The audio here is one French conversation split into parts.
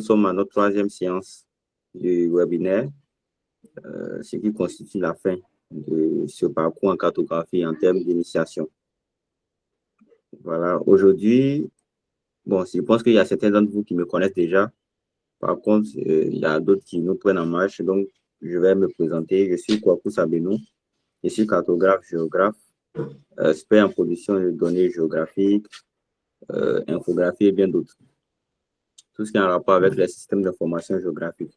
sommes à notre troisième séance du webinaire, ce qui constitue la fin de ce parcours en cartographie en termes d'initiation. Voilà, aujourd'hui, bon, je pense qu'il y a certains d'entre vous qui me connaissent déjà. Par contre, il y a d'autres qui nous prennent en marche. Donc, je vais me présenter. Je suis Kwaku Sabenou. Je suis cartographe, géographe, expert en production de données géographiques, infographie et bien d'autres. Tout ce qui est en rapport avec les systèmes d'information géographique.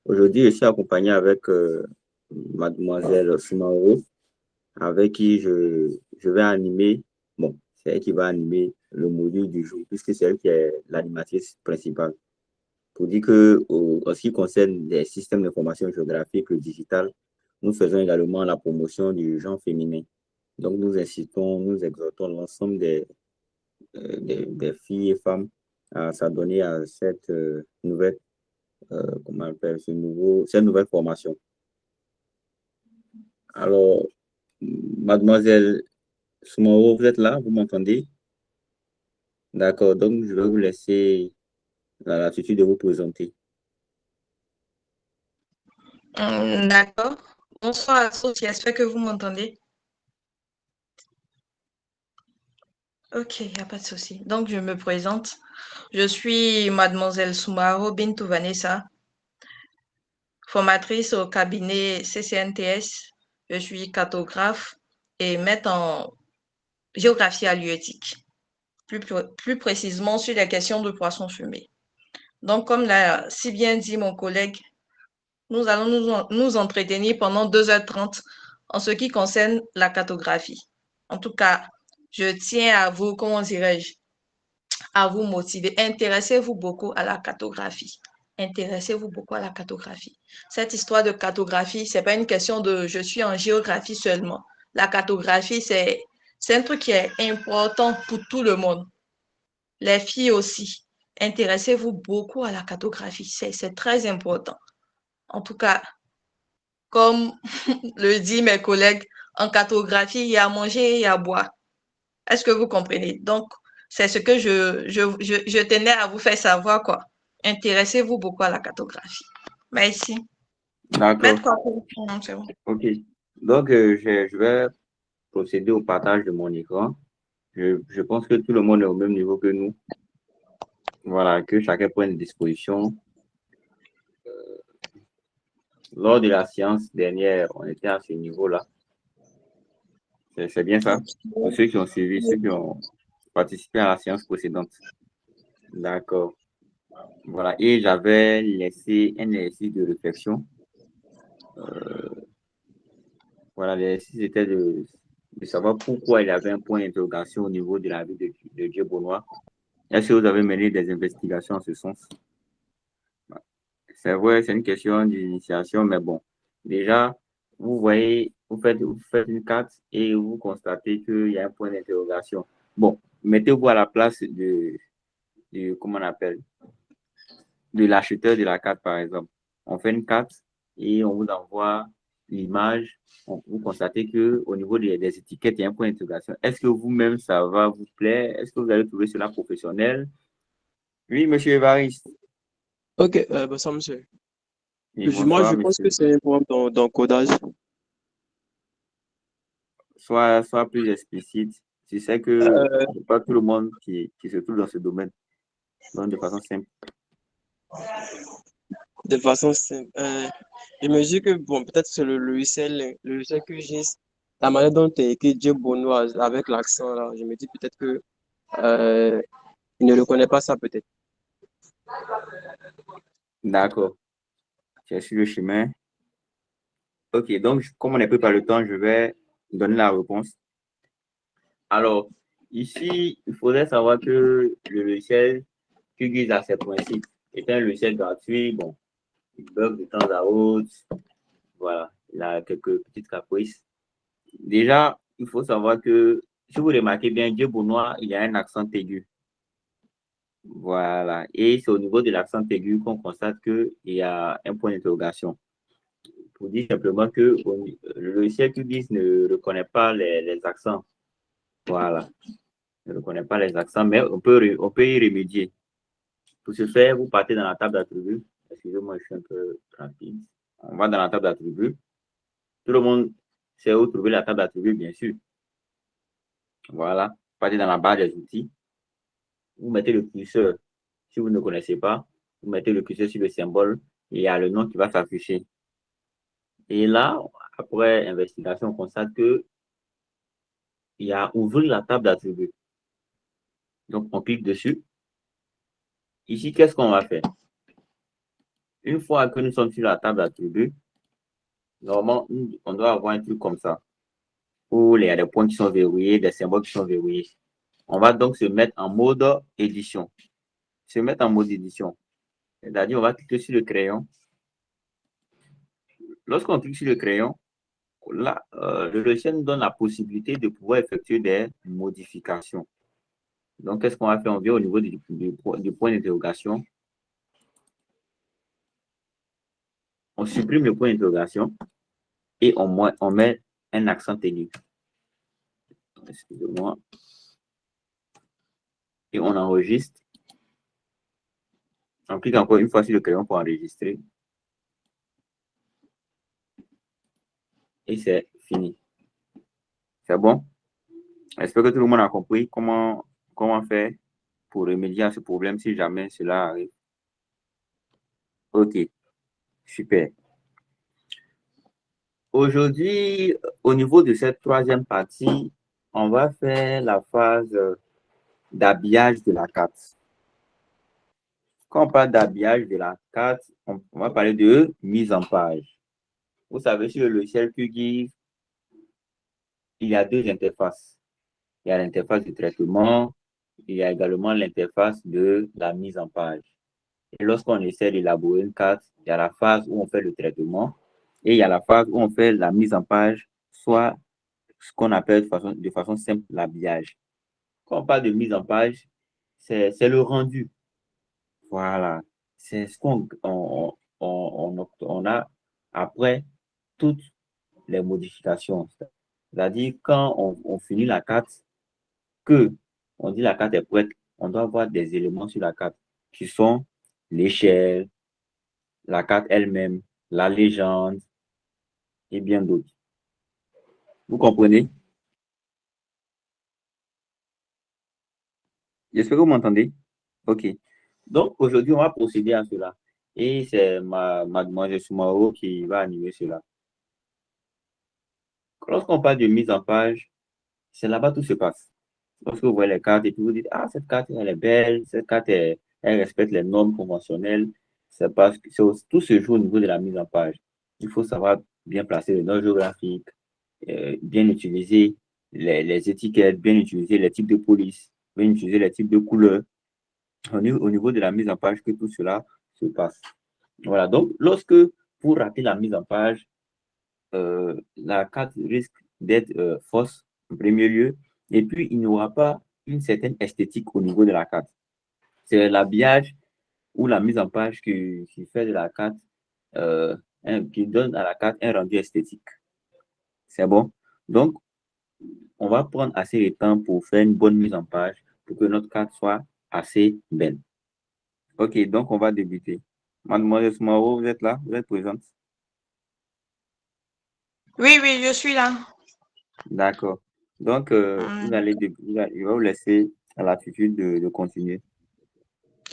Aujourd'hui, je suis accompagné avec mademoiselle Soumaoro, avec qui je vais animer, bon, c'est elle qui va animer le module du jour, puisque c'est elle qui est l'animatrice principale. Pour dire que, en ce qui concerne les systèmes d'information géographique, le digital, nous faisons également la promotion du genre féminin. Donc, nous incitons, nous exhortons l'ensemble des filles et femmes à s'adonner à cette nouvelle, comment on appelle, cette nouvelle formation. Alors, mademoiselle Soumoro, vous êtes là, vous m'entendez? D'accord, donc je vais vous laisser la latitude de vous présenter. D'accord. Bonsoir à tous, j'espère que vous m'entendez. Ok, il n'y a pas de souci. Donc, je me présente. Je suis mademoiselle Soumaro Bintou Vanessa, formatrice au cabinet CCNTS. Je suis cartographe et maître en géographie halieutique, plus précisément sur les questions de poissons fumés. Donc, comme l'a si bien dit mon collègue, nous allons nous entretenir pendant 2h30 en ce qui concerne la cartographie. En tout cas, je tiens à vous, comment dirais-je, à vous motiver. Intéressez-vous beaucoup à la cartographie. Intéressez-vous beaucoup à la cartographie. Cette histoire de cartographie, c'est pas une question de je suis en géographie seulement. La cartographie, c'est un truc qui est important pour tout le monde. Les filles aussi. Intéressez-vous beaucoup à la cartographie. C'est très important. En tout cas, comme le disent mes collègues, en cartographie, il y a à manger et il y a à boire. Est-ce que vous comprenez? Donc, c'est ce que je tenais à vous faire savoir, quoi. Intéressez-vous beaucoup à la cartographie. Merci. D'accord. C'est bon. OK. Donc, je vais procéder au partage de mon écran. Je pense que tout le monde est au même niveau que nous. Voilà, que chacun prenne disposition. Lors de la séance dernière, on était à ce niveau-là. C'est bien ça? Pour ceux qui ont suivi, ceux qui ont participé à la séance précédente. D'accord. Voilà. Et j'avais laissé un exercice de réflexion. Voilà, l'exercice était de savoir pourquoi il y avait un point d'interrogation au niveau de la ville de Dieudonné. Est-ce que vous avez mené des investigations en ce sens? C'est vrai, c'est une question d'initiation, mais bon, déjà, vous voyez, vous faites une carte et vous constatez qu'il y a un point d'interrogation. Bon, mettez-vous à la place comment on appelle, de l'acheteur de la carte, par exemple. On fait une carte et on vous envoie l'image. Vous constatez qu'au niveau des étiquettes, il y a un point d'interrogation. Est-ce que vous-même, ça va vous plaire? Est-ce que vous allez trouver cela professionnel? Oui, monsieur Évariste. Ok, bonsoir monsieur. Oui, Moi, bonsoir, je pense monsieur. que c'est un problème d'encodage. Soit plus explicite. Je sais que c'est pas tout le monde qui se trouve dans ce domaine. Donc, de façon simple. De façon simple. Je me dis que, bon, peut-être c'est le logiciel que j'ai, la manière dont tu écrit Dieu Bonoise avec l'accent là, je me dis peut-être que il ne reconnaît pas ça peut-être. D'accord. J'ai su le chemin. Ok, donc, comme on n'est plus par le temps, je vais donner la réponse. Alors, ici, il faudrait savoir que le logiciel qui guise à ses principes est un logiciel gratuit. Bon, il bug de temps à autre. Voilà, il a quelques petites caprices. Déjà, il faut savoir que, si vous remarquez bien, Dieu Bonois, il y a un accent aigu. Voilà, et c'est au niveau de l'accent aigu qu'on constate qu'il y a un point d'interrogation. Pour dire simplement que le logiciel QGIS ne reconnaît pas les accents. Voilà, ne reconnaît pas les accents, mais on peut y remédier. Pour ce faire, vous partez dans la table d'attributs. Excusez-moi, je suis un peu rapide. On va dans la table d'attributs. Tout le monde sait où trouver la table d'attributs, bien sûr. Voilà. Vous partez dans la barre des outils. Vous mettez le curseur. Si vous ne connaissez pas, vous mettez le curseur sur le symbole et il y a le nom qui va s'afficher. Et là, après investigation, on constate que il y a ouvrir la table d'attributs. Donc, on clique dessus. Ici, qu'est-ce qu'on va faire? Une fois que nous sommes sur la table d'attributs, normalement, on doit avoir un truc comme ça, où il y a des points qui sont verrouillés, des symboles qui sont verrouillés. On va donc se mettre en mode édition. Se mettre en mode édition. C'est-à-dire, on va cliquer sur le crayon. Lorsqu'on clique sur le crayon, là, le logiciel nous donne la possibilité de pouvoir effectuer des modifications. Donc, qu'est-ce qu'on va faire? On vient au niveau du point d'interrogation. On supprime le point d'interrogation et on met un accent aigu. Excusez-moi. Et on enregistre. On clique encore une fois sur le crayon pour enregistrer. Et c'est fini. C'est bon? J'espère que tout le monde a compris comment faire pour remédier à ce problème si jamais cela arrive. Ok, super. Aujourd'hui, au niveau de cette troisième partie, on va faire la phase d'habillage de la carte. Quand on parle d'habillage de la carte, on va parler de mise en page. Vous savez, sur le logiciel QGIS, il y a deux interfaces. Il y a l'interface de traitement, il y a également l'interface de la mise en page. Et lorsqu'on essaie d'élaborer une carte, il y a la phase où on fait le traitement et il y a la phase où on fait la mise en page, soit ce qu'on appelle de façon simple l'habillage. Quand on parle de mise en page, c'est le rendu. Voilà. C'est ce on a après toutes les modifications. C'est-à-dire, quand on finit la carte, que on dit la carte est prête, on doit avoir des éléments sur la carte qui sont l'échelle, la carte elle-même, la légende et bien d'autres. Vous comprenez? J'espère que vous m'entendez. OK. Donc, aujourd'hui, on va procéder à cela. Et c'est mademoiselle Soumaro qui va animer cela. Lorsqu'on parle de mise en page, c'est là-bas tout se passe. Lorsque vous voyez les cartes et puis vous dites, ah, cette carte, elle est belle, cette carte, elle respecte les normes conventionnelles. C'est parce que tout se joue au niveau de la mise en page. Il faut savoir bien placer les noms géographiques, bien utiliser les étiquettes, bien utiliser les types de police, bien utiliser les types de couleurs. Au niveau de la mise en page que tout cela se passe. Voilà, donc lorsque vous ratez la mise en page, la carte risque d'être fausse en premier lieu, et puis il n'y aura pas une certaine esthétique au niveau de la carte. C'est l'habillage ou la mise en page qui fait de la carte, qui donne à la carte un rendu esthétique. C'est bon? Donc, on va prendre assez de temps pour faire une bonne mise en page pour que notre carte soit assez belle. Ok, donc on va débuter. Mademoiselle Soumaro, vous êtes là? Vous êtes présente? Oui, oui, je suis là. Vous allez, il va vous laisser à l'attitude de continuer.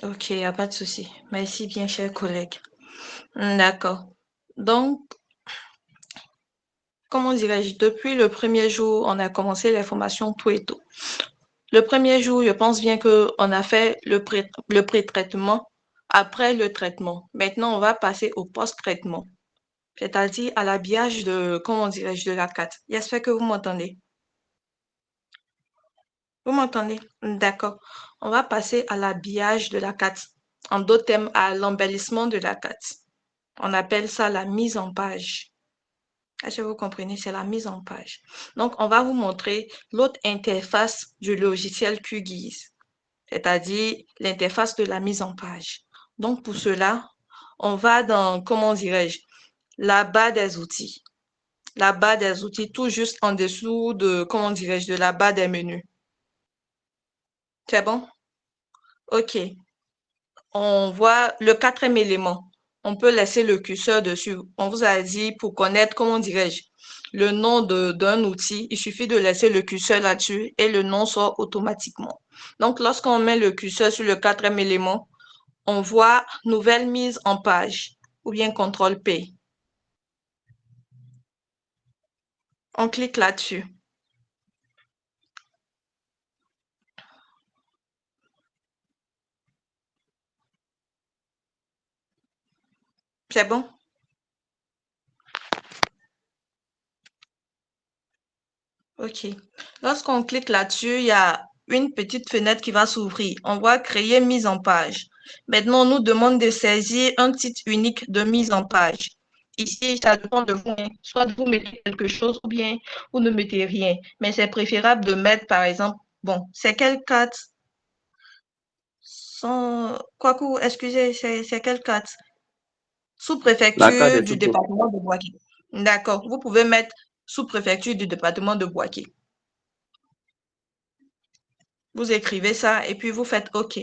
Ok, il n'y a pas de souci. Merci bien, chers collègues. D'accord. Donc, comment dirais-je, depuis le premier jour, on a commencé les formations tout et tout. Le premier jour, je pense bien qu'on a fait le pré-traitement après le traitement. Maintenant, on va passer au post-traitement, c'est-à-dire à l'habillage de, comment dirais-je, de la carte. J'espère que vous m'entendez. Vous m'entendez? D'accord. On va passer à l'habillage de la carte. En d'autres termes, à l'embellissement de la carte. On appelle ça la mise en page. Est-ce que vous comprenez? C'est la mise en page. Donc, on va vous montrer l'autre interface du logiciel QGIS, c'est-à-dire l'interface de la mise en page. Donc, pour cela, on va dans, comment dirais-je, la barre des outils. La barre des outils, tout juste en dessous de, comment dirais-je, de la barre des menus. C'est bon? OK. on voit le quatrième élément. On peut laisser le curseur dessus. On vous a dit pour connaître, comment dirais-je, le nom d'un outil, il suffit de laisser le curseur là-dessus et le nom sort automatiquement. Donc, lorsqu'on met le curseur sur le quatrième élément, on voit nouvelle mise en page ou bien contrôle P. On clique là-dessus. C'est bon? OK. Lorsqu'on clique là-dessus, il y a une petite fenêtre qui va s'ouvrir. On voit créer mise en page. Maintenant, on nous demande de saisir un titre unique de mise en page. Ici, ça dépend de vous. Soit vous mettez quelque chose ou bien vous ne mettez rien. Mais c'est préférable de mettre, par exemple, bon, c'est quelle carte? Quoique, excusez, c'est quelle carte? La carte Sous-préfecture est du tout autre. département de Boaké. D'accord. Vous pouvez mettre sous-préfecture du département de Boaké. Vous écrivez ça et puis vous faites OK.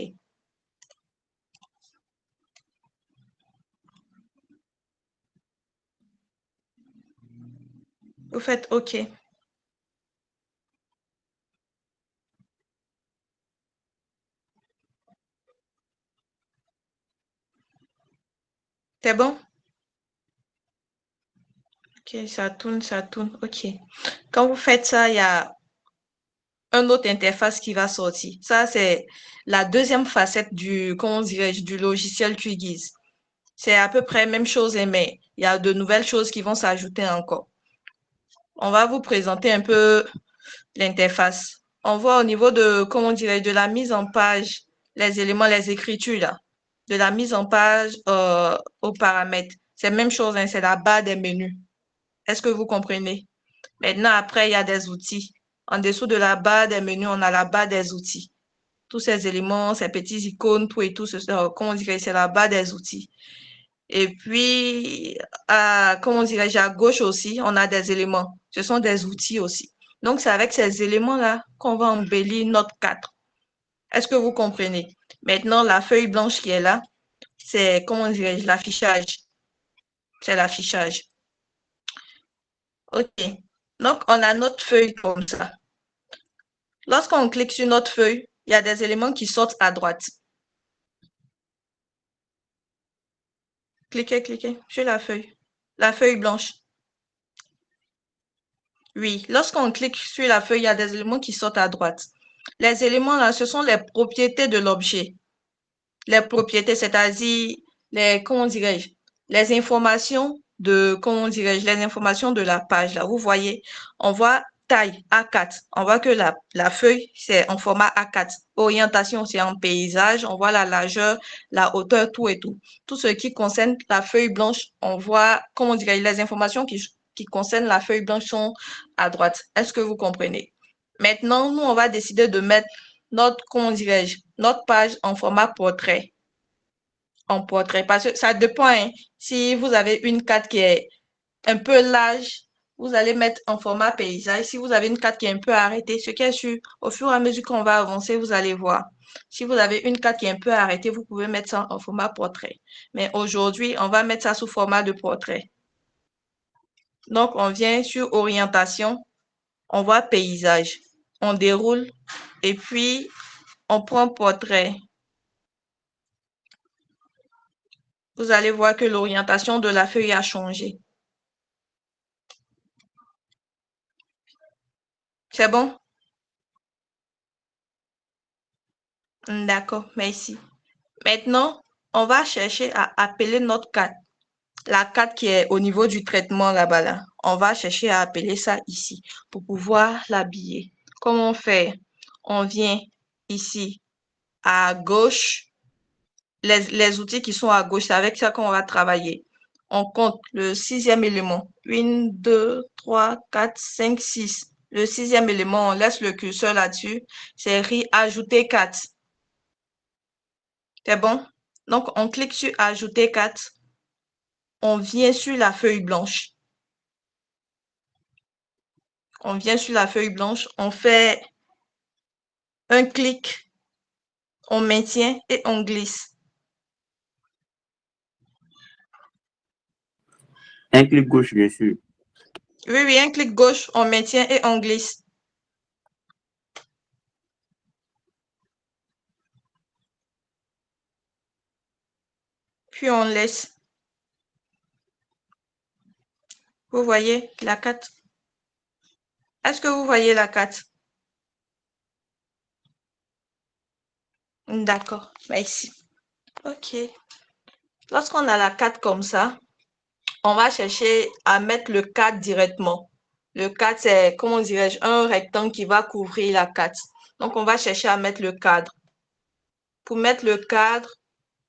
Vous faites OK. C'est bon? OK, ça tourne, ça tourne. OK. Quand vous faites ça, il y a un autre interface qui va sortir. Ça, c'est la deuxième facette du, comment dirais-je, du logiciel QGIS. C'est à peu près la même chose, mais il y a de nouvelles choses qui vont s'ajouter encore. On va vous présenter un peu l'interface. On voit au niveau de, comment dirais-je, de la mise en page, les éléments, les écritures, là. De la mise en page aux paramètres. C'est la même chose, hein, c'est la barre des menus. Est-ce que vous comprenez? Maintenant, après, il y a des outils. En dessous de la barre des menus, on a la barre des outils. Tous ces éléments, ces petits icônes, tout et tout, comment dirais-je, c'est la barre des outils. Et puis, comment dirais-je, à gauche aussi, on a des éléments. Ce sont des outils aussi. Donc, c'est avec ces éléments-là qu'on va embellir notre cadre. Est-ce que vous comprenez? Maintenant, la feuille blanche qui est là, c'est, comment dirais-je, l'affichage. C'est l'affichage. OK. Donc, on a notre feuille comme ça. Lorsqu'on clique sur notre feuille, il y a des éléments qui sortent à droite. Cliquez sur la feuille blanche. Oui, lorsqu'on clique sur la feuille, il y a des éléments qui sortent à droite. Les éléments là, ce sont les propriétés de l'objet. Les propriétés, c'est-à-dire les, comment dirais-je, les informations de, comment dirais-je, les informations de la page là. Vous voyez, on voit taille A4. On voit que la feuille, c'est en format A4. Orientation, c'est en paysage. On voit la largeur, la hauteur, tout et tout. Tout ce qui concerne la feuille blanche, on voit, comment dirais-je, les informations qui concernent la feuille blanche sont à droite. Est-ce que vous comprenez? Maintenant, nous, on va décider de mettre notre, comment dirais-je, notre page en format portrait. En portrait, parce que ça dépend, hein. Si vous avez une carte qui est un peu large, vous allez mettre en format paysage. Si vous avez une carte qui est un peu arrêtée, ce qui est sûr, au fur et à mesure qu'on va avancer, vous allez voir. Si vous avez une carte qui est un peu arrêtée, vous pouvez mettre ça en format portrait. Mais aujourd'hui, on va mettre ça sous format de portrait. Donc, on vient sur orientation, on voit paysage, on déroule et puis on prend portrait. Vous allez voir que l'orientation de la feuille a changé. C'est bon? D'accord, merci. Maintenant, on va chercher à appeler notre carte. La carte qui est au niveau du traitement là-bas, là. On va chercher à appeler ça ici pour pouvoir l'habiller. Comment on fait? On vient ici à gauche. Les outils qui sont à gauche, c'est avec ça qu'on va travailler. On compte le sixième élément. 1, 2, 3, 4, 5, 6. Le sixième élément, on laisse le curseur là-dessus. C'est écrit ajouter 4. C'est bon? Donc, on clique sur ajouter 4. On vient sur la feuille blanche. On vient sur la feuille blanche. On fait un clic. On maintient et on glisse. Un clic gauche, bien sûr. Oui, oui, un clic gauche, on maintient et on glisse. Puis on laisse. Vous voyez la 4? Est-ce que vous voyez la 4? D'accord, ici. OK. Lorsqu'on a la 4 comme ça, on va chercher à mettre le cadre directement. Le cadre, c'est, comment dirais-je, un rectangle qui va couvrir la 4. Donc, on va chercher à mettre le cadre. Pour mettre le cadre,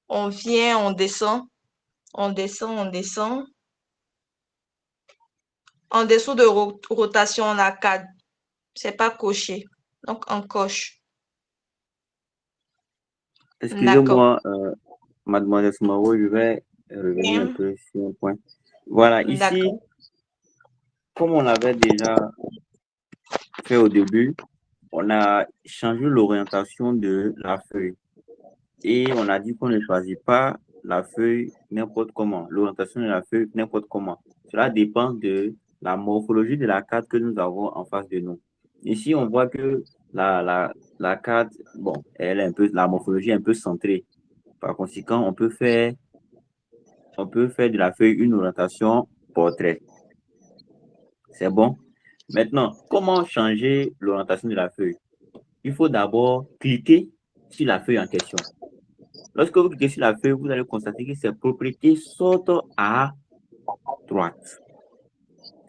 on vient, on descend, on descend, on descend. En dessous de rotation, on a cadre. C'est pas coché. Donc, on coche. D'accord. Excusez-moi, mademoiselle Soumaro, je vais revenir un Bien. peu sur un point. Voilà, ici, D'accord. comme on l'avait déjà fait au début, on a changé l'orientation de la feuille. Et on a dit qu'on ne choisit pas la feuille n'importe comment, l'orientation de la feuille n'importe comment. Cela dépend de la morphologie de la carte que nous avons en face de nous. Ici, on voit que la carte, bon, elle est un peu, la morphologie est un peu centrée. Par conséquent, on peut faire de la feuille une orientation portrait. C'est bon. Maintenant, comment changer l'orientation de la feuille? Il faut d'abord cliquer sur la feuille en question. Lorsque vous cliquez sur la feuille, vous allez constater que ses propriétés sortent à droite.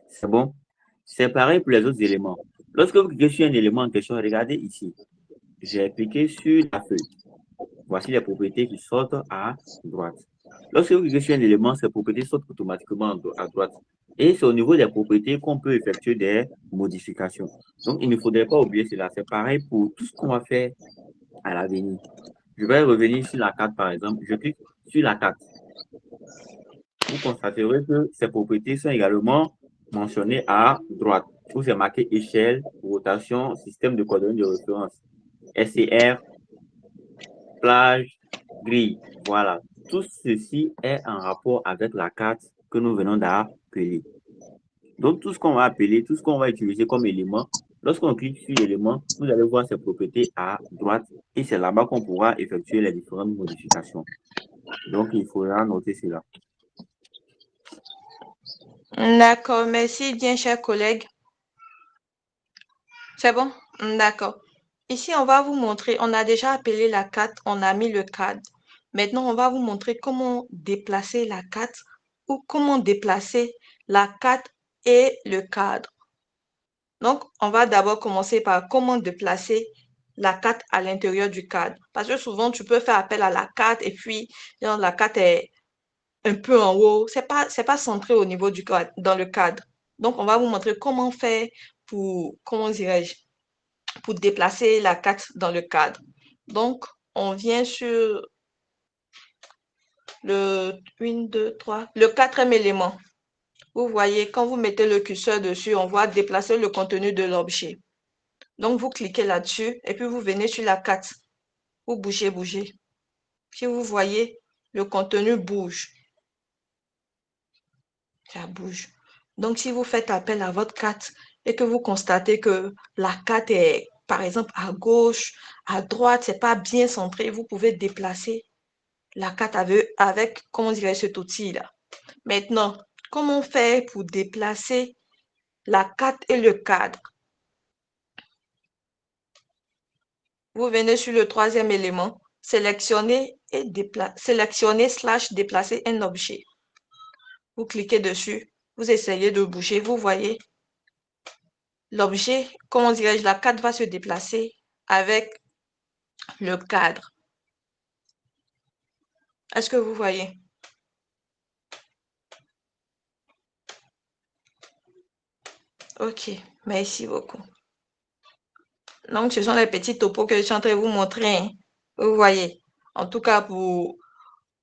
C'est bon? C'est pareil pour les autres éléments. Lorsque vous cliquez sur un élément en question, regardez ici. J'ai cliqué sur la feuille. Voici les propriétés qui sortent à droite. Lorsque vous cliquez sur un élément, ces propriétés sortent automatiquement à droite. Et c'est au niveau des propriétés qu'on peut effectuer des modifications. Donc, il ne faudrait pas oublier cela. C'est pareil pour tout ce qu'on va faire à l'avenir. Je vais revenir sur la carte, par exemple. Je clique sur la carte. Vous constaterez que ces propriétés sont également mentionnées à droite, où c'est marqué échelle, rotation, système de coordonnées de référence, SCR, plage, grille. Voilà. Tout ceci est en rapport avec la carte que nous venons d'appeler. Donc, tout ce qu'on va appeler, tout ce qu'on va utiliser comme élément, lorsqu'on clique sur l'élément, vous allez voir ses propriétés à droite et c'est là-bas qu'on pourra effectuer les différentes modifications. Donc, il faudra noter cela. D'accord. Merci bien, chers collègues. C'est bon? D'accord. Ici, on va vous montrer, on a déjà appelé la carte, on a mis le cadre. Maintenant, on va vous montrer comment déplacer la carte ou comment déplacer la carte et le cadre. Donc, on va d'abord commencer par comment déplacer la carte à l'intérieur du cadre. Parce que souvent, tu peux faire appel à la carte et puis la carte est un peu en haut. C'est pas centré au niveau du cadre, dans le cadre. Donc, on va vous montrer comment faire pour, comment dirais-je, pour déplacer la carte dans le cadre. Donc, on vient sur le 1, 2, 3, le quatrième élément. Vous voyez, quand vous mettez le curseur dessus, on voit déplacer le contenu de l'objet. Donc, vous cliquez là-dessus et puis vous venez sur la carte. Vous bougez, bougez. Puis vous voyez, le contenu bouge. Ça bouge. Donc, si vous faites appel à votre carte et que vous constatez que la carte est, par exemple, à gauche, à droite, c'est pas bien centré, vous pouvez déplacer la carte avec comment dirais cet outil-là. Maintenant, comment faire pour déplacer la carte et le cadre? Vous venez sur le troisième élément, sélectionner / déplacer un objet. Vous cliquez dessus, vous essayez de bouger, vous voyez l'objet, comment dirais-je, la carte va se déplacer avec le cadre. Est-ce que vous voyez? Ok, merci beaucoup. Donc, ce sont les petits topos que je suis en train de vous montrer, hein. Vous voyez. En tout cas, pour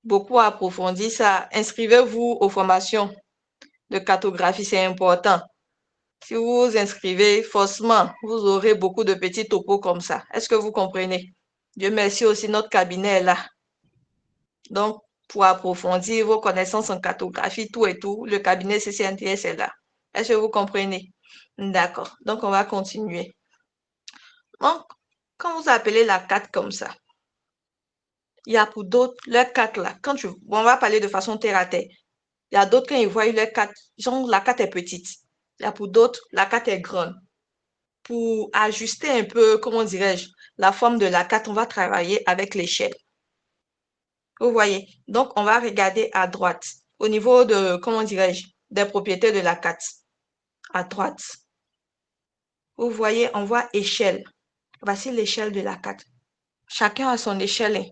beaucoup approfondir ça, inscrivez-vous aux formations de cartographie, c'est important. Si vous vous inscrivez, forcément, vous aurez beaucoup de petits topos comme ça. Est-ce que vous comprenez? Dieu merci aussi, notre cabinet est là. Donc, pour approfondir vos connaissances en cartographie, tout et tout, le cabinet CCNTS est là. Est-ce que vous comprenez? D'accord. Donc, on va continuer. Donc, quand vous appelez la carte comme ça, il y a pour d'autres, leur carte là, on va parler de façon terre à terre. Il y a d'autres, quand ils voient leur carte, genre la carte est petite. Il y a pour d'autres, la carte est grande. Pour ajuster un peu, comment dirais-je, la forme de la carte, on va travailler avec l'échelle. Vous voyez? Donc, on va regarder à droite, au niveau de, comment dirais-je, des propriétés de la carte. À droite. Vous voyez, on voit échelle. Voici l'échelle de la carte. Chacun a son échelle.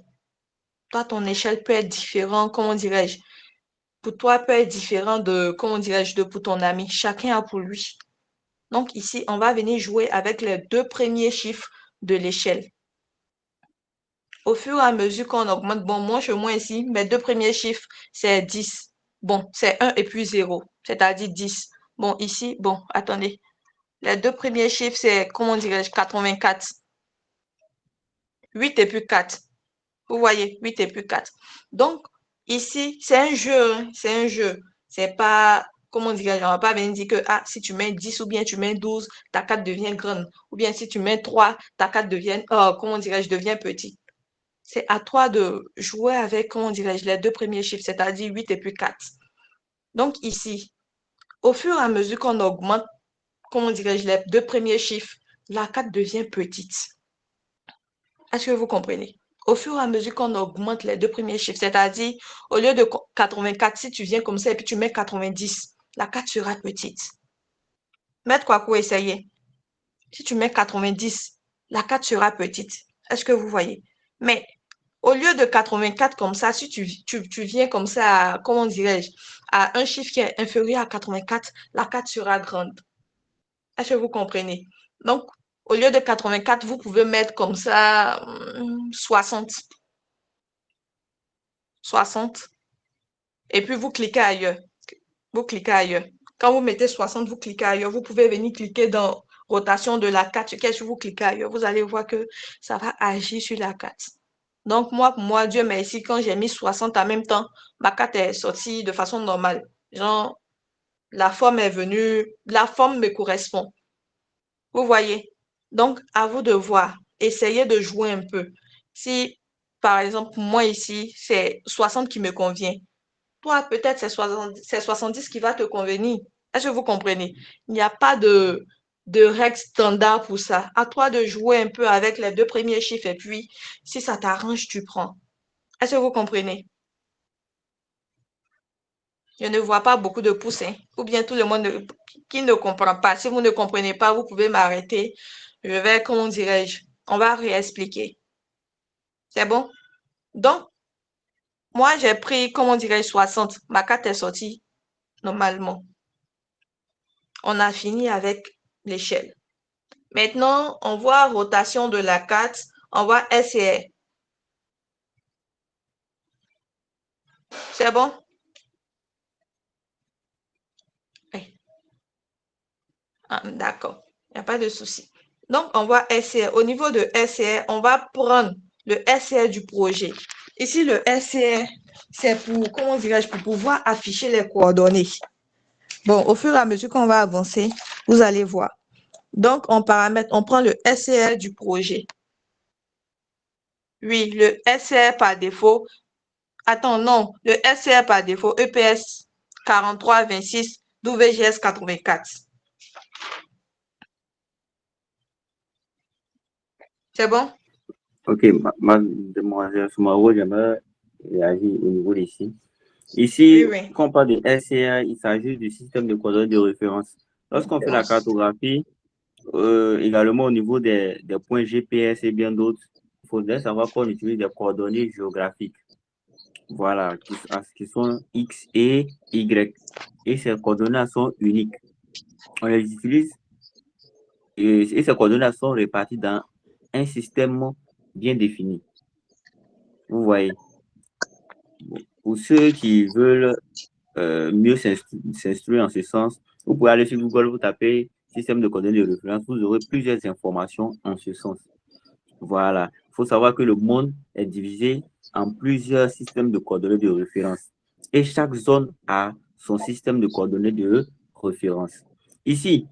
Toi, ton échelle peut être différente, comment dirais-je? Pour toi, peut être différent de, comment dirais-je, de pour ton ami. Chacun a pour lui. Donc, ici, on va venir jouer avec les deux premiers chiffres de l'échelle. Au fur et à mesure qu'on augmente, bon, moi, chez moi ici, mes deux premiers chiffres, c'est 10. Bon, c'est 1 et puis 0, c'est-à-dire 10. Bon, ici, bon, attendez. Les deux premiers chiffres, c'est, comment dirais-je, 84. 8 et puis 4. Vous voyez, 8 et puis 4. Donc, ici, c'est un jeu, hein, c'est un jeu. C'est pas, comment dirais-je, on va pas venir dire que, ah, si tu mets 10 ou bien tu mets 12, ta carte devient grande. Ou bien si tu mets 3, ta carte devient, comment dirais-je, devient petite. C'est à toi de jouer avec, comment dirais-je, les deux premiers chiffres, c'est-à-dire 8 et puis 4. Donc ici, au fur et à mesure qu'on augmente, comment dirais-je, les deux premiers chiffres, la carte devient petite. Est-ce que vous comprenez? Au fur et à mesure qu'on augmente les deux premiers chiffres, c'est-à-dire au lieu de 84, si tu viens comme ça et puis tu mets 90, la carte sera petite. Maître Kwaku, essayez. Si tu mets 90, la carte sera petite. Est-ce que vous voyez? Mais au lieu de 84 comme ça, si tu viens comme ça, comment dirais-je, à un chiffre qui est inférieur à 84, la carte sera grande. Est-ce que vous comprenez? Donc, au lieu de 84, vous pouvez mettre comme ça 60. 60. Et puis, vous cliquez ailleurs. Vous cliquez ailleurs. Quand vous mettez 60, vous cliquez ailleurs. Vous pouvez venir cliquer dans rotation de la carte. Qu'est-ce que vous cliquez ailleurs? Vous allez voir que ça va agir sur la carte. Donc, moi, Dieu merci, quand j'ai mis 60 en même temps, ma carte est sortie de façon normale. Genre, la forme est venue, la forme me correspond. Vous voyez? Donc, à vous de voir. Essayez de jouer un peu. Si, par exemple, moi ici, c'est 60 qui me convient. Toi, peut-être c'est 70 qui va te convenir. Est-ce que vous comprenez? Il n'y a pas de règle standard pour ça. À toi de jouer un peu avec les deux premiers chiffres et puis, si ça t'arrange, tu prends. Est-ce que vous comprenez? Je ne vois pas beaucoup de pouces, hein. Ou bien tout le monde qui ne comprend pas. Si vous ne comprenez pas, vous pouvez m'arrêter. Je vais, comment dirais-je, on va réexpliquer. C'est bon? Donc, moi, j'ai pris, comment dirais-je, 60. Ma carte est sortie normalement. On a fini avec l'échelle. Maintenant, on voit rotation de la carte, on voit SR. C'est bon? Oui. Ah, d'accord, il n'y a pas de souci. Donc, on voit SR. Au niveau de SR, on va prendre le SR du projet. Ici, le SR, c'est pour, comment dirais-je, pour pouvoir afficher les coordonnées. Bon, au fur et à mesure qu'on va avancer, vous allez voir. Donc, on prend le SR du projet. Oui, le SR par défaut. Attends, non, le SR par défaut, EPS 4326, WGS 84. C'est bon? Ok, demoiselle Soumaro, j'aimerais réagir au niveau d'ici. Ici, Oui. quand on parle de SCR, il s'agit du système de coordonnées de référence. Lorsqu'on fait la cartographie, également au niveau des points GPS et bien d'autres, il faudrait savoir qu'on utilise des coordonnées géographiques. Voilà, qui sont X et Y. Et ces coordonnées sont uniques. On les utilise et ces coordonnées sont réparties dans un système bien défini. Vous voyez. Pour ceux qui veulent mieux s'instruire en ce sens, vous pouvez aller sur Google, vous tapez système de coordonnées de référence, vous aurez plusieurs informations en ce sens. Voilà. Il faut savoir que le monde est divisé en plusieurs systèmes de coordonnées de référence. Et chaque zone a son système de coordonnées de référence. Ici,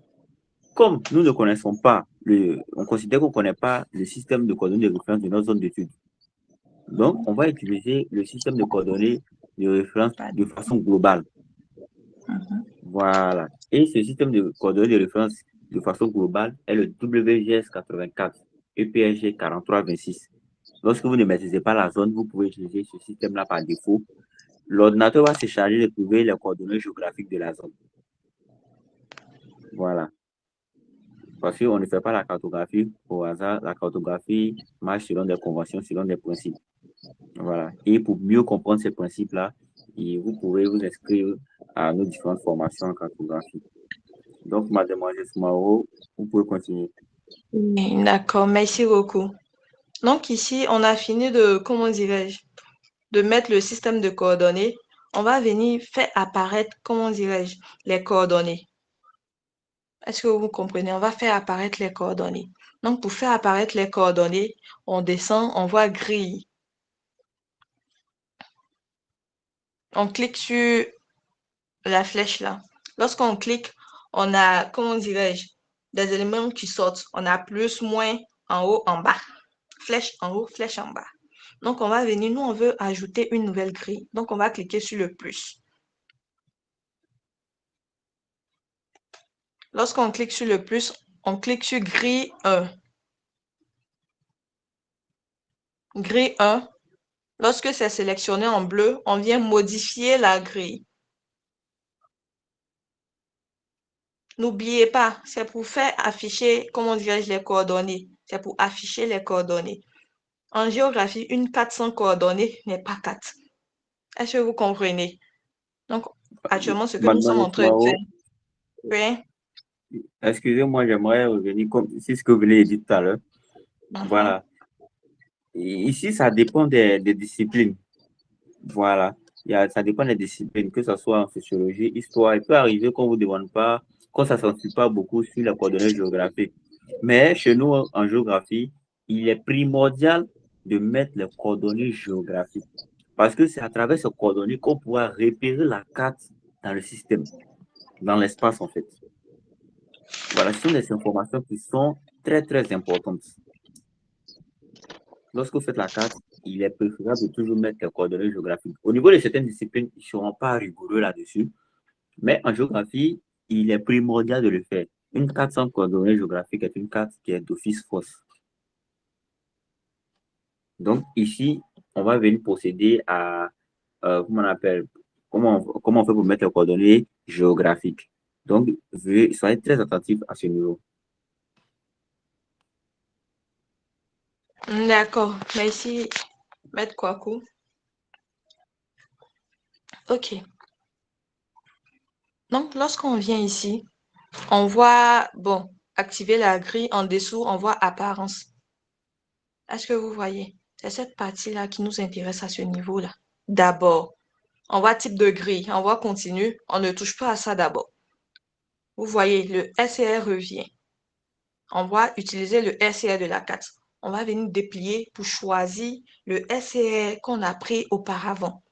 comme nous ne connaissons pas, on considère qu'on ne connaît pas le système de coordonnées de référence de notre zone d'étude. Donc, on va utiliser le système de coordonnées de référence de façon globale. Voilà. Et ce système de coordonnées de référence de façon globale est le WGS84, EPSG 4326. Lorsque vous ne maîtrisez pas la zone, vous pouvez utiliser ce système-là par défaut. L'ordinateur va se charger de trouver les coordonnées géographiques de la zone. Voilà. Parce qu'on ne fait pas la cartographie au hasard. La cartographie marche selon des conventions, selon des principes. Voilà. Et pour mieux comprendre ces principes-là, vous pouvez vous inscrire à nos différentes formations en cartographie. Donc, mademoiselle Soumaro, vous pouvez continuer. D'accord, merci beaucoup. Donc ici, on a fini de, comment dirais-je, de mettre le système de coordonnées. On va venir faire apparaître, comment dirais-je, les coordonnées. Est-ce que vous comprenez? On va faire apparaître les coordonnées. Donc, pour faire apparaître les coordonnées, on descend, on voit grille. On clique sur la flèche là. Lorsqu'on clique, on a, comment dirais-je, des éléments qui sortent. On a plus, moins, en haut, en bas. Flèche en haut, flèche en bas. Donc, on va venir, nous, on veut ajouter une nouvelle grille. Donc, on va cliquer sur le plus. Lorsqu'on clique sur le plus, on clique sur grille 1. Grille 1. Lorsque c'est sélectionné en bleu, on vient modifier la grille. N'oubliez pas, c'est pour faire afficher, comment dirais-je, les coordonnées. C'est pour afficher les coordonnées. En géographie, une carte sans coordonnées n'est pas carte. Est-ce que vous comprenez? Donc, actuellement, ce que nous sommes en train de faire. Oui. Excusez-moi, j'aimerais revenir comme c'est ce que vous venez de dire tout à l'heure. Voilà. Ici, ça dépend des disciplines. Voilà. Ça dépend des disciplines, que ce soit en sociologie, histoire. Il peut arriver qu'on ne vous demande pas, qu'on ne s'accentue pas beaucoup sur les coordonnées géographiques. Mais chez nous, en géographie, il est primordial de mettre les coordonnées géographiques. Parce que c'est à travers ces coordonnées qu'on pourra repérer la carte dans le système, dans l'espace en fait. Voilà, ce sont des informations qui sont très, très importantes. Lorsque vous faites la carte, il est préférable de toujours mettre les coordonnées géographiques. Au niveau de certaines disciplines, ils ne seront pas rigoureux là-dessus. Mais en géographie, il est primordial de le faire. Une carte sans coordonnées géographiques est une carte qui est d'office fausse. Donc ici, on va venir procéder à, comment on appelle, comment on fait pour mettre les coordonnées géographiques. Donc, soyez très attentifs à ce niveau. D'accord, merci, Maître Kouakou. OK. Donc, lorsqu'on vient ici, on voit, bon, activer la grille en dessous, on voit apparence. Est-ce que vous voyez? C'est cette partie-là qui nous intéresse à ce niveau-là. D'abord, on voit type de grille, on voit continu, on ne touche pas à ça d'abord. Vous voyez, le SCR revient. On va utiliser le SCR de la carte. On va venir déplier pour choisir le SCR qu'on a pris auparavant.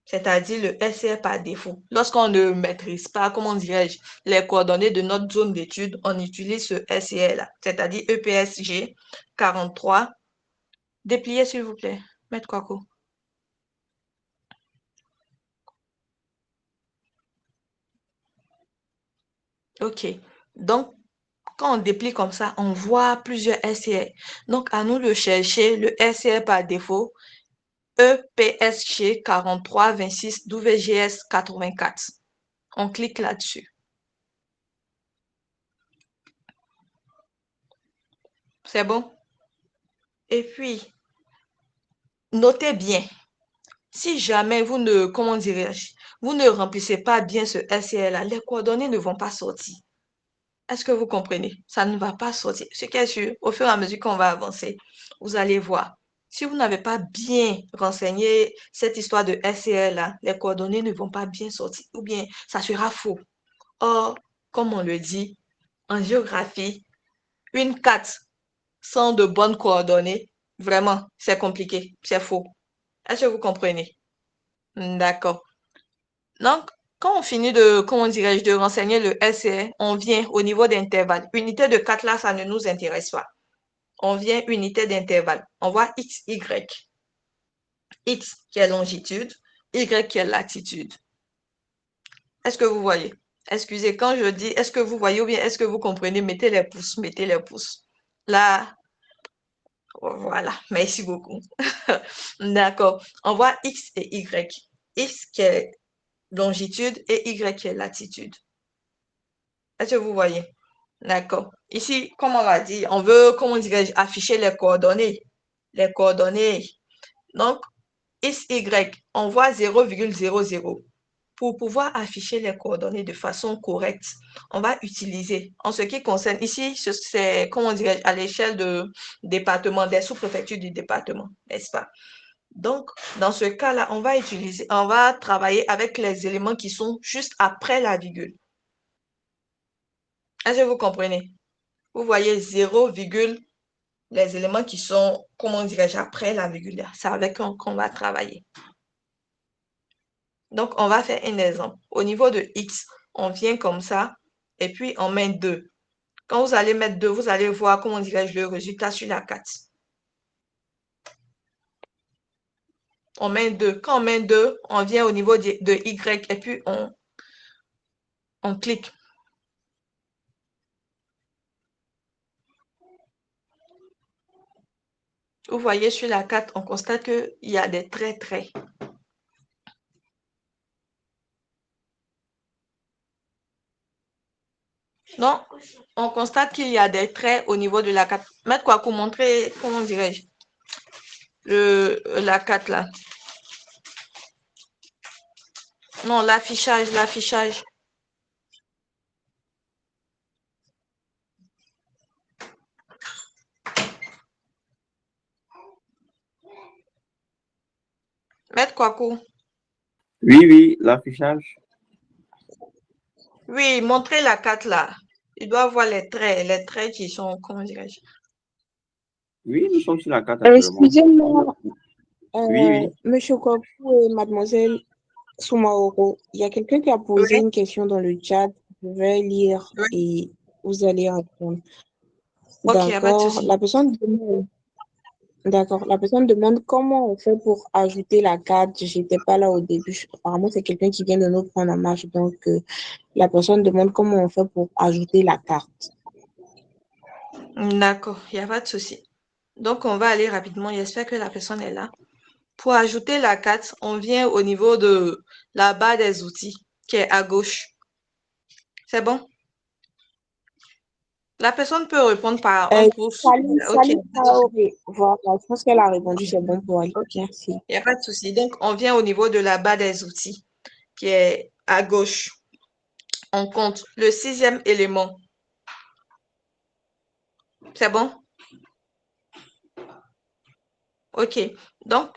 C'est-à-dire le SCR par défaut. Lorsqu'on ne maîtrise pas, comment dirais-je, les coordonnées de notre zone d'étude, on utilise ce SCR-là, c'est-à-dire EPSG 43. Dépliez, s'il vous plaît. Maître Kouakou. OK. Donc, quand on déplie comme ça, on voit plusieurs SCR. Donc, à nous de chercher le SCR par défaut, EPSG 4326 WGS 84. On clique là-dessus. C'est bon? Et puis, notez bien, si jamais vous ne, comment dirais-je, vous ne remplissez pas bien ce SCR-là, les coordonnées ne vont pas sortir. Est-ce que vous comprenez? Ça ne va pas sortir. Ce qui est sûr, au fur et à mesure qu'on va avancer, vous allez voir. Si vous n'avez pas bien renseigné cette histoire de SCR-là, les coordonnées ne vont pas bien sortir ou bien ça sera faux. Or, comme on le dit, en géographie, une carte sans de bonnes coordonnées, vraiment, c'est compliqué, c'est faux. Est-ce que vous comprenez? D'accord. Donc, quand on finit de, comment dirais-je, de renseigner le SCR, on vient au niveau d'intervalle. Unité de 4 là, ça ne nous intéresse pas. On vient unité d'intervalle. On voit X, Y. X qui est longitude, Y qui est latitude. Est-ce que vous voyez? Excusez, quand je dis est-ce que vous voyez ou bien est-ce que vous comprenez, mettez les pouces, mettez les pouces. Là, voilà, merci beaucoup. D'accord. On voit X et Y. X qui est longitude et Y qui est latitude. Est-ce que vous voyez? D'accord. Ici, comme on va dire, on veut, comment dirais-je, afficher les coordonnées. Les coordonnées. Donc, X, Y, on voit 0,00. Pour pouvoir afficher les coordonnées de façon correcte, on va utiliser, en ce qui concerne ici, c'est, comment dirais-je, à l'échelle de département, des sous-préfectures du département, n'est-ce pas? Donc, dans ce cas-là, on va travailler avec les éléments qui sont juste après la virgule. Est-ce que vous comprenez? Vous voyez 0, les éléments qui sont, comment dirais-je, après la virgule. C'est avec eux qu'on va travailler. Donc, on va faire un exemple. Au niveau de X, on vient comme ça et puis on met 2. Quand vous allez mettre 2, vous allez voir, comment dirais-je, le résultat sur la carte. On met 2. Quand on met 2, on vient au niveau de Y et puis on clique. Vous voyez sur la carte, on constate qu'il y a des traits. Donc, on constate qu'il y a des traits au niveau de la carte. Mettre quoi pour montrer, comment dirais-je, la carte là. Non, l'affichage. Mettre quoi pour? Oui, l'affichage. Oui, montrer la carte là. Il doit voir les traits qui sont, comment dirais-je? Oui, nous sommes sur la carte actuellement. Excusez-moi, Oui. Monsieur Kokou et Mademoiselle Soumaoro, il y a quelqu'un qui a posé Oui, une question dans le chat. Je vais lire oui. et vous allez répondre. Ok, il n'y a pas de D'accord. souci. La personne demande comment on fait pour ajouter la carte. J'étais pas là au début. Apparemment, c'est quelqu'un qui vient de nous prendre en marche. Donc, la personne demande comment on fait pour ajouter la carte. D'accord, il n'y a pas de souci. Donc, on va aller rapidement. J'espère que la personne est là. Pour ajouter la carte, on vient au niveau de la barre des outils qui est à gauche. C'est bon? La personne peut répondre par un pouce. Ok, Salut, Traoré. Voilà, je pense qu'elle a répondu, c'est bon pour elle. Merci. il n'y a pas de souci. Donc, on vient au niveau de la barre des outils qui est à gauche. On compte le 6e élément. C'est bon? Ok. Donc,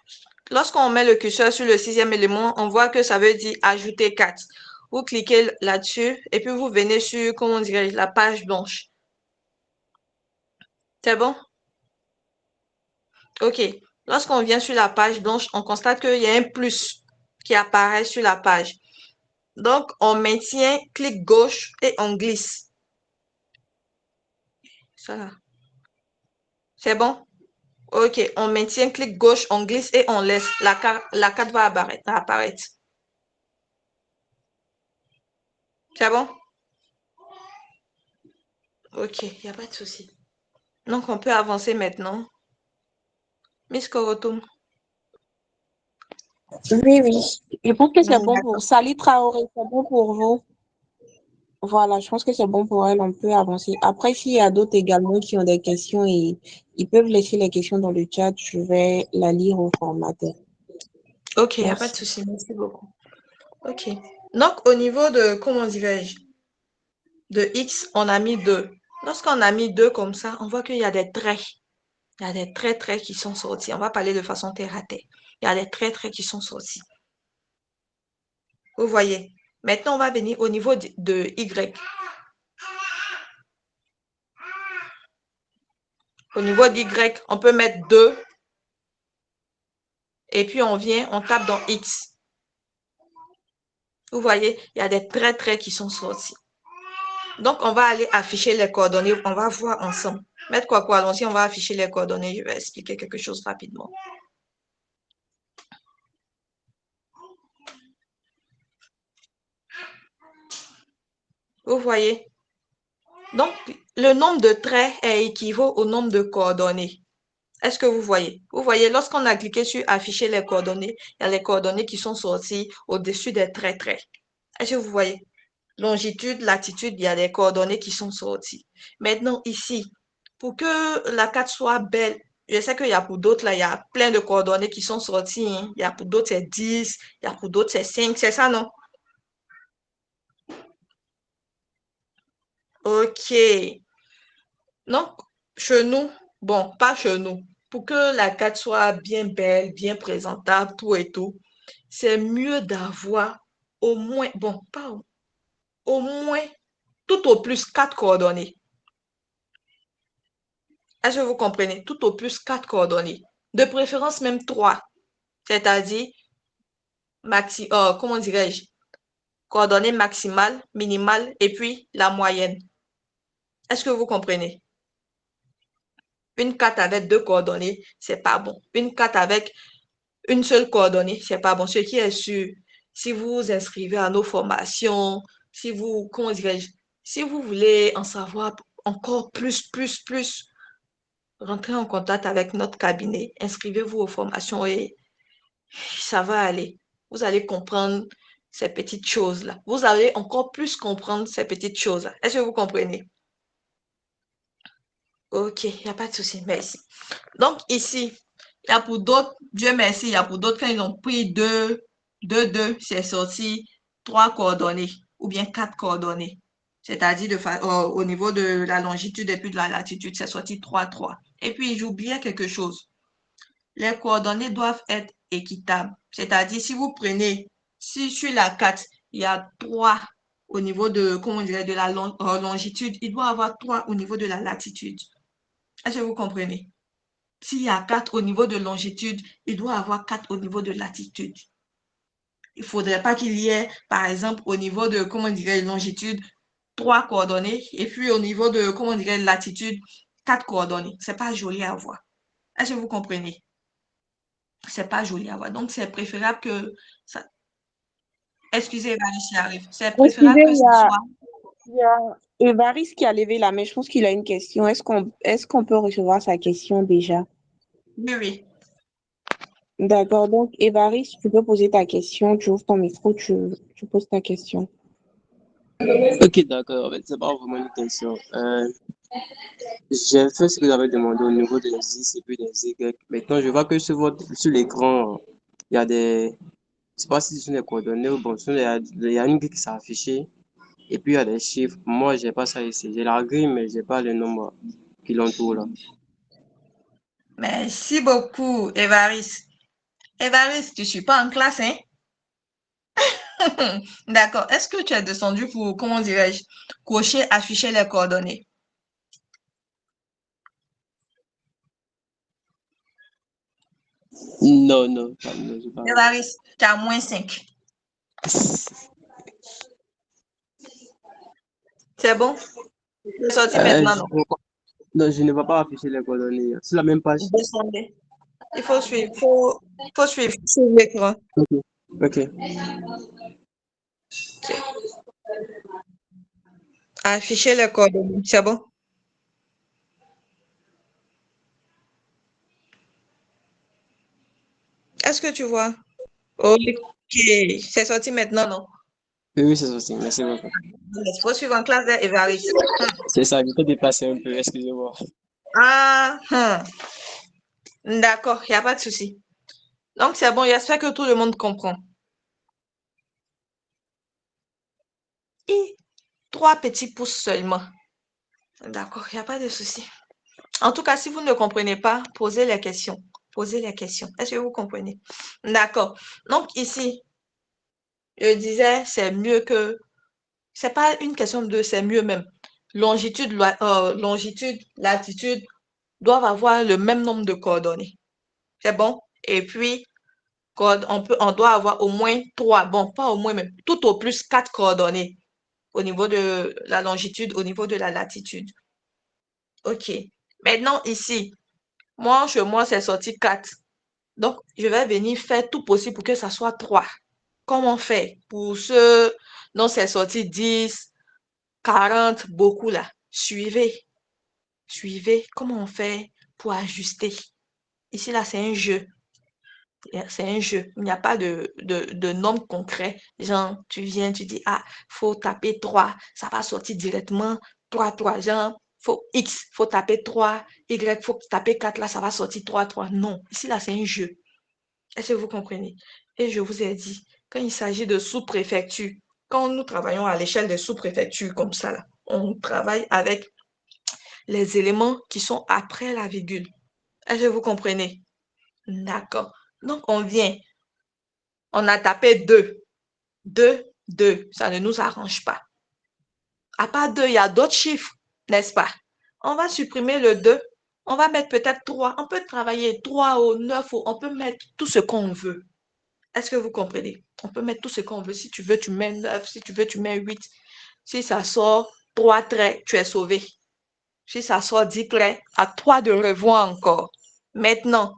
lorsqu'on met le curseur sur le 6e élément, on voit que ça veut dire ajouter 4. Vous cliquez là-dessus et puis vous venez sur, comment dirais-je, la page blanche. C'est bon? Ok. Lorsqu'on vient sur la page blanche, on constate qu'il y a un plus qui apparaît sur la page. Donc, on maintient, clic gauche et on glisse. Ça là. C'est bon? Ok. On maintient, clic gauche, on glisse et on laisse. La carte va apparaître. C'est bon? Ok, il n'y a pas de souci. Donc, on peut avancer maintenant. Miss Korotoum. Oui. Je pense que c'est bon D'accord. pour Sally Traoré, c'est bon pour vous. Voilà, je pense que c'est bon pour elle, on peut avancer. Après, s'il y a d'autres également qui ont des questions et ils peuvent laisser les questions dans le chat, je vais la lire au formateur. Ok, il n'y a pas de Merci. souci. Merci beaucoup. Ok. Donc, au niveau de, comment dirais-je, de X, on a mis 2. Lorsqu'on a mis 2 comme ça, on voit qu'il y a des traits. Il y a des traits qui sont sortis. On va parler de façon terre à terre. Il y a des traits qui sont sortis. Vous voyez. Maintenant, on va venir au niveau de Y. Au niveau d'Y, on peut mettre 2. Et puis, on vient, on tape dans X. Vous voyez, il y a des traits qui sont sortis. Donc, on va aller afficher les coordonnées. On va voir ensemble. Mettre quoi, allons-y, on va afficher les coordonnées. Je vais expliquer quelque chose rapidement. Vous voyez? Donc, le nombre de traits équivaut au nombre de coordonnées. Est-ce que vous voyez? Vous voyez, lorsqu'on a cliqué sur afficher les coordonnées, il y a les coordonnées qui sont sorties au-dessus des traits. Est-ce que vous voyez? Longitude, latitude, il y a des coordonnées qui sont sorties. Maintenant, ici, pour que la carte soit belle, je sais qu'il y a pour d'autres, là, il y a plein de coordonnées qui sont sorties. Hein. Il y a pour d'autres, c'est 10, il y a pour d'autres, c'est 5, c'est ça, non? OK. Donc, chez nous, bon, pas chez nous, pour que la carte soit bien belle, bien présentable, tout et tout, c'est mieux d'avoir au moins, bon, pas au moins, tout au plus 4 coordonnées. Est-ce que vous comprenez? Tout au plus 4 coordonnées. De préférence même 3. C'est-à-dire, comment dirais-je? Coordonnées maximales, minimales et puis la moyenne. Est-ce que vous comprenez? Une carte avec 2 coordonnées, c'est pas bon. Une carte avec une seule coordonnée, c'est pas bon. Ce qui est sûr, si vous vous inscrivez à nos formations, si vous, comment dirais-je, si vous voulez en savoir encore plus, rentrez en contact avec notre cabinet, inscrivez-vous aux formations et ça va aller. Vous allez comprendre ces petites choses-là. Vous allez encore plus comprendre ces petites choses-là. Est-ce que vous comprenez? OK, il n'y a pas de souci. Merci. Donc, ici, il y a pour d'autres, Dieu merci, il y a pour d'autres, quand ils ont pris 2, c'est sorti 3 coordonnées ou bien 4 coordonnées. C'est-à-dire au niveau de la longitude et puis de la latitude, c'est sorti 3, 3. Et puis, j'oubliais quelque chose. Les coordonnées doivent être équitables. C'est-à-dire, si vous prenez, si sur la carte, il y a 3 au niveau de, comment on dirait, de la longitude, il doit y avoir 3 au niveau de la latitude. Est-ce que vous comprenez? S'il y a 4 au niveau de longitude, il doit y avoir 4 au niveau de latitude. Il ne faudrait pas qu'il y ait, par exemple, au niveau de, comment on dirait, longitude, 3 coordonnées, et puis au niveau de, comment on dirait, latitude, 4 coordonnées. Ce n'est pas joli à voir. Est-ce que vous comprenez? C'est pas joli à voir. Donc, c'est préférable que ça. Excusez, Evaris, arrive. C'est préférable Excusez, que ça soit. il y a Évariste qui a levé la main. Je pense qu'il a une question. Est-ce qu'on peut recevoir sa question déjà? Oui, oui. D'accord. Donc, Évariste, tu peux poser ta question. Tu ouvres ton micro, tu poses ta question. Ok, d'accord. En fait, c'est pas vraiment une question. J'ai fait ce que j'avais demandé au niveau des X et puis des Y. Maintenant, je vois que sur l'écran, il y a des. Je sais pas si ce sont des coordonnées ou bon, il y a une grille qui s'est affichée et puis il y a des chiffres. Moi, j'ai pas ça ici. J'ai la grille, mais j'ai pas les nombres qui l'entourent là. Merci beaucoup, Évaris. Évaris, tu ne suis pas en classe, hein? D'accord. Est-ce que tu es descendu pour, comment dirais-je, cocher, afficher les coordonnées? Non, non, non, j'ai pas. Évaris, tu as moins 5. C'est bon? C'est sorti maintenant, non? Non, je ne vais pas afficher les coordonnées. C'est la même page. Descendez. Il faut suivre. Faut suivre. Suivre l'écran. Ok. Ok. Afficher les coordonnées. C'est bon? Est-ce que tu vois? OK. C'est sorti maintenant, non? Oui, oui, c'est aussi. Merci beaucoup. Il faut suivre en classe d'Évaris. C'est ça, je peux déplacer un peu, excusez-moi. Ah, d'accord, il n'y a pas de souci. Donc, c'est bon, j'espère que tout le monde comprend. Et 3 petits pouces seulement. D'accord, il n'y a pas de souci. En tout cas, si vous ne comprenez pas, posez les questions. Posez les questions. Est-ce que vous comprenez? D'accord. Donc, ici, je disais, c'est mieux que. C'est pas une question de c'est mieux même. Longitude, latitude doivent avoir le même nombre de coordonnées. C'est bon? Et puis, on doit avoir au moins 3, bon, pas au moins, mais tout au plus 4 coordonnées au niveau de la longitude, au niveau de la latitude. OK. Maintenant, ici, moi, chez moi, c'est sorti 4. Donc, je vais venir faire tout possible pour que ça soit 3. Comment on fait pour ceux dont c'est sorti 10, 40, beaucoup là? Suivez. Comment on fait pour ajuster? Ici, là, c'est un jeu. C'est un jeu. Il n'y a pas de nombre concret. Genre, tu viens, tu dis, ah, faut taper 3. Ça va sortir directement 3, 3. Genre, faut X, faut taper 3. Y, faut taper 4. Là, ça va sortir 3, 3. Non. Ici, là, c'est un jeu. Est-ce que vous comprenez? Et je vous ai dit, quand il s'agit de sous-préfecture, quand nous travaillons à l'échelle des sous-préfectures comme ça, là, on travaille avec les éléments qui sont après la virgule. Est-ce que vous comprenez? D'accord. Donc, on vient, on a tapé 2. 2, 2. Ça ne nous arrange pas. À part 2, il y a d'autres chiffres, n'est-ce pas? On va supprimer le 2. On va mettre peut-être 3. On peut travailler 3 ou 9 ou on peut mettre tout ce qu'on veut. Est-ce que vous comprenez? On peut mettre tout ce qu'on veut. Si tu veux, tu mets 9. Si tu veux, tu mets 8. Si ça sort 3 traits, tu es sauvé. Si ça sort 10 traits, à toi de revoir encore. Maintenant,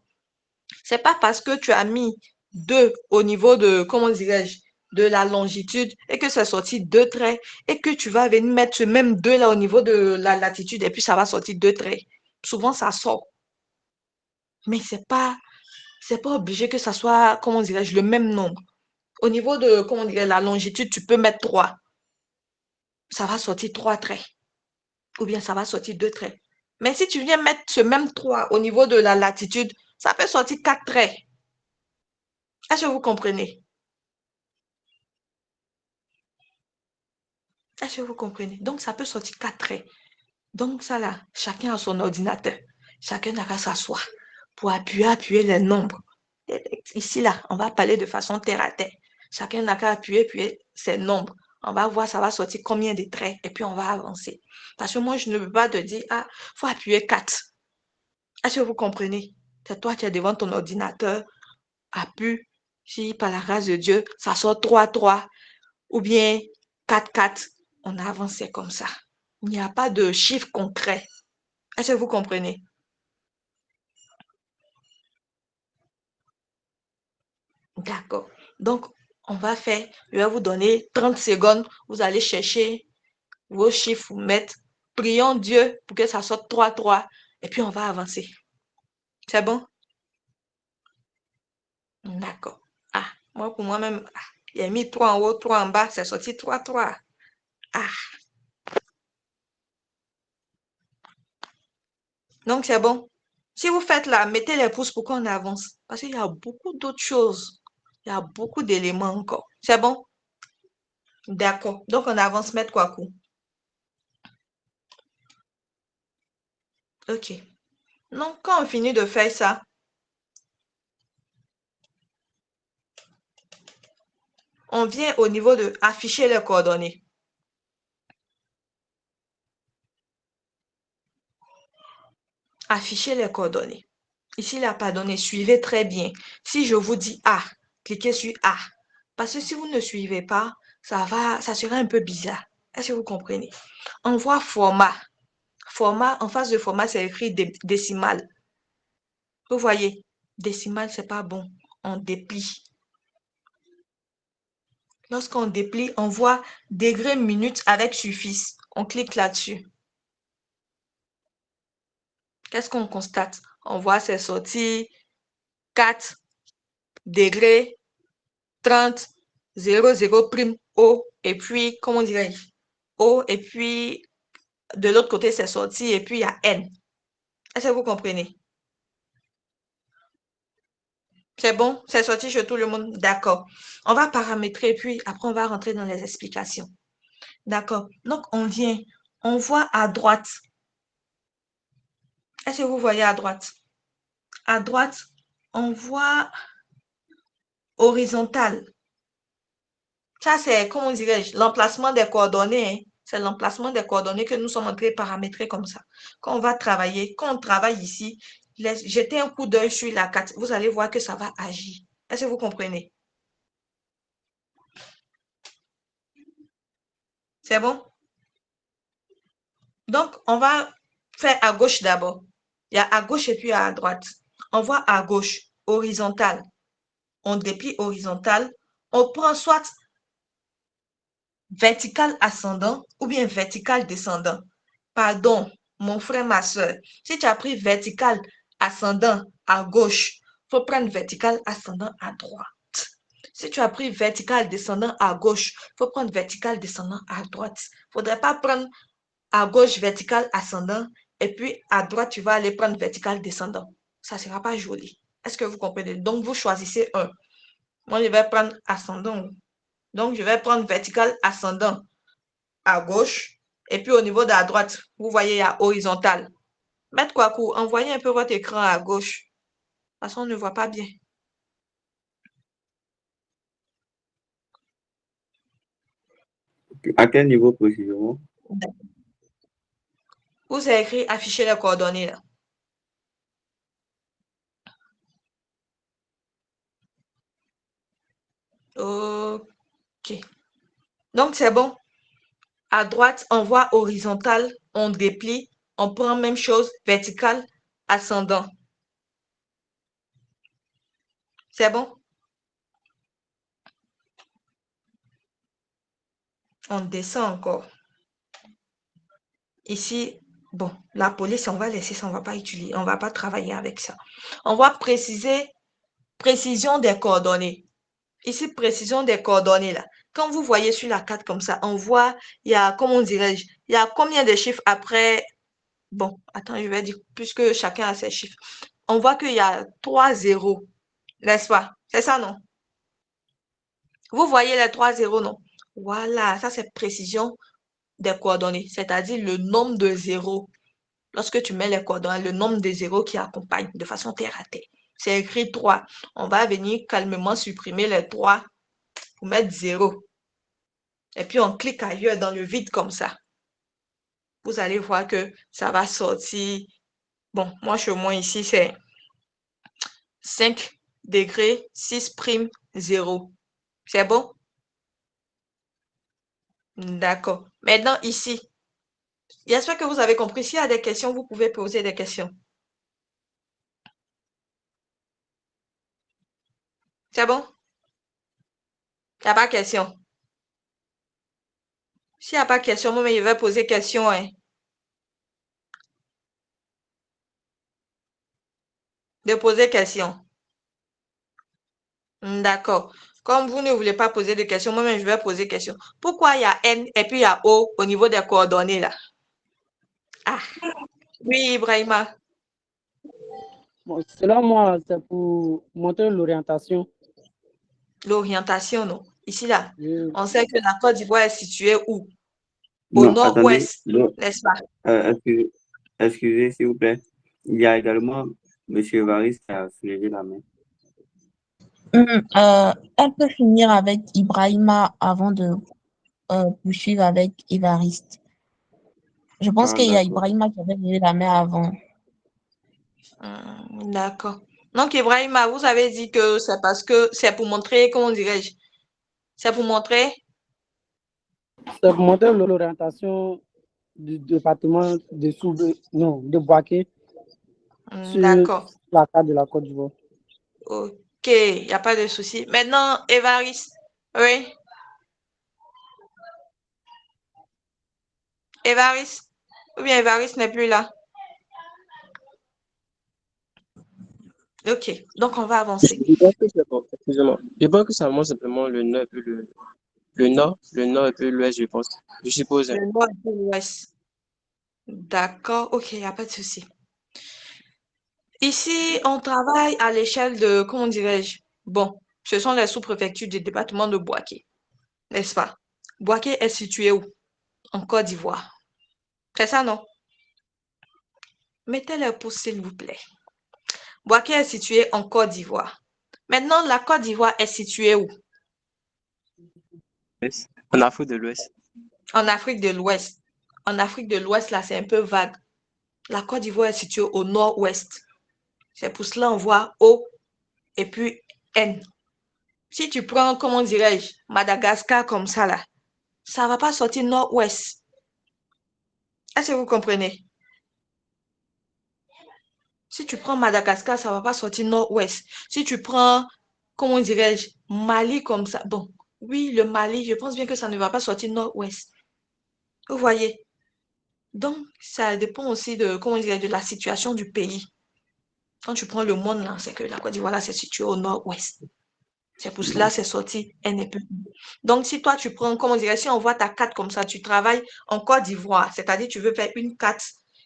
c'est pas parce que tu as mis 2 au niveau de, comment dirais-je, de la longitude et que c'est sorti 2 traits et que tu vas venir mettre ce même 2 là au niveau de la latitude et puis ça va sortir 2 traits. Souvent, ça sort. Mais c'est pas obligé que ça soit, comment dirais-je, le même nombre. Au niveau de, comment dirais la longitude, tu peux mettre 3. Ça va sortir 3 traits. Ou bien ça va sortir 2 traits. Mais si tu viens mettre ce même 3 au niveau de la latitude, ça peut sortir 4 traits. Est-ce que vous comprenez? Est-ce que vous comprenez? Donc, ça peut sortir 4 traits. Donc, ça là, chacun a son ordinateur. Chacun n'a qu'à s'asseoir pour appuyer les nombres. Ici, là, on va parler de façon terre à terre. Chacun n'a qu'à appuyer ses nombres. On va voir, ça va sortir combien de traits et puis on va avancer. Parce que moi, je ne peux pas te dire, ah, il faut appuyer 4. Est-ce que vous comprenez? C'est toi qui es devant ton ordinateur, appuie, si par la grâce de Dieu, ça sort 3, 3 ou bien 4, 4. On a avancé comme ça. Il n'y a pas de chiffre concret. Est-ce que vous comprenez? D'accord. Donc, on va faire, je vais vous donner 30 secondes. Vous allez chercher vos chiffres, vous mettre. Prions Dieu pour que ça sorte 3, 3. Et puis, on va avancer. C'est bon? D'accord. Ah, moi, pour moi-même, il a mis 3 en haut, 3 en bas. C'est sorti 3, 3. Ah. Donc, c'est bon. Si vous faites là, mettez les pouces pour qu'on avance. Parce qu'il y a beaucoup d'autres choses. Il y a beaucoup d'éléments encore. C'est bon? D'accord. Donc, on avance, mettre quoi coup? OK. Donc, quand on finit de faire ça, on vient au niveau de afficher les coordonnées. Afficher les coordonnées. Ici, il n'a pas donné. Suivez très bien. Si je vous dis A, cliquez sur A. Parce que si vous ne suivez pas, ça sera un peu bizarre. Est-ce que vous comprenez? On voit format. Format, en face de format, c'est écrit décimal. Vous voyez, décimal, c'est pas bon. On déplie. Lorsqu'on déplie, on voit degrés, minutes avec suffixe. On clique là-dessus. Qu'est-ce qu'on constate? On voit c'est sorti 4 degrés 30 00 prime O et puis, comment dirais-je? O et puis de l'autre côté c'est sorti et puis il y a N. Est-ce que vous comprenez? C'est bon? C'est sorti chez tout le monde? D'accord. On va paramétrer puis après on va rentrer dans les explications. D'accord. Donc on vient, on voit à droite. Est-ce que vous voyez à droite? À droite, on voit horizontal. Ça, c'est, comment dirais-je, l'emplacement des coordonnées. Hein. C'est l'emplacement des coordonnées que nous sommes en train de paramétrer comme ça. Quand on va travailler, quand on travaille ici, jetez un coup d'œil sur la carte. Vous allez voir que ça va agir. Est-ce que vous comprenez? C'est bon? Donc, on va faire à gauche d'abord. Il y a à gauche et puis à droite. On voit à gauche, horizontal. On déplie horizontal. On prend soit vertical ascendant ou bien vertical descendant. Pardon, mon frère, ma soeur. Si tu as pris vertical ascendant à gauche, il faut prendre vertical ascendant à droite. Si tu as pris vertical descendant à gauche, il faut prendre vertical descendant à droite. Il ne faudrait pas prendre à gauche vertical ascendant et puis à droite, tu vas aller prendre vertical descendant. Ça ne sera pas joli. Est-ce que vous comprenez? Donc, vous choisissez un. Moi, je vais prendre ascendant. Donc, je vais prendre vertical ascendant à gauche. Et puis, au niveau de la droite, vous voyez, il y a horizontal. Maître Kouakou, envoyez un peu votre écran à gauche. De toute façon, on ne voit pas bien. À quel niveau précisément? Où c'est écrit afficher les coordonnées là? OK. Donc, c'est bon. À droite, on voit horizontal, on déplie, on prend même chose, vertical, ascendant. C'est bon? On descend encore. Ici, bon, la police, on va laisser ça, on ne va pas utiliser, on ne va pas travailler avec ça. On va préciser, précision des coordonnées. Ici, précision des coordonnées là. Quand vous voyez sur la carte comme ça, on voit, il y a, comment dirais-je, il y a combien de chiffres après. Bon, attends, je vais dire, puisque chacun a ses chiffres. On voit qu'il y a 3 zéros, n'est-ce pas? C'est ça, non? Vous voyez les 3 zéros, non? Voilà, ça c'est précision des coordonnées, c'est-à-dire le nombre de zéros. Lorsque tu mets les coordonnées, le nombre de zéros qui accompagnent de façon terre à terre. C'est écrit 3. On va venir calmement supprimer les 3 pour mettre 0. Et puis on clique ailleurs dans le vide comme ça. Vous allez voir que ça va sortir. Bon, moi chez moi ici, c'est 5 degrés 6 prime 0. C'est bon? D'accord. Maintenant, ici, j'espère que vous avez compris. S'il y a des questions, vous pouvez poser des questions. C'est bon? Il n'y a pas de question. S'il n'y a pas de question, moi, je vais poser question. Hein. De poser question. D'accord. Comme vous ne voulez pas poser de questions, moi-même, je vais poser question. Pourquoi il y a N et puis il y a O au niveau des coordonnées là? Ah, oui, Ibrahima. Bon, selon moi, c'est pour montrer l'orientation. L'orientation, non? Ici, là, Oui. on sait que la Côte d'Ivoire est située où? Au Non, attendez. nord-ouest, n'est-ce pas? Excusez, s'il vous plaît. Il y a également M. Varis qui a soulevé la main. Elle peut finir avec Ibrahima avant de poursuivre avec Évariste. Je pense Ah, qu'il y a d'accord. Ibrahima qui avait levé la main avant. D'accord. Donc, Ibrahima, vous avez dit que c'est parce que c'est pour montrer, comment dirais-je? C'est pour montrer. C'est pour montrer l'orientation du département de Boaké sur D'accord. la carte de la Côte d'Ivoire. OK, il n'y a pas de souci. Maintenant, Évariste. Oui, Évariste. Ou bien Évariste n'est plus là. OK, donc on va avancer. Je pense que c'est bon. Excusez-moi. Je pense que ça montre simplement le nord et puis le nord et puis l'ouest, je pense. Je suppose. Le nord et puis l'ouest. D'accord, OK, il n'y a pas de souci. Ici, on travaille à l'échelle de, comment dirais-je? Bon, ce sont les sous-préfectures du département de Boaké, n'est-ce pas? Boaké est situé où? En Côte d'Ivoire. C'est ça, non? Mettez le pouce, s'il vous plaît. Boaké est situé en Côte d'Ivoire. Maintenant, la Côte d'Ivoire est située où? En Afrique de l'Ouest. En Afrique de l'Ouest. En Afrique de l'Ouest, là, c'est un peu vague. La Côte d'Ivoire est située au nord-ouest. C'est pour cela qu'on voit O et puis N. Si tu prends, comment dirais-je, Madagascar comme ça, là, ça ne va pas sortir nord-ouest. Est-ce que vous comprenez? Si tu prends Madagascar, ça ne va pas sortir nord-ouest. Si tu prends, comment dirais-je, Mali comme ça, bon, oui, le Mali, je pense bien que ça ne va pas sortir nord-ouest. Vous voyez? Donc, ça dépend aussi de, comment dirais-je, de la situation du pays. Quand tu prends le monde, là, c'est que la Côte d'Ivoire, là, c'est situé au nord-ouest. C'est pour cela c'est sorti NEP. Donc, si toi, tu prends, comment dirais, si on voit ta carte comme ça, tu travailles en Côte d'Ivoire, c'est-à-dire tu veux faire une carte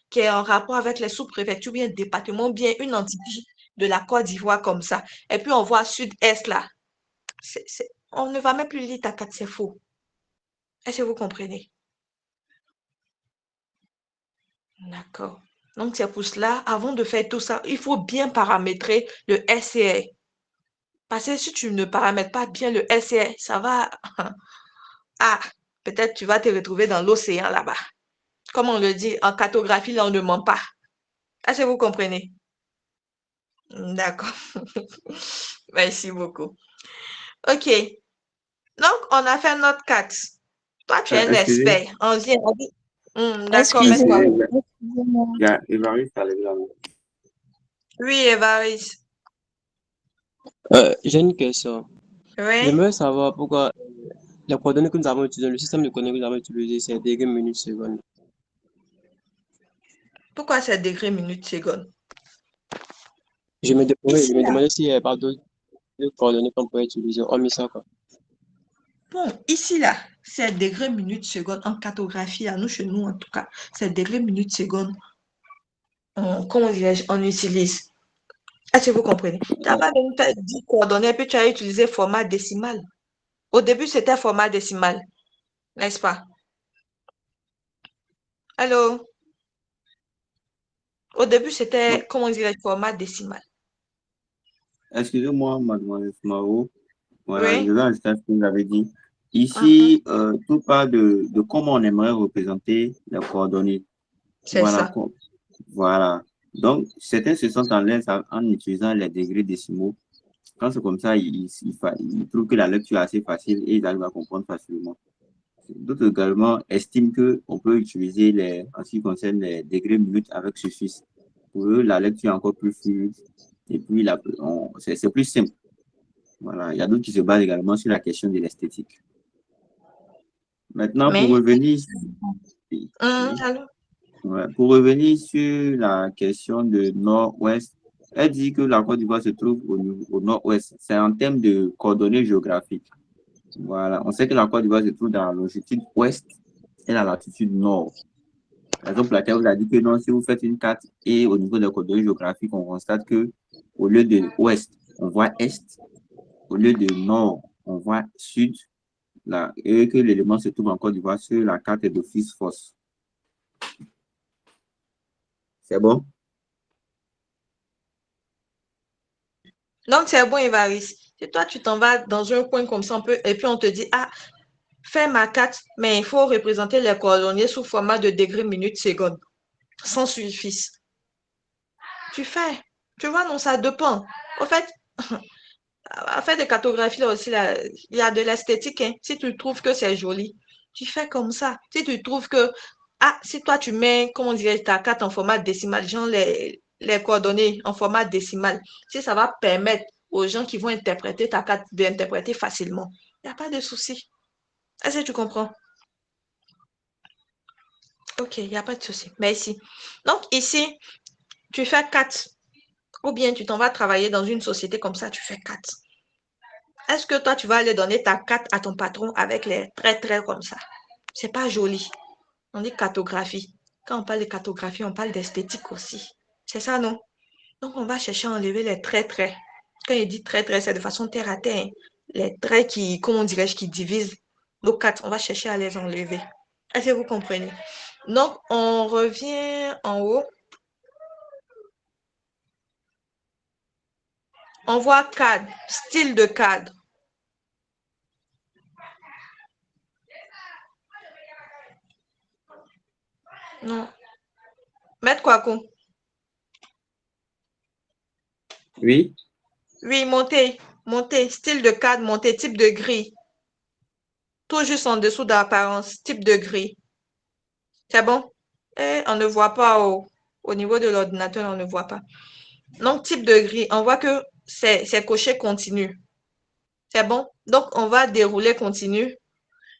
qui est en rapport avec les sous-préfectures, bien département, bien une entité de la Côte d'Ivoire comme ça. Et puis, on voit sud-est là. On ne va même plus lire ta carte, c'est faux. Est-ce que vous comprenez? D'accord. Donc, c'est pour cela, avant de faire tout ça, il faut bien paramétrer le SCR. Parce que si tu ne paramètres pas bien le SCR, ça va... Ah, peut-être tu vas te retrouver dans l'océan là-bas. Comme on le dit, en cartographie, là, on ne ment pas. Est-ce que vous comprenez? D'accord. Merci beaucoup. OK. Donc, on a fait notre 4. Toi, tu es un Excusez, expert. On vient, on dit... d'accord, excusez, mets-toi. Excusez-moi. il y a Évariste qui a levé la main. Oui, Évariste. J'ai une question. Oui. J'aimerais savoir pourquoi les coordonnées que nous avons utilisées, le système de coordonnées que nous avons utilisé, c'est degrés, minutes, secondes. Pourquoi c'est degré, minute, seconde? Oui, je Ici, me là. demandais s'il n'y avait pas d'autres coordonnées qu'on pourrait utiliser, hormis ça, quoi. Bon, ici, là, c'est degré, minute, seconde. En cartographie, à nous, chez nous, en tout cas, c'est degré, minute, seconde. Comment dirais-je, on utilise. Est-ce que vous comprenez? Tu n'as pas même fait 10 coordonnées, puis tu as utilisé format décimal. Au début, c'était format décimal, n'est-ce pas? Allô? Au début, Bon, c'était, comment dirais-je, format décimal. excusez-moi, mademoiselle Mao. Voilà, je Oui? vais ajouter à ce que vous avez dit. Mhm. Ici, tout part de comment on aimerait représenter les coordonnées. C'est Voilà, ça. voilà. Donc, certains se sentent en l'aise en utilisant les degrés décimaux. Quand c'est comme ça, ils trouvent que la lecture est assez facile et ils arrivent à comprendre facilement. D'autres également estiment qu'on peut utiliser en ce qui concerne les degrés minutes avec suffixe. Pour eux, la lecture est encore plus fluide et puis c'est plus simple. Voilà. Il y a d'autres qui se basent également sur la question de l'esthétique. Maintenant, Mais, oui, allô? ouais, pour revenir sur la question de nord-ouest, elle dit que la Côte d'Ivoire se trouve au nord-ouest. C'est en termes de coordonnées géographiques. Voilà. On sait que la Côte d'Ivoire se trouve dans la longitude ouest et la latitude nord. Par exemple, la Terre vous a dit que non, si vous faites une carte et au niveau des coordonnées géographiques, on constate que au lieu de ouest, on voit est, au lieu de nord, on voit sud, là, et que l'élément se trouve en Côte d'Ivoire sur la carte d'office fausse. C'est bon? Donc, c'est bon, Évariste. Si toi, tu t'en vas dans un coin comme ça, et puis on te dit, ah, fais ma carte, mais il faut représenter les coordonnées sous format de degré, minute, seconde, sans suffixe. Tu fais. Tu vois, non, ça dépend. En fait, à faire des cartographies là aussi, là, il y a de l'esthétique. Hein. Si tu trouves que c'est joli, tu fais comme ça. Si tu trouves que, ah, si toi tu mets, comment dirais ta carte en format décimal, genre les coordonnées en format décimal, si ça va permettre aux gens qui vont interpréter ta carte d'interpréter facilement, il n'y a pas de souci. Est-ce que tu comprends? Ok, il n'y a pas de souci. Merci. Donc ici, tu fais 4. Ou bien tu t'en vas travailler dans une société comme ça, tu fais 4. Est-ce que toi, tu vas aller donner ta carte à ton patron avec les traits comme ça? C'est pas joli. On dit cartographie. Quand on parle de cartographie, on parle d'esthétique aussi. C'est ça, non? Donc, on va chercher à enlever les traits. Quand il dit traits, c'est de façon terre à terre. Hein. Les traits qui, comment dirais-je, qui divisent nos cartes, on va chercher à les enlever. Est-ce que vous comprenez? Donc, on revient en haut. On voit cadre, style de cadre. Non. Maître Kwaku. Oui, Oui, monter. Monter. Style de cadre, monter. Type de grille. Tout juste en dessous d'apparence. Type de grille. C'est bon? Et on ne voit pas au niveau de l'ordinateur, on ne voit pas. Donc, type de grille, on voit que c'est coché continu. C'est bon? Donc, on va dérouler continu.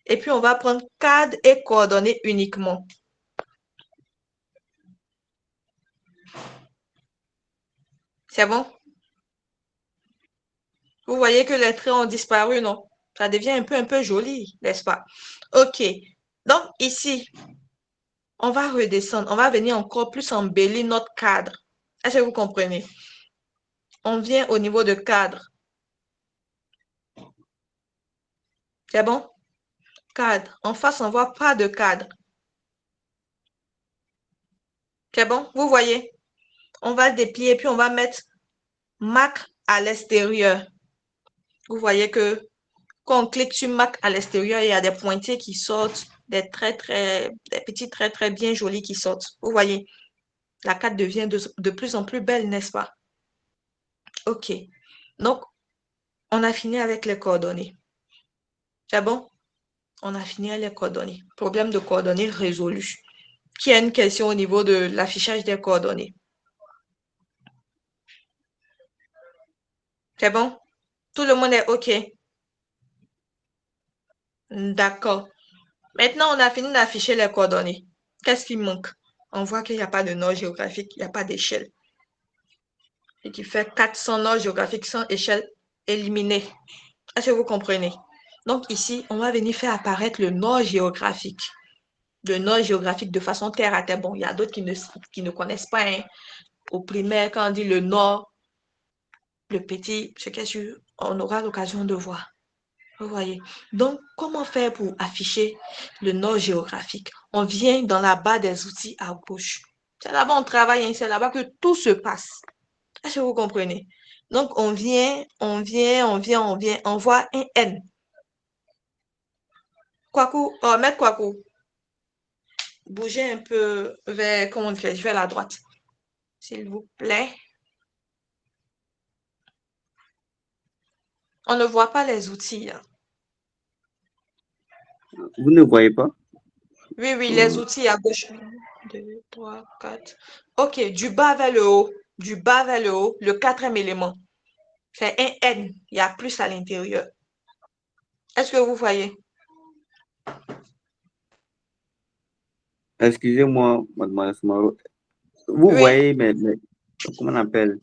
Et puis, on va prendre cadre et coordonnées uniquement. C'est bon? Vous voyez que les traits ont disparu, non? Ça devient un peu joli, n'est-ce pas? OK. Donc, ici, on va redescendre. On va venir encore plus embellir notre cadre. Est-ce que vous comprenez? On vient au niveau de cadre. C'est bon? Cadre. En face, on voit pas de cadre. C'est bon? Vous voyez? On va déplier, puis on va mettre Mac à l'extérieur. Vous voyez que quand on clique sur Mac à l'extérieur, il y a des pointillés qui sortent, des petits traits très bien jolis qui sortent. Vous voyez? La carte devient de plus en plus belle, n'est-ce pas? OK. Donc, on a fini avec les coordonnées. C'est bon? On a fini avec les coordonnées. Problème de coordonnées résolu. Qui a une question au niveau de l'affichage des coordonnées? C'est bon? Tout le monde est OK? D'accord. Maintenant, on a fini d'afficher les coordonnées. Qu'est-ce qui manque? On voit qu'il n'y a pas de nord géographique, il n'y a pas d'échelle. Et qui fait 400 nords géographiques sans échelle éliminée. Est-ce que vous comprenez? Donc ici, on va venir faire apparaître le nord géographique. Le nord géographique de façon terre à terre. Bon, il y a d'autres qui ne connaissent pas. Hein. Au primaire, quand on dit le nord, le petit, ce qu'est sûr, on aura l'occasion de voir. Vous voyez. Donc, comment faire pour afficher le nord géographique? On vient dans la barre des outils à gauche. C'est là-bas on travaille, hein, c'est là-bas que tout se passe. Est-ce que vous comprenez? Donc, on voit un N. Kwaku, maître Kwaku, bougez un peu vers, comment on fait, vers la droite, s'il vous plaît. On ne voit pas les outils. Hein. vous ne voyez pas? Oui, les outils à gauche. 1, 2, 3, 4. OK, du bas vers le haut. Du bas vers le haut, le quatrième élément. C'est un N. Il y a plus à l'intérieur. Est-ce que vous voyez? Excusez-moi, mademoiselle Soumaro. Vous Oui. voyez, mais comment on appelle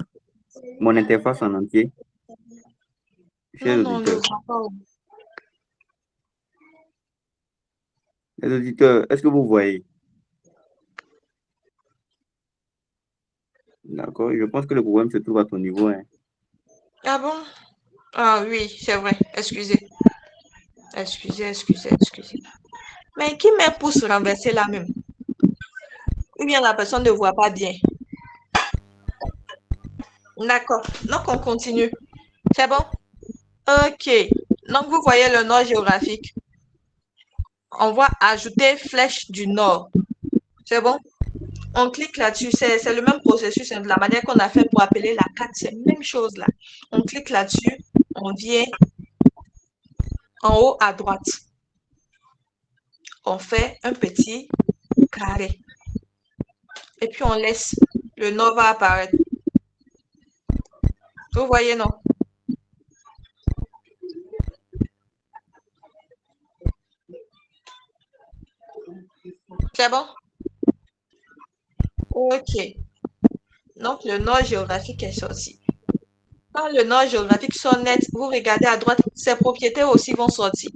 mon interface en entier? Non, on ne voit pas. Les auditeurs, est-ce que vous voyez? D'accord, je pense que le problème se trouve à ton niveau. Hein. Ah bon? Ah oui, c'est vrai. Excusez. Mais qui met pouce renversé là même? Ou bien la personne ne voit pas bien? D'accord. Donc, on continue. C'est bon? OK. Donc, vous voyez le nord géographique. On va ajouter flèche du nord. C'est bon? On clique là-dessus. C'est le même processus. De la manière qu'on a fait pour appeler la carte, c'est la même chose là. On clique là-dessus. On vient en haut à droite. On fait un petit carré. Et puis, on laisse. Le nord va apparaître. Vous voyez, non? C'est bon? OK. Donc, le nord géographique est sorti. Quand le nord géographique sort net, vous regardez à droite, ses propriétés aussi vont sortir.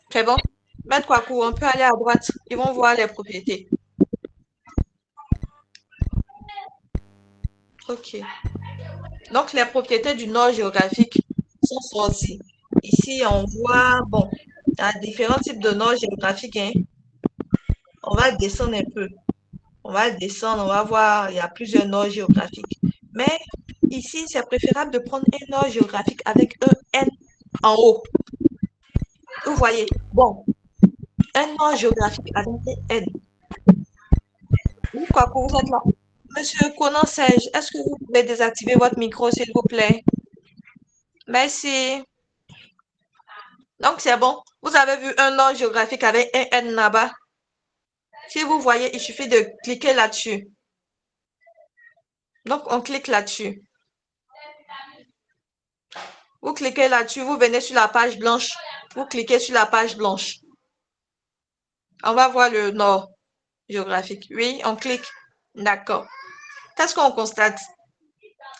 C'est bon? Maître Kwaku, on peut aller à droite. Ils vont voir les propriétés. OK. Donc, les propriétés du nord géographique sont sorties. Ici, on voit, bon, il y a différents types de nord géographiques. Hein. On va descendre un peu. On va descendre, on va voir, il y a plusieurs nords géographiques. Mais ici, c'est préférable de prendre un nord géographique avec un N en haut. Vous voyez, bon, un nom géographique avec un N. Pourquoi vous êtes là? Monsieur Conan Serge, est-ce que vous pouvez désactiver votre micro, s'il vous plaît? Merci. Donc, c'est bon. Vous avez vu un nom géographique avec un N là-bas? Si vous voyez, il suffit de cliquer là-dessus. Donc, on clique là-dessus. Vous cliquez là-dessus, vous venez sur la page blanche. Vous cliquez sur la page blanche. On va voir le nord géographique. Oui, on clique. D'accord. Qu'est-ce qu'on constate?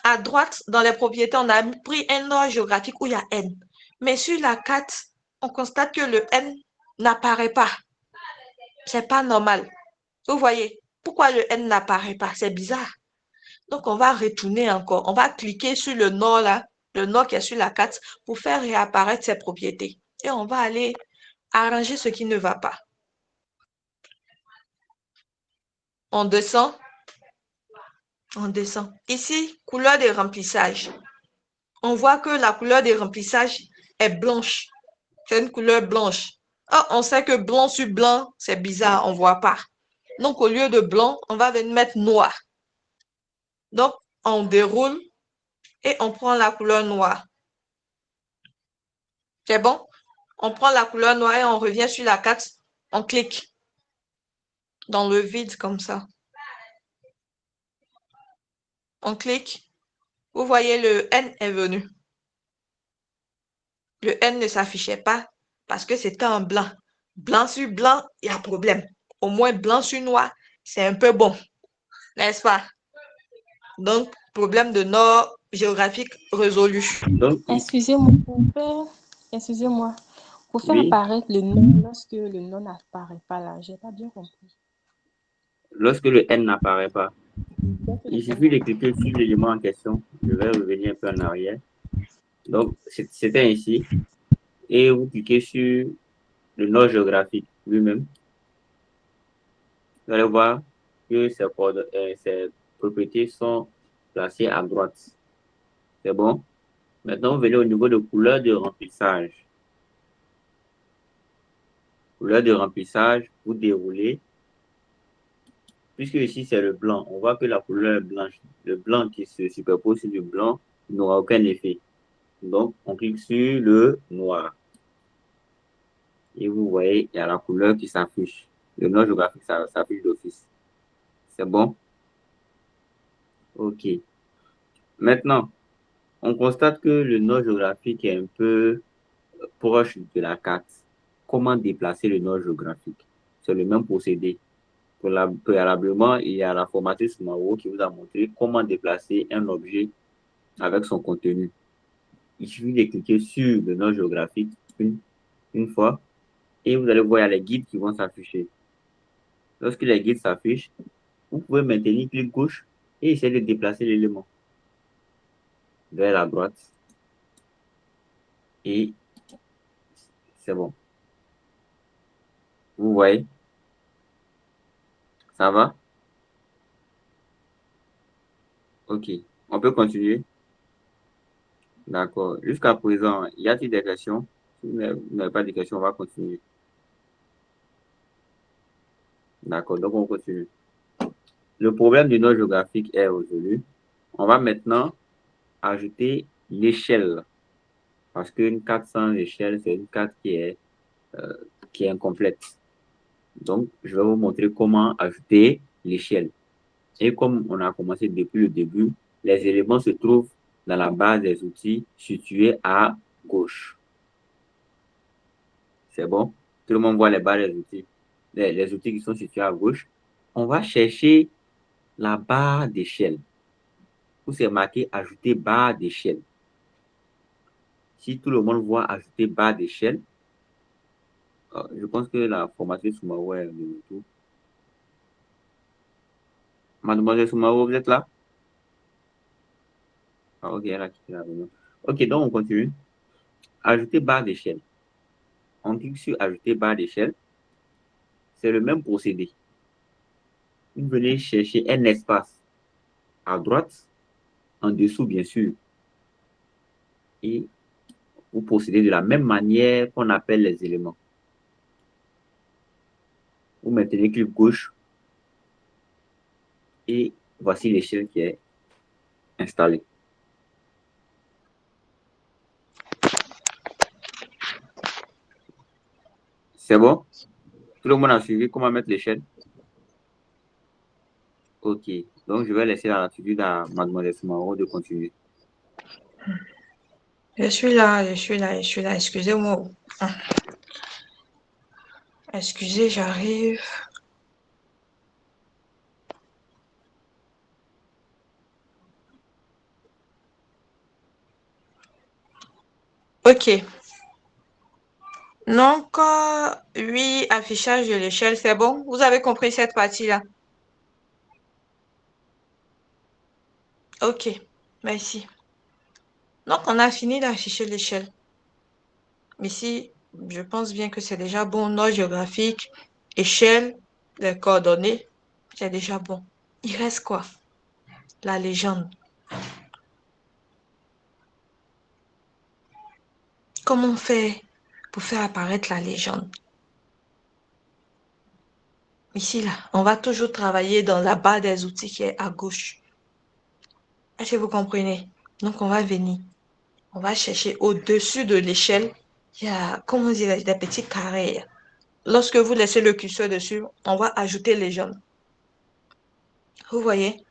À droite, dans les propriétés, on a pris un nord géographique où il y a N. Mais sur la carte, on constate que le N n'apparaît pas. C'est pas normal. Vous voyez, pourquoi le N n'apparaît pas? C'est bizarre. Donc, on va retourner encore. On va cliquer sur le nord là, le nord qui est sur la carte pour faire réapparaître ses propriétés. Et on va aller arranger ce qui ne va pas. On descend. On descend. Ici, couleur de remplissage. On voit que la couleur de remplissage est blanche. C'est une couleur blanche. Ah, on sait que blanc sur blanc, c'est bizarre, on ne voit pas. Donc, au lieu de blanc, on va venir mettre noir. Donc, on déroule et on prend la couleur noire. C'est bon? On prend la couleur noire et on revient sur la carte. On clique dans le vide comme ça. On clique. Vous voyez, le N est venu. Le N ne s'affichait pas parce que c'était en blanc. Blanc sur blanc, il y a problème. Au moins, blanc sur noir, c'est un peu bon. N'est-ce pas? Donc, problème de nord géographique résolu. Donc, Excusez-moi, excusez-moi. Pour faire oui, apparaître le nom lorsque le nom n'apparaît pas là, j'ai pas bien compris. lorsque le N n'apparaît pas, Lorsque le il N suffit de n'apparaît cliquer sur l'élément en question. Je vais revenir un peu en arrière. Donc, c'était ainsi. Et vous cliquez sur le nord géographique lui-même. Vous allez voir que ces propriétés sont placées à droite. C'est bon? Maintenant, vous venez au niveau de couleur de remplissage. Couleur de remplissage, vous déroulez. Puisque ici, c'est le blanc. On voit que la couleur est blanche. Le blanc qui se superpose sur le blanc n'aura aucun effet. Donc, on clique sur le noir. Et vous voyez, il y a la couleur qui s'affiche. Le nom géographique s'affiche d'office. C'est bon? OK. Maintenant, on constate que le nord géographique est un peu proche de la carte. Comment déplacer le nord géographique? C'est le même procédé. Préalablement, il y a la formatrice Mao qui vous a montré comment déplacer un objet avec son contenu. Il suffit de cliquer sur le nord géographique une fois et vous allez voir les guides qui vont s'afficher. Lorsque les guides s'affichent, vous pouvez maintenir clic gauche et essayer de déplacer l'élément vers la droite. Et c'est bon. Vous voyez? Ça va? OK. On peut continuer? D'accord. Jusqu'à présent, y a-t-il des questions? Si vous n'avez pas de questions, on va continuer. D'accord, donc on continue. Le problème du nord géographique est résolu. On va maintenant ajouter l'échelle. Parce qu'une carte sans échelle, c'est une carte qui est incomplète. Donc, je vais vous montrer comment ajouter l'échelle. Et comme on a commencé depuis le début, les éléments se trouvent dans la barre des outils située à gauche. C'est bon? Tout le monde voit les barres des outils. Les outils qui sont situés à gauche. On va chercher la barre d'échelle. Où c'est marqué ajouter barre d'échelle. Si tout le monde voit ajouter barre d'échelle, je pense que la formatrice Soumaoro est de retour. Mademoiselle Soumaoro, vous êtes là? Ah, ok, elle a quitté la réunion. Ok, donc on continue. Ajouter barre d'échelle. On clique sur ajouter barre d'échelle. C'est le même procédé. Vous venez chercher un espace à droite, en dessous bien sûr. Et vous procédez de la même manière qu'on appelle les éléments. Vous maintenez clic gauche et voici l'échelle qui est installée. C'est bon? Tout le monde a suivi comment mettre l'échelle? Ok, donc je vais laisser la latitude à Mademoiselle Soumaro de continuer. Je suis là. Excusez-moi. Excusez, j'arrive. Ok. Donc, oui, affichage de l'échelle, c'est bon? Vous avez compris cette partie-là? Ok, merci. Donc, on a fini d'afficher l'échelle. Ici, je pense bien que c'est déjà bon. Nord géographique, échelle, les coordonnées, c'est déjà bon. Il reste quoi? La légende. Comment on fait pour faire apparaître la légende? Ici, là, on va toujours travailler dans la barre des outils qui est à gauche. Est-ce que vous comprenez? Donc, on va venir. On va chercher au-dessus de l'échelle. Il y a, comment dire, des petits carrés. Lorsque vous laissez le curseur dessus, on va ajouter les jaunes. Vous voyez?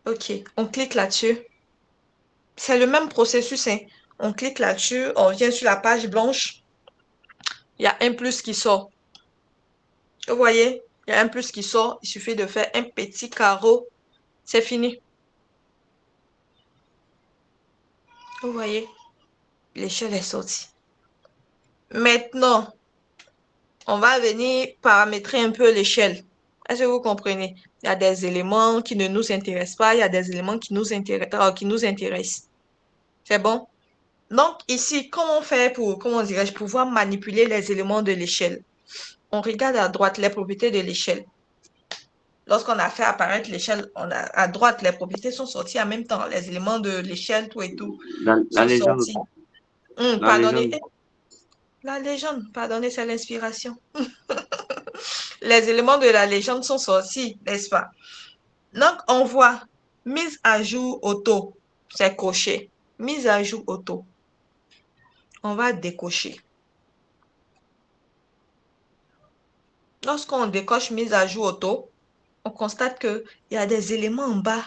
Ok, on clique là-dessus. C'est le même processus, hein. On clique là-dessus, on vient sur la page blanche. Il y a un plus qui sort. Vous voyez? Il y a un plus qui sort. Il suffit de faire un petit carreau. C'est fini. Vous voyez? L'échelle est sortie. Maintenant, on va venir paramétrer un peu l'échelle. Est-ce que vous comprenez? Il y a des éléments qui ne nous intéressent pas, il y a des éléments qui nous intéressent. C'est bon? Donc, ici, comment on fait pour, comment dirais-je, pouvoir manipuler les éléments de l'échelle? On regarde à droite les propriétés de l'échelle. Lorsqu'on a fait apparaître l'échelle, à droite, les propriétés sont sorties en même temps. Les éléments de l'échelle, tout et tout, La sont légende, sortis. la Pardonnez, légende, la légende, pardonnez, c'est l'inspiration. Les éléments de la légende sont sortis, n'est-ce pas? Donc, on voit mise à jour auto, c'est coché. Mise à jour auto. On va décocher. Lorsqu'on décoche mise à jour auto, on constate qu'il y a des éléments en bas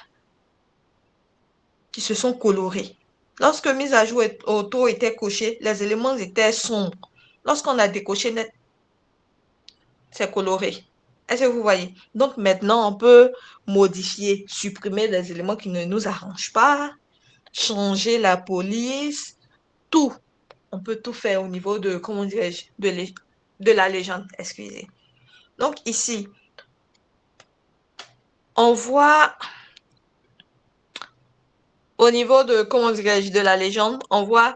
qui se sont colorés. Lorsque mise à jour auto était cochée, les éléments étaient sombres. Lorsqu'on a décoché, c'est coloré. Est-ce que vous voyez? Donc maintenant, on peut modifier, supprimer les éléments qui ne nous arrangent pas, changer la police, tout. On peut tout faire au niveau de, comment dirais-je, de la légende, excusez. Donc ici, on voit au niveau de, comment dirais-je, de la légende, on voit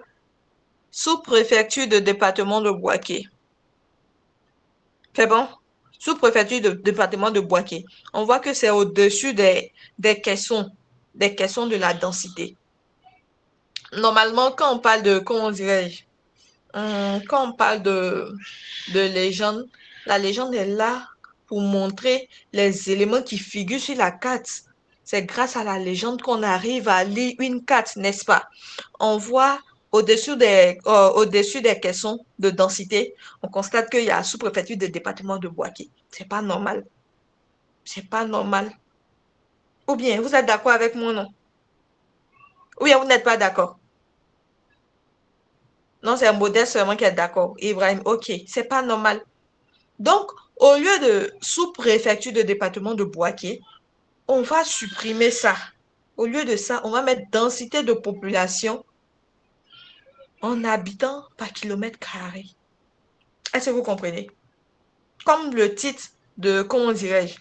sous-préfecture de département de Boaké. C'est bon? Sous-préfecture de département de Boaké. On voit que c'est au-dessus des caissons de la densité. Normalement, quand on parle de, comment dirais-je, quand on parle de légende, la légende est là pour montrer les éléments qui figurent sur la carte. C'est grâce à la légende qu'on arrive à lire une carte, n'est-ce pas? On voit au-dessus des caissons de densité, on constate qu'il y a sous-préfecture de département de Boaké. C'est pas normal. C'est pas normal. Ou bien, vous êtes d'accord avec moi, non? Ou bien, vous n'êtes pas d'accord? Non, c'est un modèle seulement qui est d'accord. Ibrahim, ok, c'est pas normal. Donc, au lieu de sous-préfecture de département de Boaké, on va supprimer ça. Au lieu de ça, on va mettre densité de population en habitants par kilomètre carré. Est-ce que vous comprenez? Comme le titre de, comment dirais-je,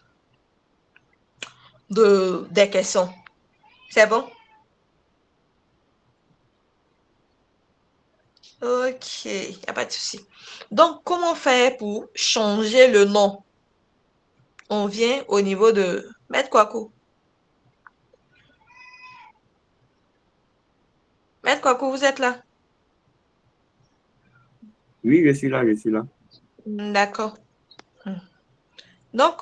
des questions. C'est bon? Ok, il n'y a pas de souci. Donc, comment faire pour changer le nom? On vient au niveau de Maître Kwaku. Maître Kwaku, vous êtes là? oui, je suis là, je suis là. D'accord. Donc,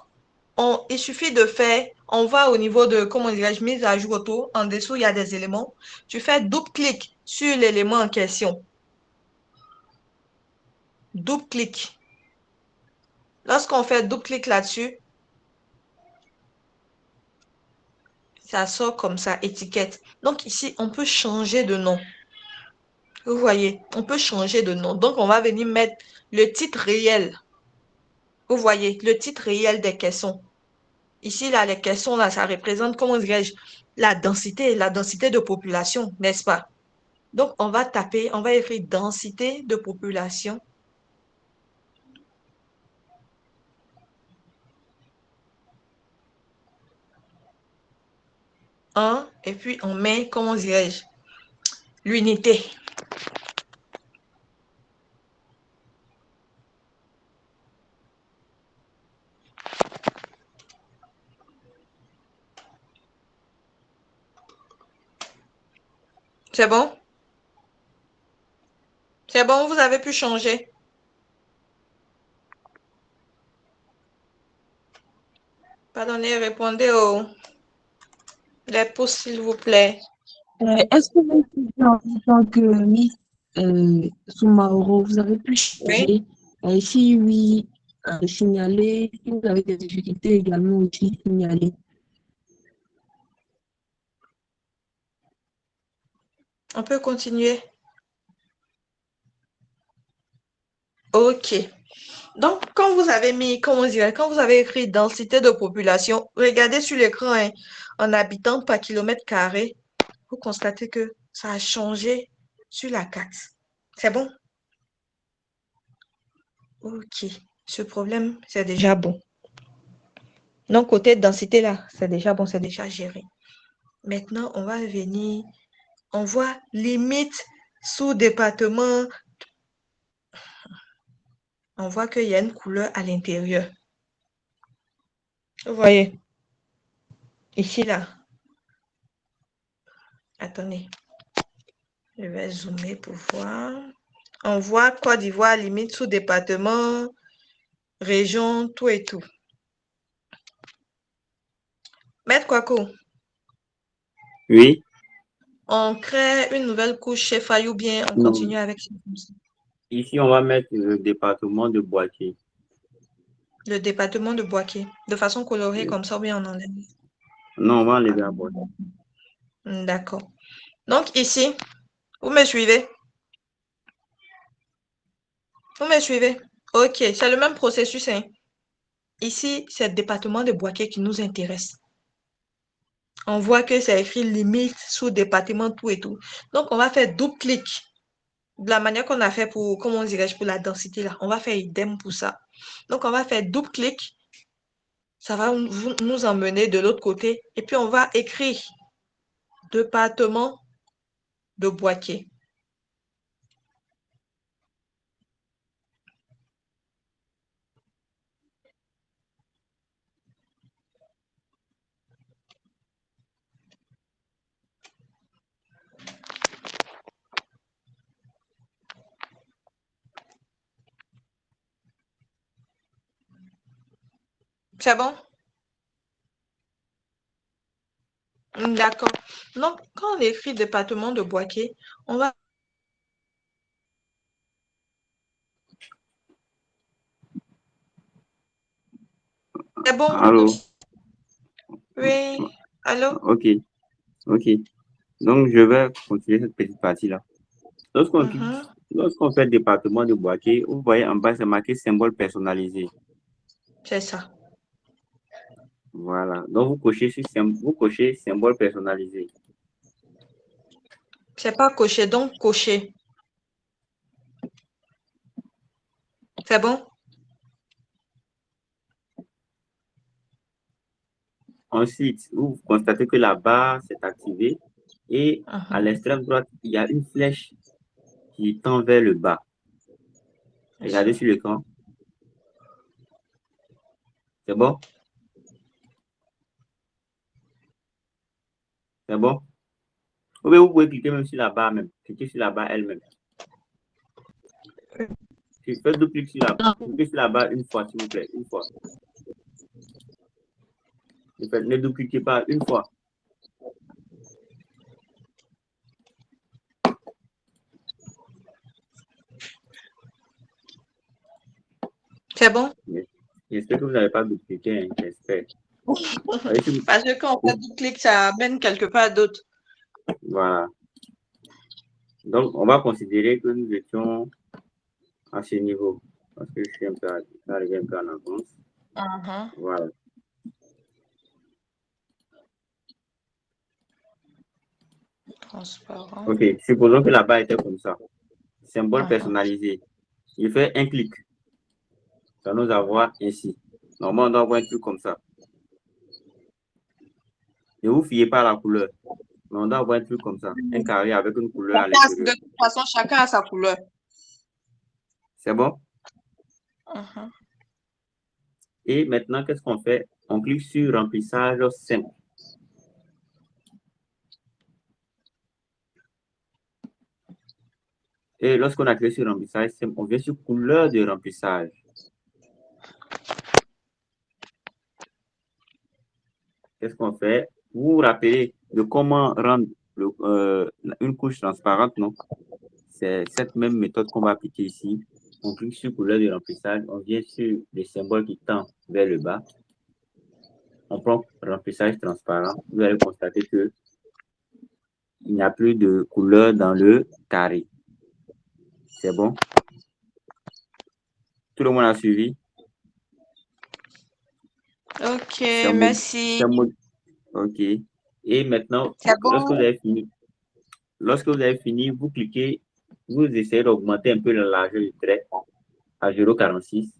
il suffit de faire, on va au niveau de, comment dirais-je, mise à jour auto. En dessous, il y a des éléments. Tu fais double-clic sur l'élément en question. Double-clic. Lorsqu'on fait double-clic là-dessus, ça sort comme ça, étiquette. Donc ici, on peut changer de nom. Vous voyez, on peut changer de nom. Donc, on va venir mettre le titre réel. Vous voyez, le titre réel des caissons. Ici, là, les caissons, là, ça représente, comment dirais-je, la densité de population, n'est-ce pas? Donc, on va taper, on va écrire densité de population. Et puis on met, comment dirais-je, l'unité. C'est bon? C'est bon, vous avez pu changer. Pardonnez, répondez les pouces, s'il vous plaît. Est-ce que vous, en tant que Miss Soumaoro, vous avez pu changer? Si oui, signaler. Si vous avez des difficultés également aussi, signaler. On peut continuer. OK. Donc, quand vous avez mis, comment dire, quand vous avez écrit densité de population, regardez sur l'écran, hein, en habitants par kilomètre carré, vous constatez que ça a changé sur la carte. C'est bon? OK. Ce problème, c'est déjà bon. Donc, côté densité, là, c'est déjà bon, c'est déjà géré. Maintenant, on va venir, on voit limite sous département. On voit qu'il y a une couleur à l'intérieur. Vous voyez? Ici, là. Attendez. Je vais zoomer pour voir. On voit Côte d'Ivoire, limite sous département, région, tout et tout. Maître Kwaku, Oui. on crée une nouvelle couche chez Faye ou bien on Non. continue avec ça? Ici, on va mettre le département de Boaké. Le département de Boaké, de façon colorée comme ça ou bien on enlève? Non, on va enlever à Boaké. D'accord. Donc ici, vous me suivez? Vous me suivez? OK, c'est le même processus, hein. Ici, c'est le département de Boaké qui nous intéresse. On voit que c'est écrit limite, sous-département, tout et tout. Donc, on va faire double-clic. De la manière qu'on a fait pour, comment dirais-je, pour la densité là. On va faire idem pour ça. Donc, on va faire double-clic. Ça va nous emmener de l'autre côté. Et puis, on va écrire département de Boaké. C'est bon? D'accord. Donc, quand on écrit département de Boaké, on va... C'est bon? Allô? Oui. Allô? OK. OK. Donc, je vais continuer cette petite partie-là. Lorsqu'on fait le département de Boaké, vous voyez en bas, c'est marqué symbole personnalisé. C'est ça. Voilà. Donc, vous cochez symbole personnalisé. C'est pas coché, donc coché. C'est bon? Ensuite, vous constatez que la barre s'est activée et à l'extrême droite, il y a une flèche qui tend vers le bas. Regardez sur l'écran. C'est bon? C'est bon? Vous pouvez cliquer même sur la barre même. Cliquez sur la barre elle-même. Faites deux clics sur la barre une fois, s'il vous plaît. Une fois. fait, ne dupliquez pas une fois. C'est bon? J'espère que vous n'avez pas dupliqué, hein, j'espère. Parce que quand on fait du clic, ça amène quelque part d'autre. Voilà. Donc, on va considérer que nous étions à ce niveau. Parce que je suis un peu arrivé un peu en avance. Voilà. Transparent. Ok, supposons que la barre était comme ça. Symbole personnalisé. Je fais un clic. Ça nous envoie ainsi. Normalement, on doit avoir un truc comme ça. Ne vous fiez pas à la couleur. Mais on doit avoir un truc comme ça. Un carré avec une couleur à l'intérieur. De toute façon, chacun a sa couleur. C'est bon? Et maintenant, qu'est-ce qu'on fait? On clique sur remplissage simple. Et lorsqu'on a cliqué sur remplissage simple, on vient sur couleur de remplissage. Qu'est-ce qu'on fait? Vous vous rappelez de comment rendre une couche transparente, non? C'est cette même méthode qu'on va appliquer ici. On clique sur couleur de remplissage, on vient sur les symboles qui tendent vers le bas. On prend remplissage transparent. Vous allez constater que il n'y a plus de couleur dans le carré. C'est bon? Tout le monde a suivi? Ok, merci. Ok. Et maintenant, Bon. lorsque vous avez fini, vous cliquez, vous essayez d'augmenter un peu la largeur du trait à 0,46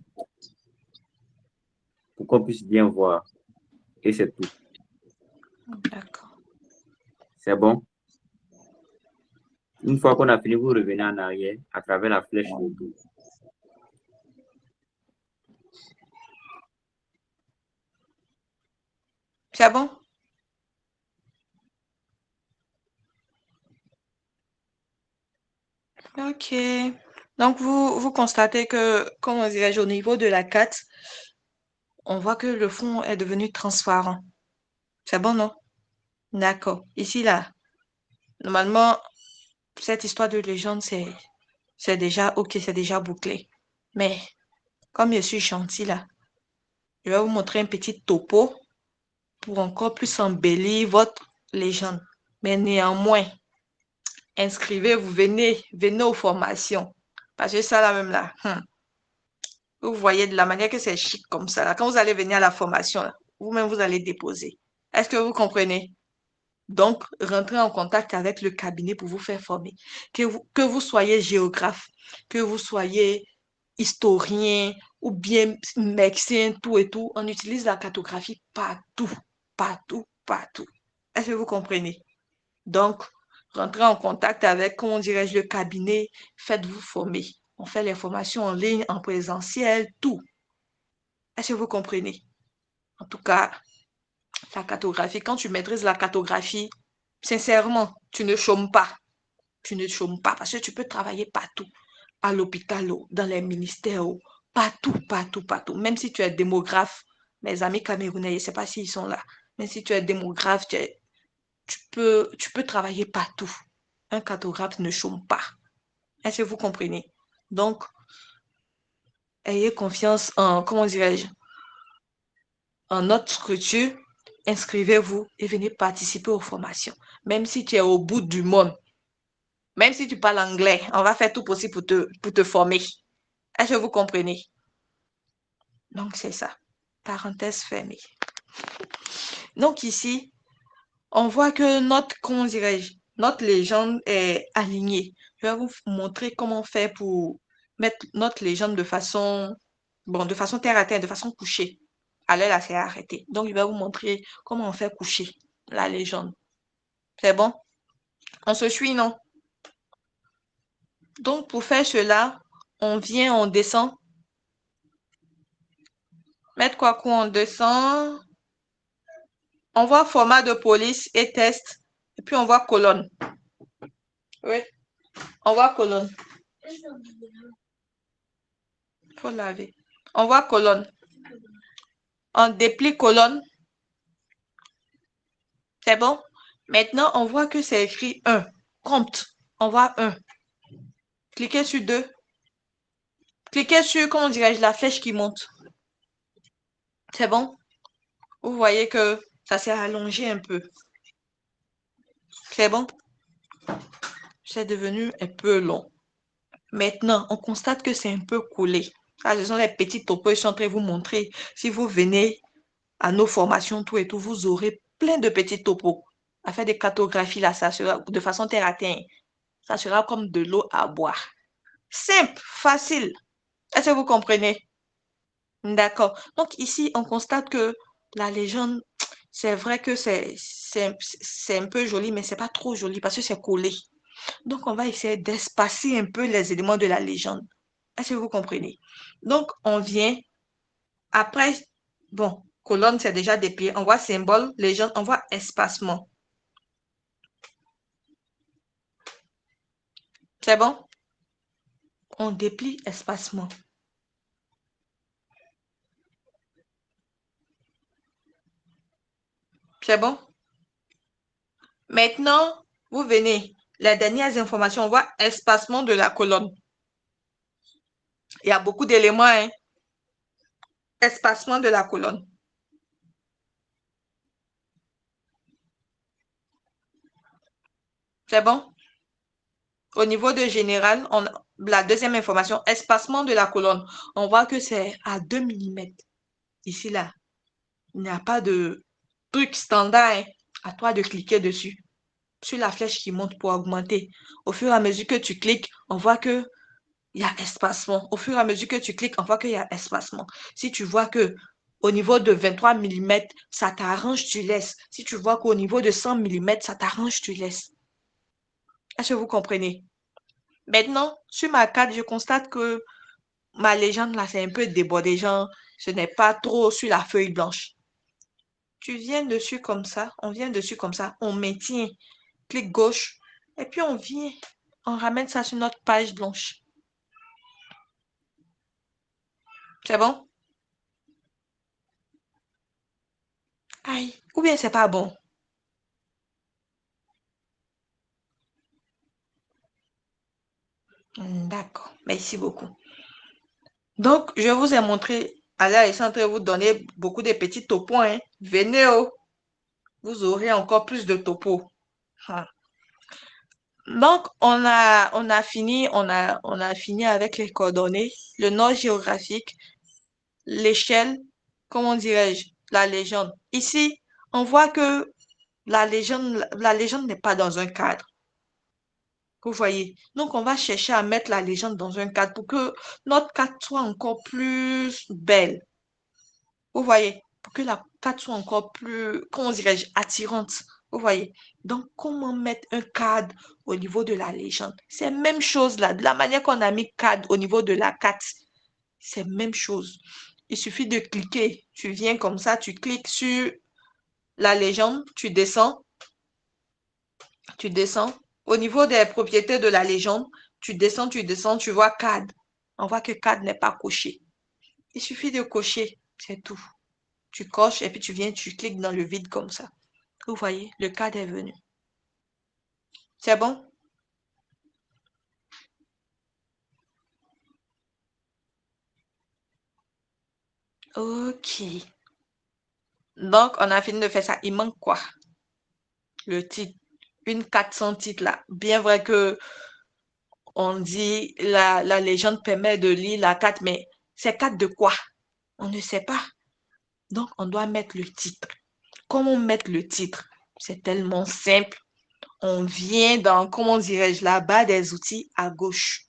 pour qu'on puisse bien voir. Et c'est tout. D'accord. C'est bon? Une fois qu'on a fini, vous revenez en arrière à travers la flèche autour. C'est bon? Ok. Donc, vous constatez que, comment dirais-je, au niveau de la carte, on voit que le fond est devenu transparent. C'est bon, non? D'accord. Ici, là, normalement, cette histoire de légende, c'est déjà ok, c'est déjà bouclé. Mais, comme je suis gentil, là, je vais vous montrer un petit topo pour encore plus embellir votre légende. Mais néanmoins, inscrivez-vous, venez aux formations. Parce que ça, là même, là, vous voyez de la manière que c'est chic comme ça. Là. Quand vous allez venir à la formation, vous-même, vous allez déposer. Est-ce que vous comprenez? Donc, rentrez en contact avec le cabinet pour vous faire former. Que vous soyez géographe, que vous soyez historien ou bien médecin, tout et tout, on utilise la cartographie partout, partout, partout. Est-ce que vous comprenez? Donc, rentrez en contact avec, comment dirais-je, le cabinet, faites-vous former. On fait les formations en ligne, en présentiel, tout. Est-ce que vous comprenez? En tout cas, la cartographie, quand tu maîtrises la cartographie, sincèrement, tu ne chômes pas. Tu ne chômes pas parce que tu peux travailler partout. À l'hôpital, dans les ministères, partout, partout, partout. Même si tu es démographe, mes amis camerounais, je ne sais pas s'ils sont là, mais si tu es démographe, tu peux travailler partout. Un cartographe ne chôme pas. Est-ce que vous comprenez? Donc, ayez confiance en, comment dirais-je, en notre structure, inscrivez-vous et venez participer aux formations. Même si tu es au bout du monde, même si tu parles anglais, on va faire tout possible pour te former. Est-ce que vous comprenez? Donc, c'est ça. Parenthèse fermée. Donc, ici, on voit que notre, comment dirais-je, notre légende est alignée. Je vais vous montrer comment faire pour mettre notre légende de façon, bon, de façon terre à terre, de façon couchée. Allez, là, c'est arrêté. Donc, je vais vous montrer comment on fait coucher la légende. C'est bon? On se suit, non? Donc, pour faire cela, on vient, on descend. Mettre quoi on descend. On voit format de police et test. Et puis, on voit colonne. Oui. On voit colonne. Il faut laver. On voit colonne. On déplie colonne. C'est bon? Maintenant, on voit que c'est écrit 1. Prompt. On voit 1. Cliquez sur 2. Cliquez sur, comment dirais-je, la flèche qui monte. C'est bon? Vous voyez que ça s'est allongé un peu. C'est bon? C'est devenu un peu long. Maintenant, on constate que c'est un peu collé. Ça, ce sont les petits topos que je suis en train de vous montrer. Si vous venez à nos formations, tout et tout, vous aurez plein de petits topos. À faire des cartographies, là, ça sera de façon terre à terre. Ça sera comme de l'eau à boire. Simple, facile. Est-ce que vous comprenez? D'accord. Donc ici, on constate que la légende, c'est vrai que c'est un peu joli, mais c'est pas trop joli parce que c'est collé. Donc, on va essayer d'espacer un peu les éléments de la légende. Est-ce que vous comprenez? Donc, on vient, après, bon, colonne, c'est déjà déplié. On voit symbole, légende, on voit espacement. C'est bon? On déplie espacement. C'est bon? Maintenant, vous venez. Les dernières informations, on voit espacement de la colonne. Il y a beaucoup d'éléments, hein? Espacement de la colonne. C'est bon? Au niveau de général, la deuxième information, espacement de la colonne. On voit que c'est à 2 mm. Ici, là, il n'y a pas de truc standard, hein. À toi de cliquer dessus. Sur la flèche qui monte pour augmenter. Au fur et à mesure que tu cliques, on voit que il y a espacement. Au fur et à mesure que tu cliques, on voit qu'il y a espacement. Si tu vois que au niveau de 23 mm, ça t'arrange, tu laisses. Si tu vois qu'au niveau de 100 mm, ça t'arrange, tu laisses. Est-ce que vous comprenez? Maintenant, sur ma carte, je constate que ma légende, là, c'est un peu débordé. Genre, ce n'est pas trop sur la feuille blanche. Tu viens dessus comme ça, on vient dessus comme ça, on maintient, clic gauche, et puis on vient, on ramène ça sur notre page blanche. C'est bon? Aïe, ou bien c'est pas bon. D'accord, merci beaucoup. Donc, je vous ai montré, Allah est en train de vous donner beaucoup de petits topos, hein. Venez, oh, vous aurez encore plus de topos. Ah. Donc, on a fini avec les coordonnées, le nord géographique, l'échelle, comment dirais-je, la légende. Ici, on voit que la légende n'est pas dans un cadre. Vous voyez? Donc, on va chercher à mettre la légende dans un cadre pour que notre carte soit encore plus belle. Vous voyez? Pour que la carte soit encore plus, comment dirais-je, attirante. Vous voyez? Donc, comment mettre un cadre au niveau de la légende? C'est la même chose là. De la manière qu'on a mis cadre au niveau de la carte, c'est la même chose. Il suffit de cliquer. Tu viens comme ça, tu cliques sur la légende, tu descends. Au niveau des propriétés de la légende, tu descends, tu vois cadre. On voit que cadre n'est pas coché. Il suffit de cocher, c'est tout. Tu coches et puis tu viens, tu cliques dans le vide comme ça. Vous voyez, le cadre est venu. C'est bon? Ok. Donc, on a fini de faire ça. Il manque quoi? Le titre. Une 400 titres là. Bien vrai que on dit la légende permet de lire la carte, mais c'est carte de quoi? On ne sait pas. Donc, on doit mettre le titre. Comment mettre le titre? C'est tellement simple. On vient dans, comment dirais-je, la barre des outils à gauche.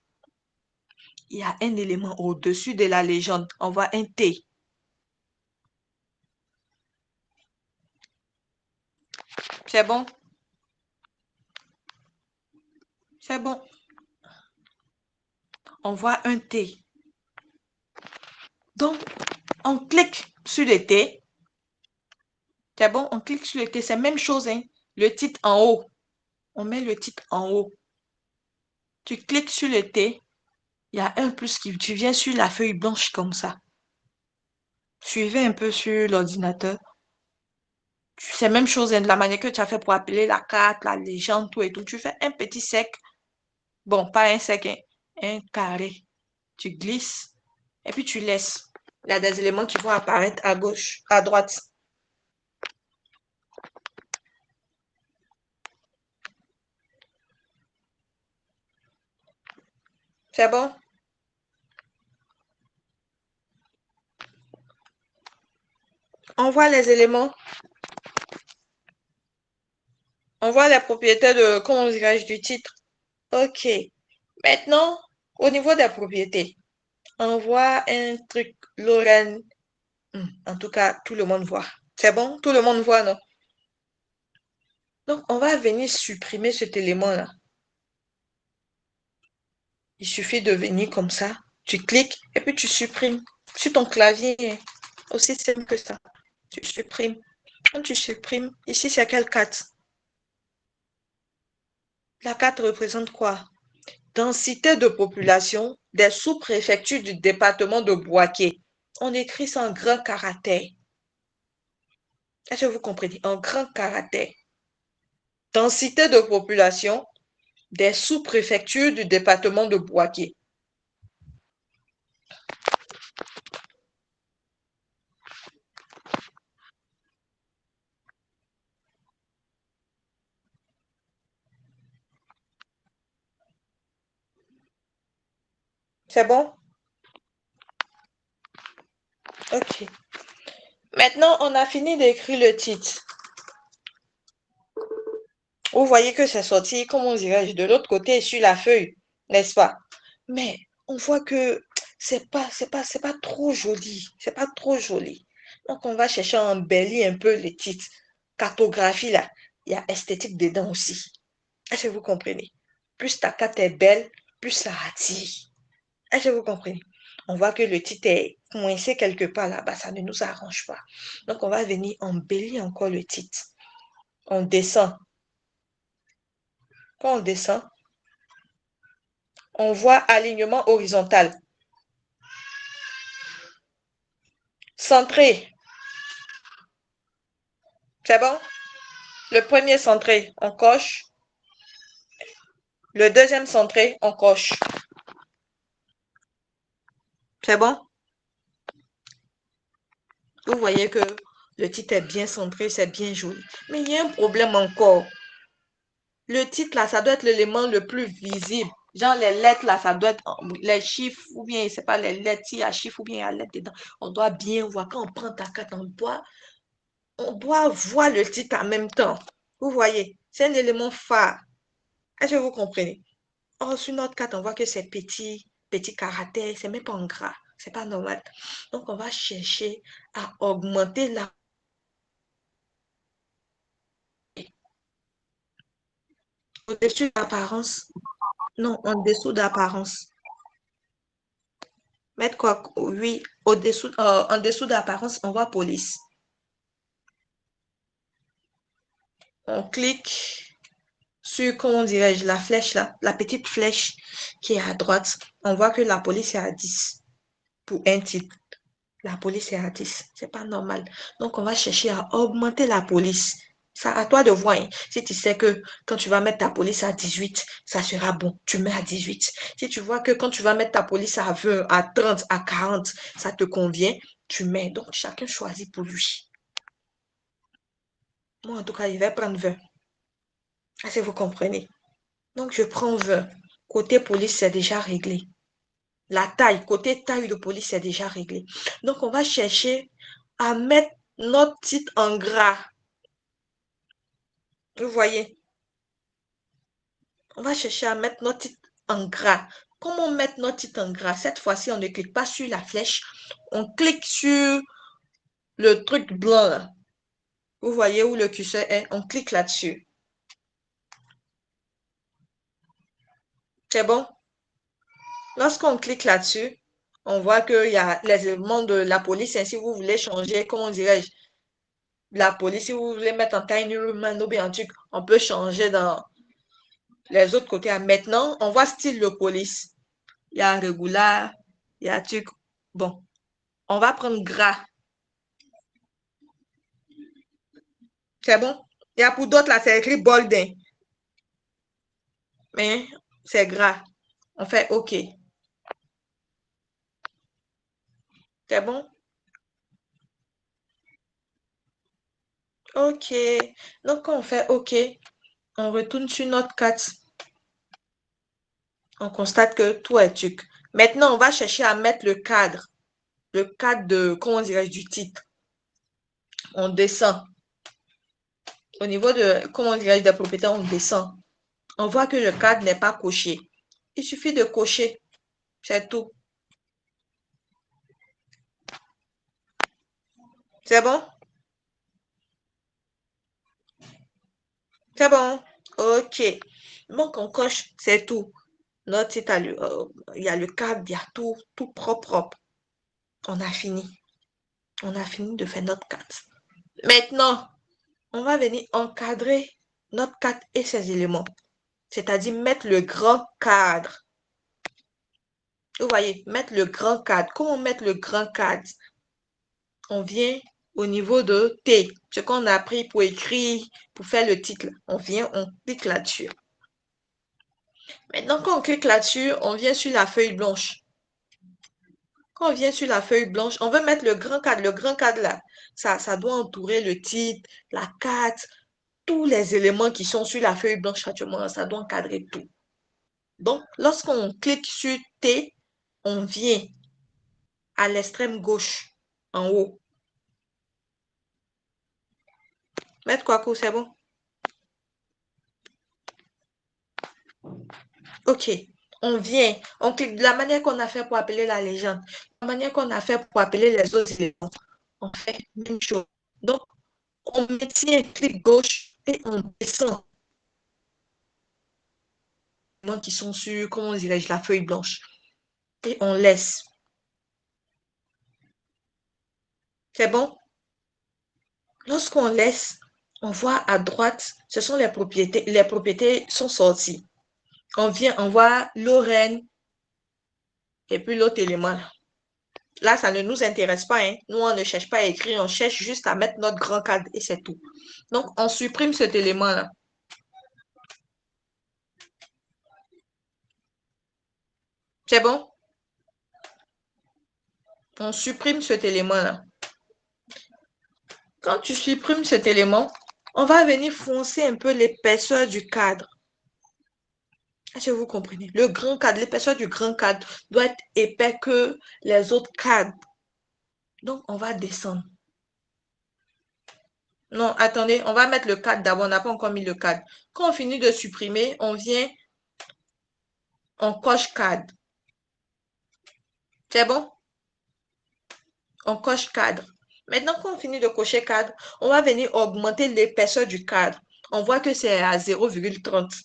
Il y a un élément au-dessus de la légende. On voit un T. C'est bon? C'est bon. On voit un T. Donc, on clique sur le T. C'est bon? On clique sur le T. C'est la même chose, hein? Le titre en haut. On met le titre en haut. Tu cliques sur le T. Il y a un plus qui... Tu viens sur la feuille blanche comme ça. Suivez un peu sur l'ordinateur. c'est la même chose de la manière que tu as fait pour appeler la carte, la légende, tout et tout. Tu fais un petit sec. Bon, pas un sec, un carré. Tu glisses et puis tu laisses. Il y a des éléments qui vont apparaître à gauche, à droite. C'est bon? On voit les éléments. On voit les propriétés de, comment dirais-je, du titre. OK. Maintenant, au niveau des propriétés, on voit un truc, Lorraine. En tout cas, tout le monde voit. C'est bon? Tout le monde voit, non? Donc, on va venir supprimer cet élément-là. Il suffit de venir comme ça. Tu cliques et puis tu supprimes. Sur ton clavier, aussi simple que ça. Tu supprimes. Quand tu supprimes, ici, c'est quelle carte? La carte représente quoi? Densité de population des sous-préfectures du département de Bouaké. On écrit ça en grand caractère. Est-ce que vous comprenez? En grand caractère. Densité de population des sous-préfectures du département de Bouaké. C'est bon? OK. Maintenant, on a fini d'écrire le titre. Vous voyez que c'est sorti, comment dirais-je, de l'autre côté sur la feuille, n'est-ce pas? Mais on voit que c'est pas trop joli. C'est pas trop joli. Donc, on va chercher à embellir un peu les titres. Cartographie, là, il y a esthétique dedans aussi. Est-ce que vous comprenez? Plus ta carte est belle, plus ça attire. Est-ce que vous comprenez? On voit que le titre est coincé quelque part là-bas, ça ne nous arrange pas. Donc, on va venir embellir encore le titre. On descend. Quand on descend, on voit alignement horizontal. Centré. C'est bon? Le premier centré, on coche. Le deuxième centré, on coche. C'est bon? Vous voyez que le titre est bien centré, c'est bien joli. Mais il y a un problème encore. Le titre, là, ça doit être l'élément le plus visible. Genre, les lettres, là, ça doit être les chiffres, ou bien, c'est pas les lettres, il y a chiffres, ou bien il y a lettres dedans. On doit bien voir. Quand on prend ta carte, on doit voir le titre en même temps. Vous voyez, c'est un élément phare. Est-ce que vous comprenez? Or, sur notre carte, on voit que c'est petit caractère, c'est même pas en gras. C'est pas normal. Donc, on va chercher à augmenter la... Au-dessus d'apparence. Non, en dessous d'apparence. Mettre quoi? Oui, au-dessous, en dessous d'apparence, on voit police. On clique sur, comment dirais-je, la flèche là, la petite flèche qui est à droite. On voit que la police est à 10 pour un titre. La police est à 10. C'est pas normal. Donc, on va chercher à augmenter la police. C'est à toi de voir. Hein. Si tu sais que quand tu vas mettre ta police à 18, ça sera bon. Tu mets à 18. Si tu vois que quand tu vas mettre ta police à 20, à 30, à 40, ça te convient, tu mets. Donc, chacun choisit pour lui. Moi, en tout cas, je vais prendre 20. Est-ce que vous comprenez? Donc, je prends 20. Côté police, c'est déjà réglé. La taille, côté taille de police, c'est déjà réglé. Donc, on va chercher à mettre notre titre en gras. Vous voyez? On va chercher à mettre notre titre en gras. Comment mettre notre titre en gras? Cette fois-ci, on ne clique pas sur la flèche. On clique sur le truc blanc là. Vous voyez où le curseur est? On clique là-dessus. C'est bon? Lorsqu'on clique là-dessus, on voit qu'il y a les éléments de la police. Si vous voulez changer, comment dirais-je, la police, si vous voulez mettre en Tiny Roman ou bien en truc, on peut changer dans les autres côtés. Maintenant, on voit style de police. Il y a régulier, il y a truc. Bon, on va prendre gras. C'est bon? Il y a pour d'autres, là, c'est écrit bolding. Mais c'est gras. On fait OK. C'est bon? OK. Donc, quand on fait OK, on retourne sur notre carte. On constate que tout est tuc. Maintenant, on va chercher à mettre le cadre. Le cadre de, comment dirais-je, du titre. On descend. Au niveau de, comment dirais-je, des propriétaires, on descend. On voit que le cadre n'est pas coché. Il suffit de cocher. C'est tout. C'est bon? C'est bon? OK. Donc, on coche, c'est tout. Notre site, il y a le cadre, il y a tout, tout propre, propre. On a fini. On a fini de faire notre carte. Maintenant, on va venir encadrer notre carte et ses éléments. C'est-à-dire mettre le grand cadre. Vous voyez, mettre le grand cadre. Comment mettre le grand cadre? On vient au niveau de T, ce qu'on a appris pour écrire, pour faire le titre. On vient, on clique là-dessus. Maintenant, quand on clique là-dessus, on vient sur la feuille blanche. Quand on vient sur la feuille blanche, on veut mettre le grand cadre. Le grand cadre là, ça doit entourer le titre, la carte, tous les éléments qui sont sur la feuille blanche actuellement, ça doit encadrer tout. Donc, lorsqu'on clique sur T, on vient à l'extrême gauche, en haut. Mettre quoi, c'est bon? OK. On vient, on clique de la manière qu'on a fait pour appeler la légende, la manière qu'on a fait pour appeler les autres éléments. On fait la même chose. Donc, on maintient clic gauche et on descend. Qui sont sur, comment dirais-je, la feuille blanche. Et on laisse. C'est bon? Lorsqu'on laisse, on voit à droite, ce sont les propriétés. Les propriétés sont sorties. On vient, on voit Lorraine et puis l'autre élément. Là, ça ne nous intéresse pas. Hein. Nous, on ne cherche pas à écrire, on cherche juste à mettre notre grand cadre et c'est tout. Donc, on supprime cet élément-là. C'est bon? On supprime cet élément-là. Quand tu supprimes cet élément, on va venir foncer un peu l'épaisseur du cadre. Est-ce que vous comprenez? Le grand cadre, l'épaisseur du grand cadre doit être épais que les autres cadres. Donc, on va descendre. Non, attendez, on va mettre le cadre d'abord. On n'a pas encore mis le cadre. Quand on finit de supprimer, on vient, on coche cadre. C'est bon? On coche cadre. Maintenant, quand on finit de cocher cadre, on va venir augmenter l'épaisseur du cadre. On voit que c'est à 0,30.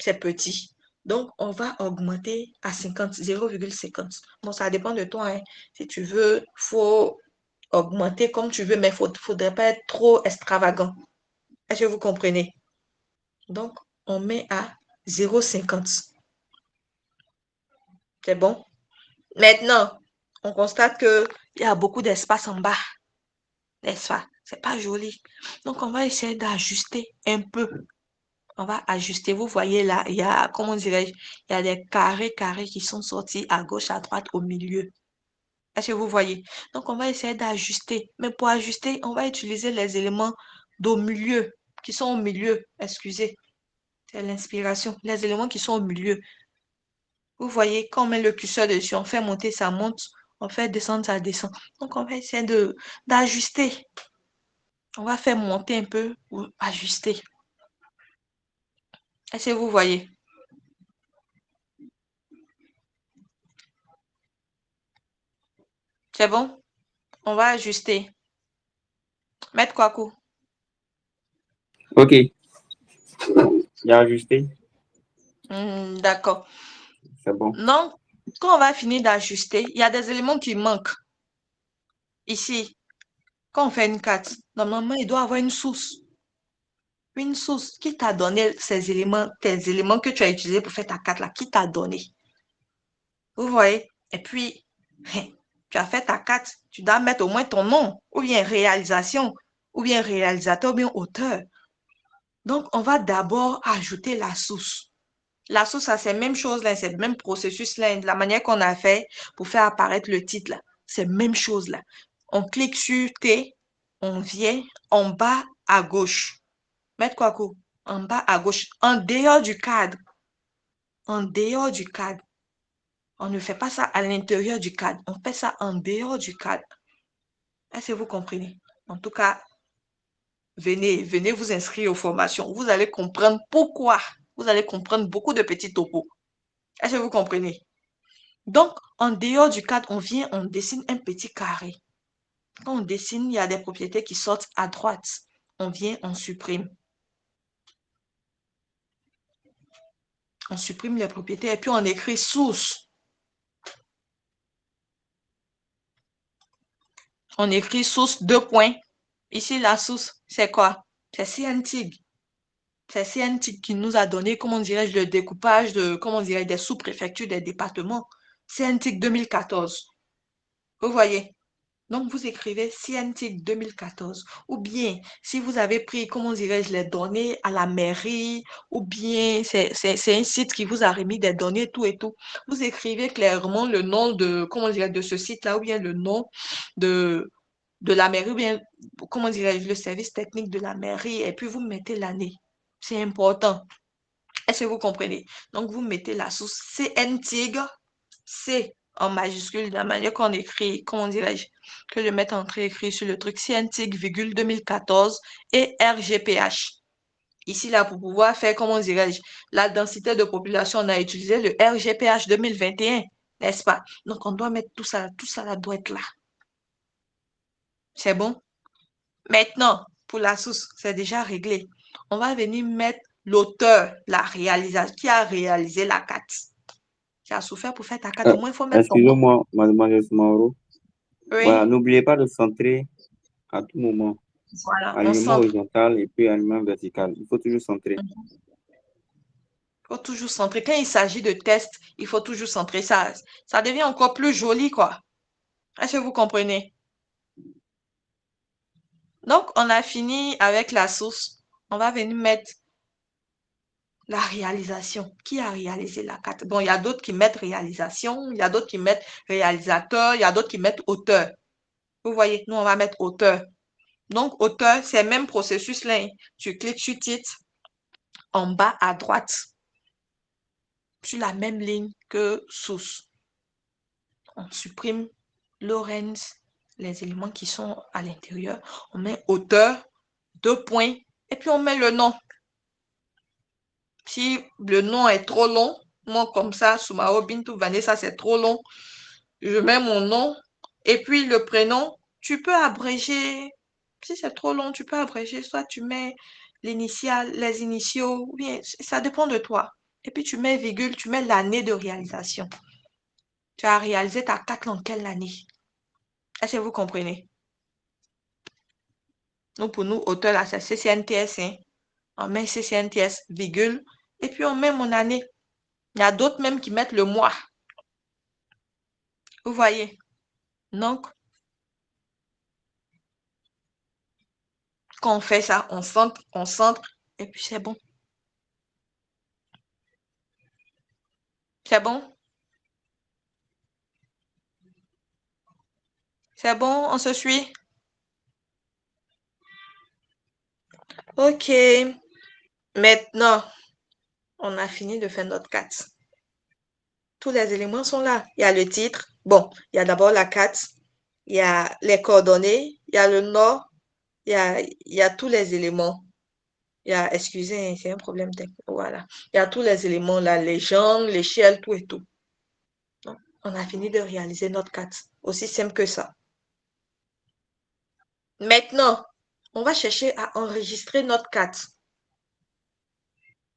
C'est petit. Donc, on va augmenter à 50, 0,50. Bon, ça dépend de toi. Hein. Si tu veux, il faut augmenter comme tu veux, mais il ne faudrait pas être trop extravagant. Est-ce que vous comprenez? Donc, on met à 0,50. C'est bon? Maintenant, on constate qu'il y a beaucoup d'espace en bas. N'est-ce pas? C'est pas joli. Donc, on va essayer d'ajuster un peu. On va ajuster. Vous voyez là, il y a, comment dirais-je, il y a des carrés qui sont sortis à gauche, à droite, au milieu. Est-ce que vous voyez? Donc, on va essayer d'ajuster. Mais pour ajuster, on va utiliser les éléments d'au milieu, qui sont au milieu. Excusez, c'est l'inspiration. Les éléments qui sont au milieu. Vous voyez, quand on met le curseur dessus, on fait monter, ça monte. On fait descendre, ça descend. Donc, on va essayer d'ajuster. On va faire monter un peu ou ajuster. Est-ce que vous voyez? C'est bon? On va ajuster. Mettre quoi, coup? OK. J'ai ajusté. D'accord. C'est bon. Donc, quand on va finir d'ajuster, il y a des éléments qui manquent. Ici, quand on fait une carte, normalement, il doit avoir une source. Une source qui t'a donné ces éléments, tes éléments que tu as utilisés pour faire ta carte là, qui t'a donné. Vous voyez? Et puis, tu as fait ta carte, tu dois mettre au moins ton nom ou bien réalisation. ou bien réalisateur, ou bien auteur. Donc, on va d'abord ajouter la source. La source, c'est la même chose, là, c'est le même processus, là, de la manière qu'on a fait pour faire apparaître le titre, là. C'est la même chose, là. On clique sur T, on vient en bas à gauche. Mettre quoi, quoi? En bas à gauche, en dehors du cadre. En dehors du cadre. On ne fait pas ça à l'intérieur du cadre. On fait ça en dehors du cadre. Est-ce que vous comprenez? En tout cas, venez vous inscrire aux formations. Vous allez comprendre pourquoi. Vous allez comprendre beaucoup de petits topos. Est-ce que vous comprenez? Donc, en dehors du cadre, on vient, on dessine un petit carré. Quand on dessine, il y a des propriétés qui sortent à droite. On vient, on supprime. On supprime les propriétés et puis on écrit source. On écrit source, deux points. Ici, la source, c'est quoi? C'est Scientig. C'est Scientig qui nous a donné, comment dirais-je, le découpage de, comment dirais-je, des sous-préfectures des départements. Scientig 2014. Vous voyez? Donc, vous écrivez Scientig 2014. Ou bien, si vous avez pris, comment dirais-je, les données à la mairie, ou bien c'est un site qui vous a remis des données, tout et tout, vous écrivez clairement le nom de, comment dirais-je, de ce site-là, ou bien le nom de, de la mairie, ou bien, comment dirais-je, le service technique de la mairie, et puis vous mettez l'année. C'est important. Est-ce que vous comprenez? Donc, vous mettez la source CNTIG, C en majuscule, de la manière qu'on écrit, comment dirais-je, que je mette en trait écrit sur le truc, CNTIG, 2014 et RGPH. Ici, là, pour pouvoir faire, comment dirais-je, la densité de population, on a utilisé le RGPH 2021, n'est-ce pas? Donc, on doit mettre tout ça là doit être là. C'est bon? Maintenant, pour la source, c'est déjà réglé. On va venir mettre l'auteur, la réalisation, qui a réalisé la carte. Qui a souffert pour faire ta carte. Au moins, il faut mettre son nom. Excusez-moi, mademoiselle Mauro. Voilà, Oui, n'oubliez pas de centrer à tout moment. voilà, on Alignement centre. horizontal et puis alignement vertical. Il faut toujours centrer. Il faut toujours centrer. Quand il s'agit de tests, il faut toujours centrer. Ça devient encore plus joli, quoi. Est-ce que vous comprenez? Donc, on a fini avec la source. On va venir mettre la réalisation. Qui a réalisé la carte? Bon, il y a d'autres qui mettent réalisation, il y a d'autres qui mettent réalisateur, il y a d'autres qui mettent auteur. Vous voyez, nous, on va mettre auteur. Donc, auteur, c'est le même processus là. Tu cliques sur titre en bas à droite, sur la même ligne que source. On supprime Lorenz, les éléments qui sont à l'intérieur. On met auteur, deux points, et puis on met le nom. Si le nom est trop long, moi comme ça, Soumao Bintou Vanessa, c'est trop long, je mets mon nom, et puis le prénom, tu peux abréger. Si c'est trop long, tu peux abréger, soit tu mets l'initial, les initiaux, ou bien ça dépend de toi. Et puis tu mets virgule, tu mets l'année de réalisation. Tu as réalisé ta carte dans quelle année? Est-ce que vous comprenez? Donc, pour nous, auteur, là, c'est CCNTS. Hein. On met CCNTS, virgule, et puis on met mon année. Il y a d'autres même qui mettent le mois. Vous voyez? Donc, quand on fait ça, on centre, et puis c'est bon. C'est bon? C'est bon? On se suit? OK. Maintenant, on a fini de faire notre carte. Tous les éléments sont là. Il y a le titre. Bon, il y a d'abord la carte. Il y a les coordonnées. Il y a le nom. Il y a tous les éléments. Excusez, c'est un problème technique. Voilà. Il y a tous les éléments, la légende, l'échelle, tout et tout. Donc, on a fini de réaliser notre carte. Aussi simple que ça. Maintenant, on va chercher à enregistrer notre carte.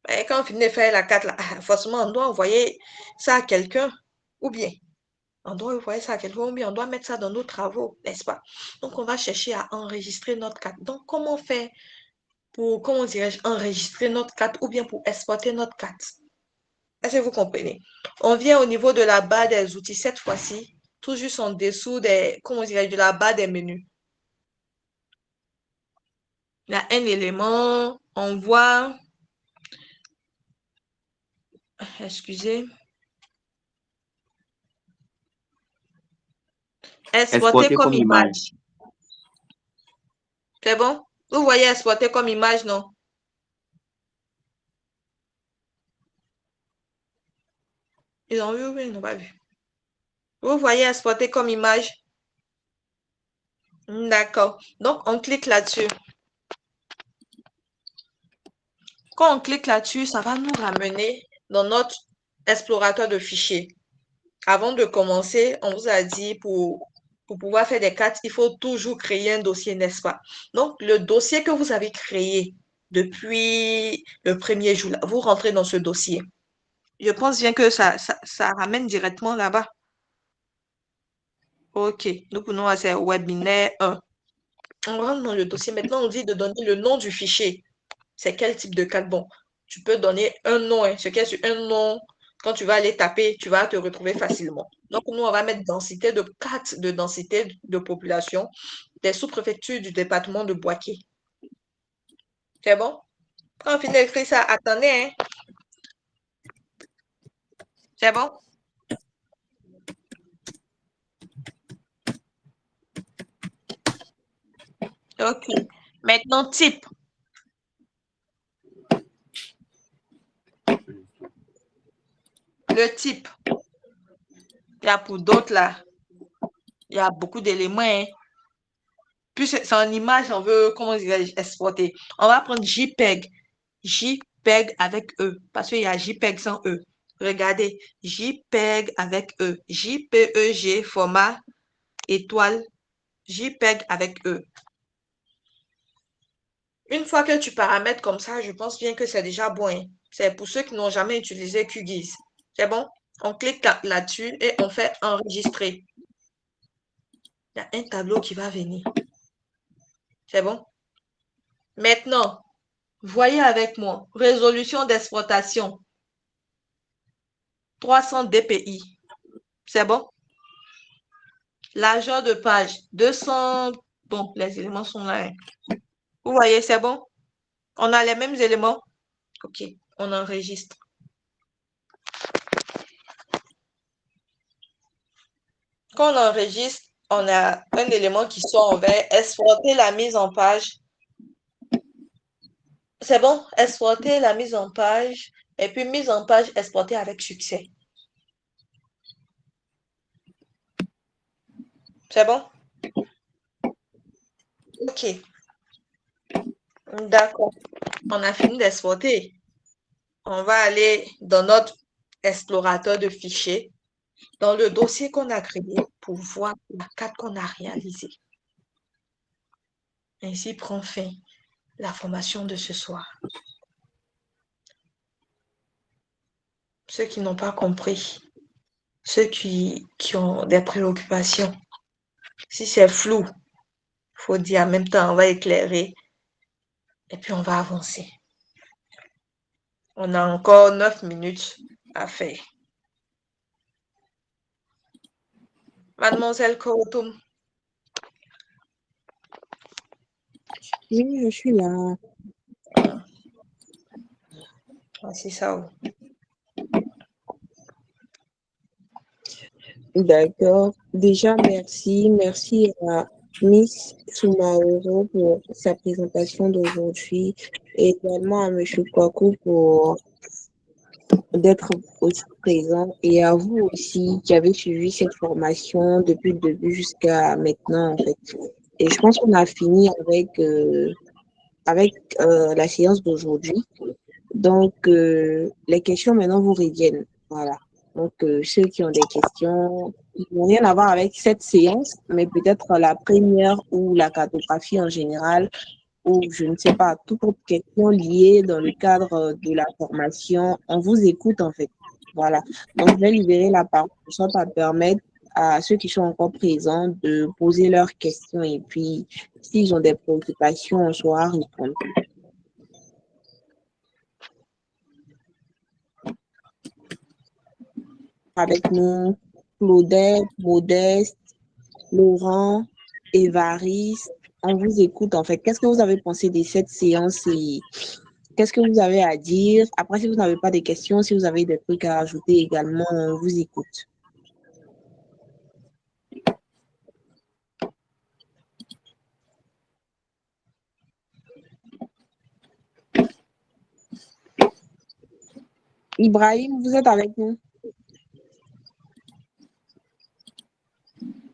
Et quand on finit de faire la carte, là, forcément, on doit envoyer ça à quelqu'un. Ou bien, on doit envoyer ça à quelqu'un, ou bien on doit mettre ça dans nos travaux, n'est-ce pas? Donc, on va chercher à enregistrer notre carte. Donc, comment faire pour, comment dirais-je, enregistrer notre carte ou bien pour exporter notre carte? Est-ce que vous comprenez? On vient au niveau de la barre des outils, cette fois-ci, tout juste en dessous des, comment dirais-je, de la barre des menus. Il y a un élément, on voit, excusez, exporter Exporter comme comme image. image. C'est bon? Vous voyez exporter comme image, non? Ils ont vu ou ils n'ont pas vu? Vous voyez exporter comme image? D'accord. Donc, on clique là-dessus. Quand on clique là-dessus, ça va nous ramener dans notre explorateur de fichiers. Avant de commencer, on vous a dit pour pouvoir faire des cartes, il faut toujours créer un dossier, n'est-ce pas? Donc, le dossier que vous avez créé depuis le premier jour, là, vous rentrez dans ce dossier. Je pense bien que ça ramène directement là-bas. OK. Nous prenons à ce webinaire 1. On rentre dans le dossier. Maintenant, on dit de donner le nom du fichier. C'est quel type de carte? Bon, tu peux donner un nom. Hein. Ce qui est sur un nom, quand tu vas aller taper, tu vas te retrouver facilement. Donc, nous, on va mettre densité de carte de densité de population des sous-préfectures du département de Boaké. C'est bon? Quand on finit d'écrire ça, attendez. Hein. C'est bon? OK. Maintenant, type. Le type. Il y a pour d'autres là. Il y a beaucoup d'éléments. Hein. Puis c'est en image, on veut, comment dirais-je, exporter. On va prendre JPEG. JPEG avec E. Parce qu'il y a JPEG sans E. Regardez. JPEG avec E. JPEG, format étoile. JPEG avec E. Une fois que tu paramètres comme ça, je pense bien que c'est déjà bon. Hein. C'est pour ceux qui n'ont jamais utilisé QGIS. C'est bon? On clique là-dessus et on fait enregistrer. Il y a un tableau qui va venir. C'est bon? Maintenant, voyez avec moi. Résolution d'exploitation. 300 dpi. C'est bon? Largeur de page. 200. Bon, les éléments sont là. Hein. Vous voyez, c'est bon? On a les mêmes éléments? OK. On enregistre. Quand on enregistre, on a un élément qui sort en vert. Exporter la mise en page. C'est bon? Exporter la mise en page. Et puis, mise en page exportée avec succès. C'est bon? OK. D'accord. On a fini d'exporter. On va aller dans notre explorateur de fichiers, dans le dossier qu'on a créé pour voir la carte qu'on a réalisée. Ainsi prend fin la formation de ce soir. Ceux qui n'ont pas compris, ceux qui ont des préoccupations, si c'est flou, il faut dire en même temps, on va éclairer et puis on va avancer. On a encore 9 minutes à faire. Mademoiselle Korotoum. Oui, je suis là. C'est ça. D'accord. Déjà, merci. Merci à Miss Soumaoro pour sa présentation d'aujourd'hui et également à M. Kwaku pour d'être aussi présent et à vous aussi qui avez suivi cette formation depuis le début jusqu'à maintenant, en fait. Et je pense qu'on a fini avec la séance d'aujourd'hui. Donc, les questions maintenant vous reviennent. Voilà. Donc, ceux qui ont des questions qui n'ont rien à voir avec cette séance, mais peut-être la première ou la cartographie en général, ou je ne sais pas, toute autre question liée dans le cadre de la formation, on vous écoute en fait. Voilà. Donc, je vais libérer la parole, ça va permettre à ceux qui sont encore présents de poser leurs questions et puis, s'ils ont des préoccupations, on saura répondre. Avec nous, Claudette, Modeste, Laurent, Évariste, on vous écoute en fait. Qu'est-ce que vous avez pensé de cette séance et qu'est-ce que vous avez à dire? Après, si vous n'avez pas de questions, si vous avez des trucs à ajouter également, on vous écoute. Ibrahim, vous êtes avec nous?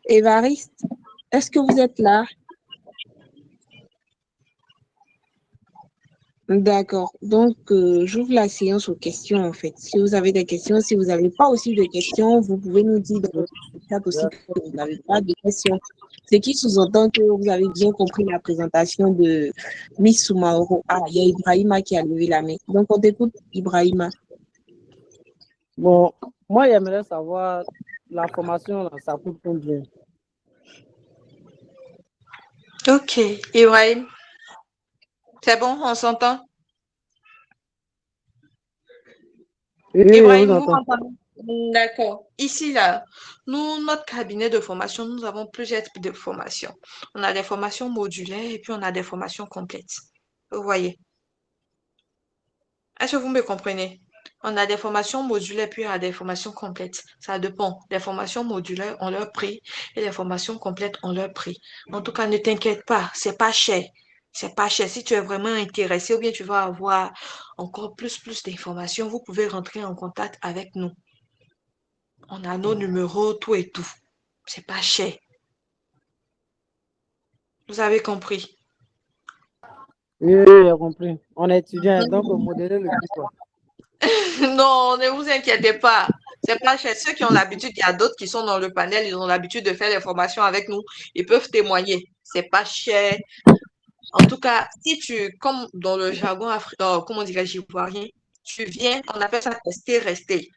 Évariste, est-ce que vous êtes là? D'accord. Donc, j'ouvre la séance aux questions, en fait. Si vous avez des questions, si vous n'avez pas aussi de questions, vous pouvez nous dire dans le chat aussi que vous n'avez pas de questions. Ce qui sous-entend que vous avez bien compris la présentation de Miss Soumaoro. Ah, il y a Ibrahima qui a levé la main. Donc, on t'écoute, Ibrahima. Bon, moi, j'aimerais savoir la formation, là, ça coûte combien? Ok, Ibrahim. C'est bon, on s'entend? Oui, je Ibrahim, vous vous entends. m'entendez? D'accord. Ici, là, nous, notre cabinet de formation, nous avons plusieurs types de formations. On a des formations modulaires et puis on a des formations complètes. Vous voyez? Est-ce que vous me comprenez? On a des formations modulaires puis on a des formations complètes. Ça dépend. Les formations modulaires ont leur prix et les formations complètes ont leur prix. En tout cas, ne t'inquiète pas, c'est pas cher. C'est pas cher. Si tu es vraiment intéressé ou bien tu vas avoir encore plus d'informations, vous pouvez rentrer en contact avec nous. On a nos numéros, tout et tout. C'est pas cher. Vous avez compris? Oui, oui, j'ai compris. On est étudiant, donc modérer le prix, quoi. Non, ne vous inquiétez pas. C'est pas cher. Ceux qui ont l'habitude, il y a d'autres qui sont dans le panel, ils ont l'habitude de faire les formations avec nous. Ils peuvent témoigner. C'est pas cher. En tout cas, si tu, comme dans le jargon comment dirais-je, ivoirien, tu viens, on appelle ça tester, rester.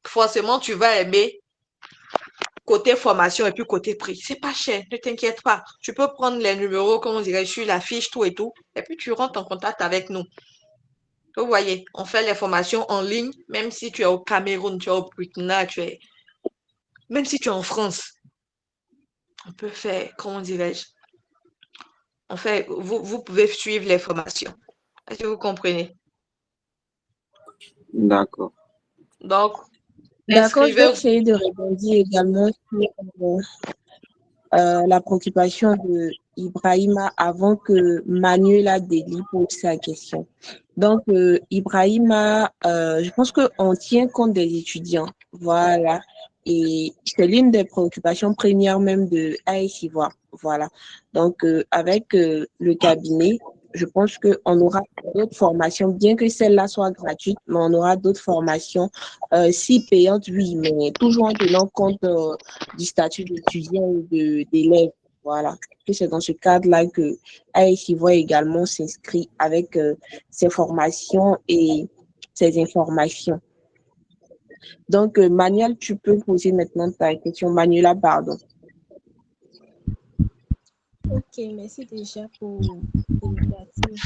Forcément, tu vas aimer côté formation et puis côté prix. C'est pas cher, ne t'inquiète pas. Tu peux prendre les numéros, comment dirais-je, sur la fiche, tout et tout, et puis tu rentres en contact avec nous. Vous voyez, on fait les formations en ligne, même si tu es au Cameroun, tu es au Burkina, même si tu es en France, on peut faire, comment dirais-je, on fait, vous pouvez suivre les formations. Est-ce que vous comprenez? D'accord. Donc, D'accord, je vais inscrivez-vous. essayer de répondre également sur la préoccupation de Ibrahima avant que Manuela Deli pose sa question. Donc, Ibrahima, je pense qu'on tient compte des étudiants. Voilà. Et c'est l'une des préoccupations premières même de AS Ivoire. Voilà. Donc, avec le cabinet, je pense qu'on aura d'autres formations, bien que celle-là soit gratuite, mais on aura d'autres formations, si payantes, oui, mais toujours en tenant compte du statut d'étudiant ou d'élève. Voilà. Que c'est dans ce cadre-là que AS Ivoire également s'inscrit avec ses formations et ses informations. Donc, Manuel, tu peux poser maintenant ta question. Manuela, pardon. Ok, merci déjà pour l'initiative.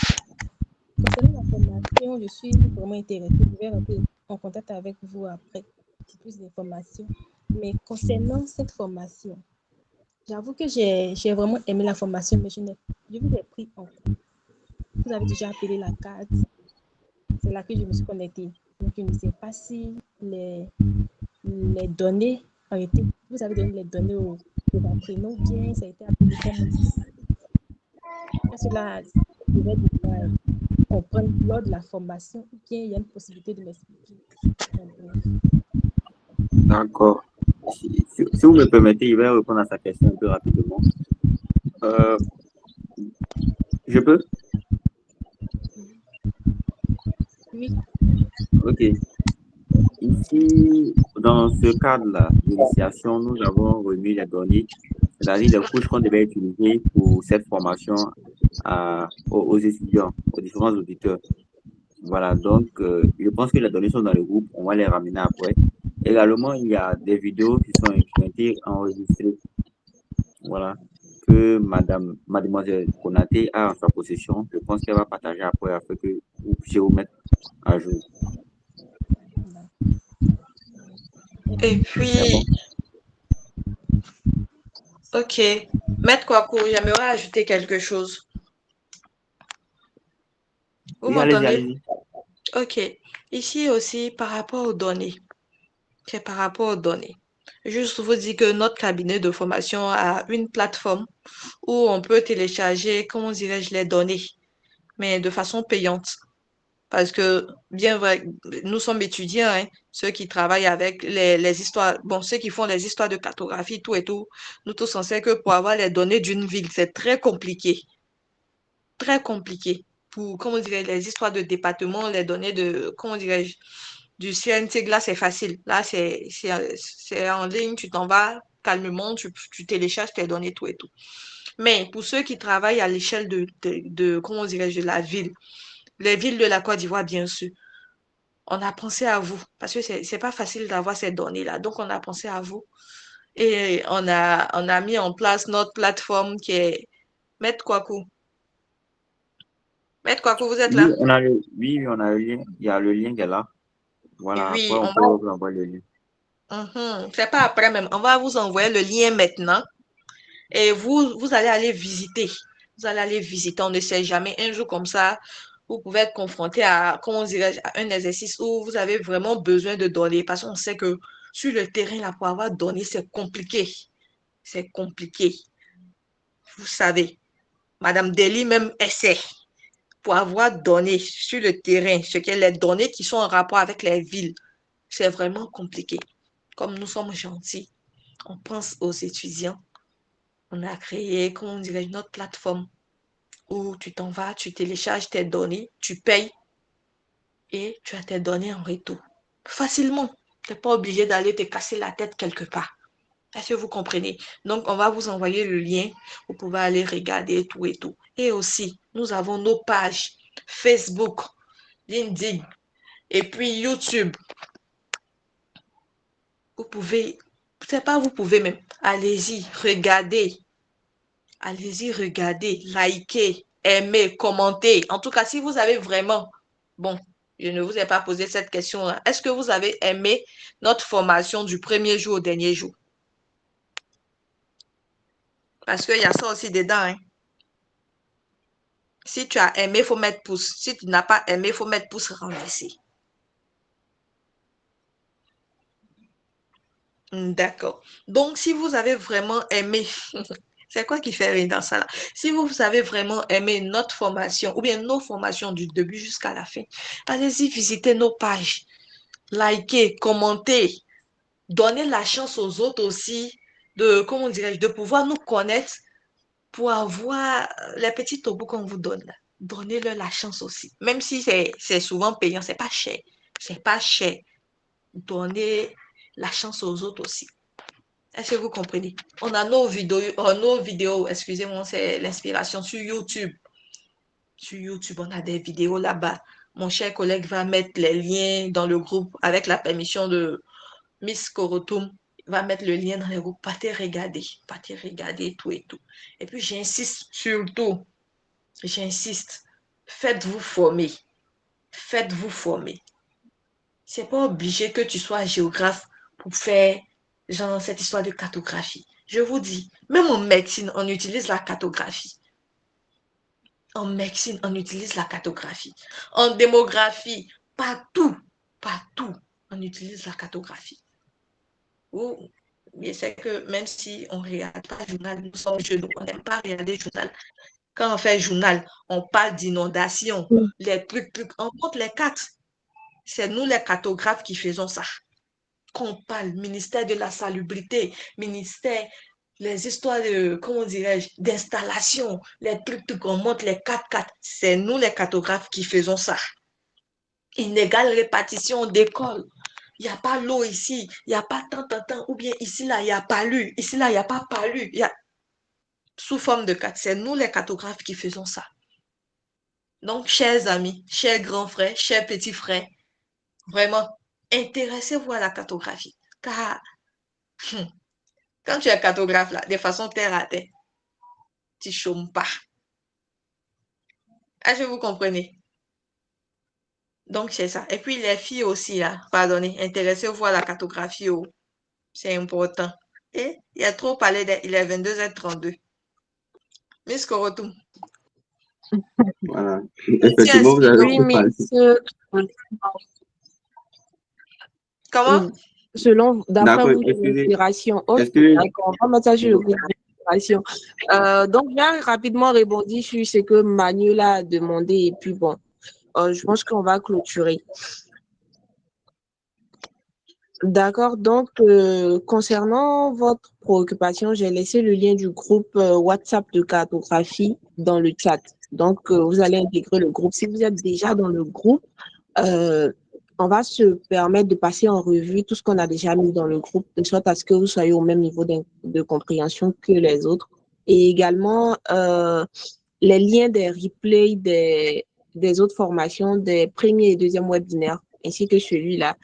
Concernant la formation, je suis vraiment intéressée. Je vais rentrer en contact avec vous après pour plus d'informations. Mais concernant cette formation, j'avoue que j'ai vraiment aimé la formation, mais je vous ai pris en cours. Vous avez déjà appelé la carte. C'est là que je me suis connectée. Donc, je ne sais pas si les données ont été... Vous avez donné les données au prénom, bien ça a été appelé comme cela devait devoir comprendre lors de la formation ou bien il y a une possibilité de m'expliquer. D'accord. Si vous me permettez, je vais répondre à sa question un peu rapidement. Je peux? Oui. Ok. Ici, dans ce cadre-là d'initiation, nous avons remis les données, c'est-à-dire les couches qu'on devait utiliser pour cette formation aux étudiants, aux différents auditeurs. Voilà, donc je pense que les données sont dans le groupe, on va les ramener après. Également, il y a des vidéos qui ont été enregistrées, voilà, que mademoiselle Konaté a en sa possession. Je pense qu'elle va partager après afin que vous puissiez vous mettre à jour. Et C'est puis, bon? ok. Maître Kwaku, j'aimerais ajouter quelque chose. Vous Oui, allez-y, m'entendez? allez-y. Ok. Ici aussi, par rapport aux données, c'est par rapport aux données. Juste vous dire que notre cabinet de formation a une plateforme où on peut télécharger, comment dirais-je, les données, mais de façon payante. Parce que, bien vrai, nous sommes étudiants, hein, ceux qui travaillent avec les histoires, bon, ceux qui font les histoires de cartographie, tout et tout. Nous tous on sait que pour avoir les données d'une ville, c'est très compliqué. Très compliqué. Pour, comment dirais les histoires de département, les données de, comment dirais-je, du CNT, là, c'est facile. Là, c'est en ligne, tu t'en vas calmement, tu télécharges tes données, tout et tout. Mais pour ceux qui travaillent à l'échelle comment dirais-je, de la ville, les villes de la Côte d'Ivoire, bien sûr, on a pensé à vous parce que c'est pas facile d'avoir ces données-là. Donc, on a pensé à vous et on a mis en place notre plateforme qui est Maître Kwaku. Maître Kwaku, vous êtes là? Oui, on a le lien. Il y a le lien qui est là. Et Voilà, après, oui, on on peut va. vous envoyer le lien. C'est pas après même. On va vous envoyer le lien maintenant et vous allez aller visiter. Vous allez aller visiter. On ne sait jamais. Un jour comme ça, vous pouvez être confronté à, comment dirais-je, à un exercice où vous avez vraiment besoin de données parce qu'on sait que sur le terrain, là, pour avoir donné, c'est compliqué. C'est compliqué. Vous savez, Madame Deli même essaie pour avoir donné sur le terrain ce qu'elle les données qui sont en rapport avec les villes. C'est vraiment compliqué. Comme nous sommes gentils, on pense aux étudiants. On a créé, comment dirais-je, notre plateforme où tu t'en vas, tu télécharges tes données, tu payes et tu as tes données en retour. Facilement. Tu n'es pas obligé d'aller te casser la tête quelque part. Est-ce que vous comprenez? Donc, on va vous envoyer le lien. Vous pouvez aller regarder tout et tout. Et aussi, nous avons nos pages Facebook, LinkedIn et puis YouTube. Vous pouvez, c'est pas vous pouvez même. Allez-y, regardez. Allez-y, regardez, likez, aimez, commentez. En tout cas, si vous avez vraiment, bon, je ne vous ai pas posé cette question-là. Est-ce que vous avez aimé notre formation du premier jour au dernier jour? Parce qu'il y a ça aussi dedans, hein. Si tu as aimé, il faut mettre pouce. Si tu n'as pas aimé, il faut mettre pouce renversé. D'accord. Donc, si vous avez vraiment aimé, c'est quoi qui fait rire dans ça là? Si vous avez vraiment aimé notre formation ou bien nos formations du début jusqu'à la fin, allez-y visiter nos pages, likez, commentez, donnez la chance aux autres aussi de, comment dirais-je, de pouvoir nous connaître pour avoir les petits tobos qu'on vous donne là. Donnez-leur la chance aussi. Même si c'est souvent payant, c'est pas cher. C'est pas cher. Donnez la chance aux autres aussi. Est-ce que vous comprenez? On a nos vidéos, excusez-moi, c'est l'inspiration sur YouTube. Sur YouTube, on a des vidéos là-bas. Mon cher collègue va mettre les liens dans le groupe avec la permission de Miss Korotoum. Il va mettre le lien dans le groupe. Partez regarder tout et tout. Et puis, j'insiste surtout, j'insiste, faites-vous former. Faites-vous former. C'est pas obligé que tu sois géographe pour faire genre cette histoire de cartographie. Je vous dis, même en médecine, on utilise la cartographie. En médecine, on utilise la cartographie. En démographie, partout, partout, on utilise la cartographie. Ou, mais c'est que même si on ne regarde pas le journal, nous sommes jeunes, on n'aime pas regarder le journal. Quand on fait journal, on parle d'inondation, les trucs, on montre les cartes. C'est nous les cartographes qui faisons ça. Qu'on parle, ministère de la salubrité, ministère, les histoires de, comment dirais-je, d'installation, les trucs qu'on montre, les 4x4, c'est nous les cartographes qui faisons ça. Inégale répartition d'école. Il n'y a pas l'eau ici, il n'y a pas tant, ou bien ici, là, il n'y a pas lu, ici, là, il n'y a pas palu. Sous forme de 4, c'est nous les cartographes qui faisons ça. Donc, chers amis, chers grands frères, chers petits frères, vraiment, intéressez-vous à la cartographie. Car quand tu es cartographe, là, de façon terre à terre, tu ne chômes pas. Est-ce que vous comprenez? Donc, c'est ça. Et puis, les filles aussi, là, pardonnez, intéressez-vous à la cartographie. Oh. C'est important. Et il y a trop parlé, il est 22h32. Miss Korotou. Voilà. Effectivement, vous Tiens, avez Oui, fait mais parler. comment? selon, d'après D'accord, vous, de excusez. l'inspiration. Ok, Est-ce que... d'accord, on va mettre ça sur le groupe d'inspiration. Donc, j'ai rapidement rebondi sur ce que Manuel a demandé et puis bon, je pense qu'on va clôturer. D'accord, donc concernant votre préoccupation, j'ai laissé le lien du groupe WhatsApp de cartographie dans le chat. Donc, vous allez intégrer le groupe. Si vous êtes déjà dans le groupe, on va se permettre de passer en revue tout ce qu'on a déjà mis dans le groupe, de sorte à ce que vous soyez au même niveau de compréhension que les autres. Et également, les liens des replays des autres formations, des premiers et deuxièmes webinaires, ainsi que celui-là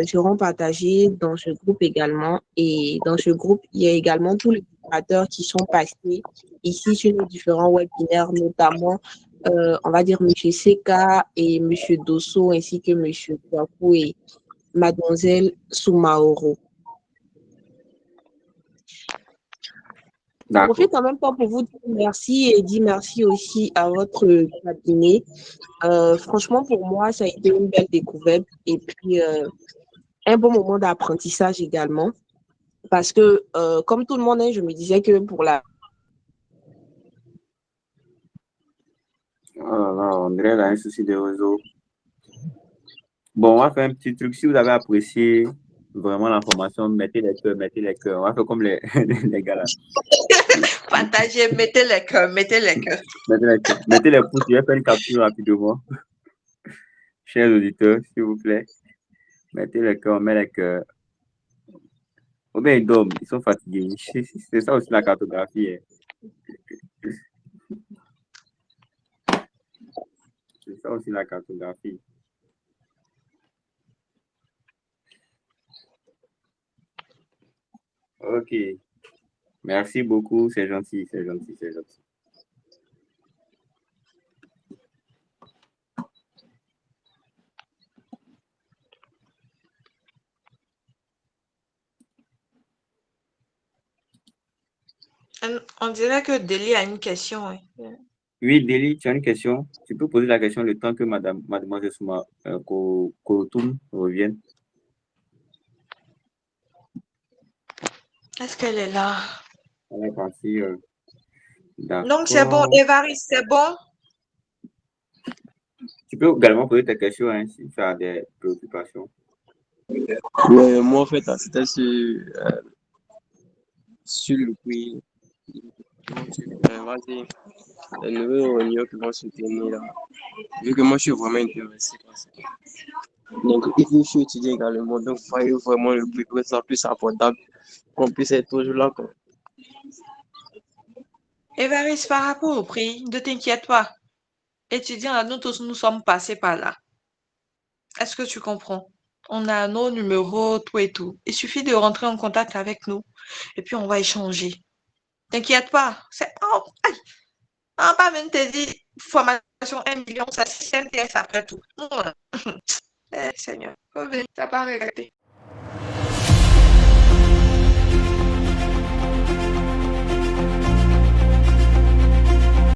seront partagés dans ce groupe également. Et dans ce groupe, il y a également tous les formateurs qui sont passés ici sur nos différents webinaires, notamment, on va dire, M. Seka et M. Dosso, ainsi que M. Kwaku et Mademoiselle Soumaoro. Je D'accord. profite en même temps pour vous dire merci et dire merci aussi à votre cabinet. Franchement, pour moi, ça a été une belle découverte et puis un bon moment d'apprentissage également. Parce que, comme tout le monde, je me disais que pour la... Oh là là, on dirait là un souci de réseau. Bon, on va faire un petit truc. Si vous avez apprécié vraiment l'information, mettez les cœurs, mettez les cœurs. On va faire comme les, les gars là. Partagez, mettez les cœurs, mettez les cœurs. Mettez les cœurs. Mettez les pouces. Je vais faire une capture rapidement. Chers auditeurs, s'il vous plaît, mettez les cœurs, on met les cœurs. Ou bien ils dorment, ils sont fatigués. C'est ça aussi la cartographie. Hein. C'est ça aussi la cartographie. Ok. Merci beaucoup, c'est gentil, c'est gentil, c'est gentil. On dirait que Deli a une question. Hein. Oui, Deli, tu as une question? Tu peux poser la question le temps que mademoiselle Souma Kourotoum revienne. Est-ce qu'elle est là? Elle est partie. Donc, c'est bon, Évariste, c'est bon? Tu peux également poser tes questions hein, si tu as des préoccupations. Ouais, moi, en fait, c'était sur le prix. Vas-y, les nouvelles réunions qui vont se tenir là. Vu que moi, je suis vraiment intéressé par ça. Donc, je suis étudiant également, donc il faut vraiment le prix pour que ça plus abordable, qu'on puisse être toujours là. Quoi. Évariste, par rapport au prix, ne t'inquiète pas. Étudiants, nous tous, nous sommes passés par là. Est-ce que tu comprends? On a nos numéros, tout et tout. Il suffit de rentrer en contact avec nous et puis on va échanger. T'inquiète pas. C'est pas même te dire formation 1 million, ça c'est CNTS après tout. Non. Seigneur, t'as pas regretté.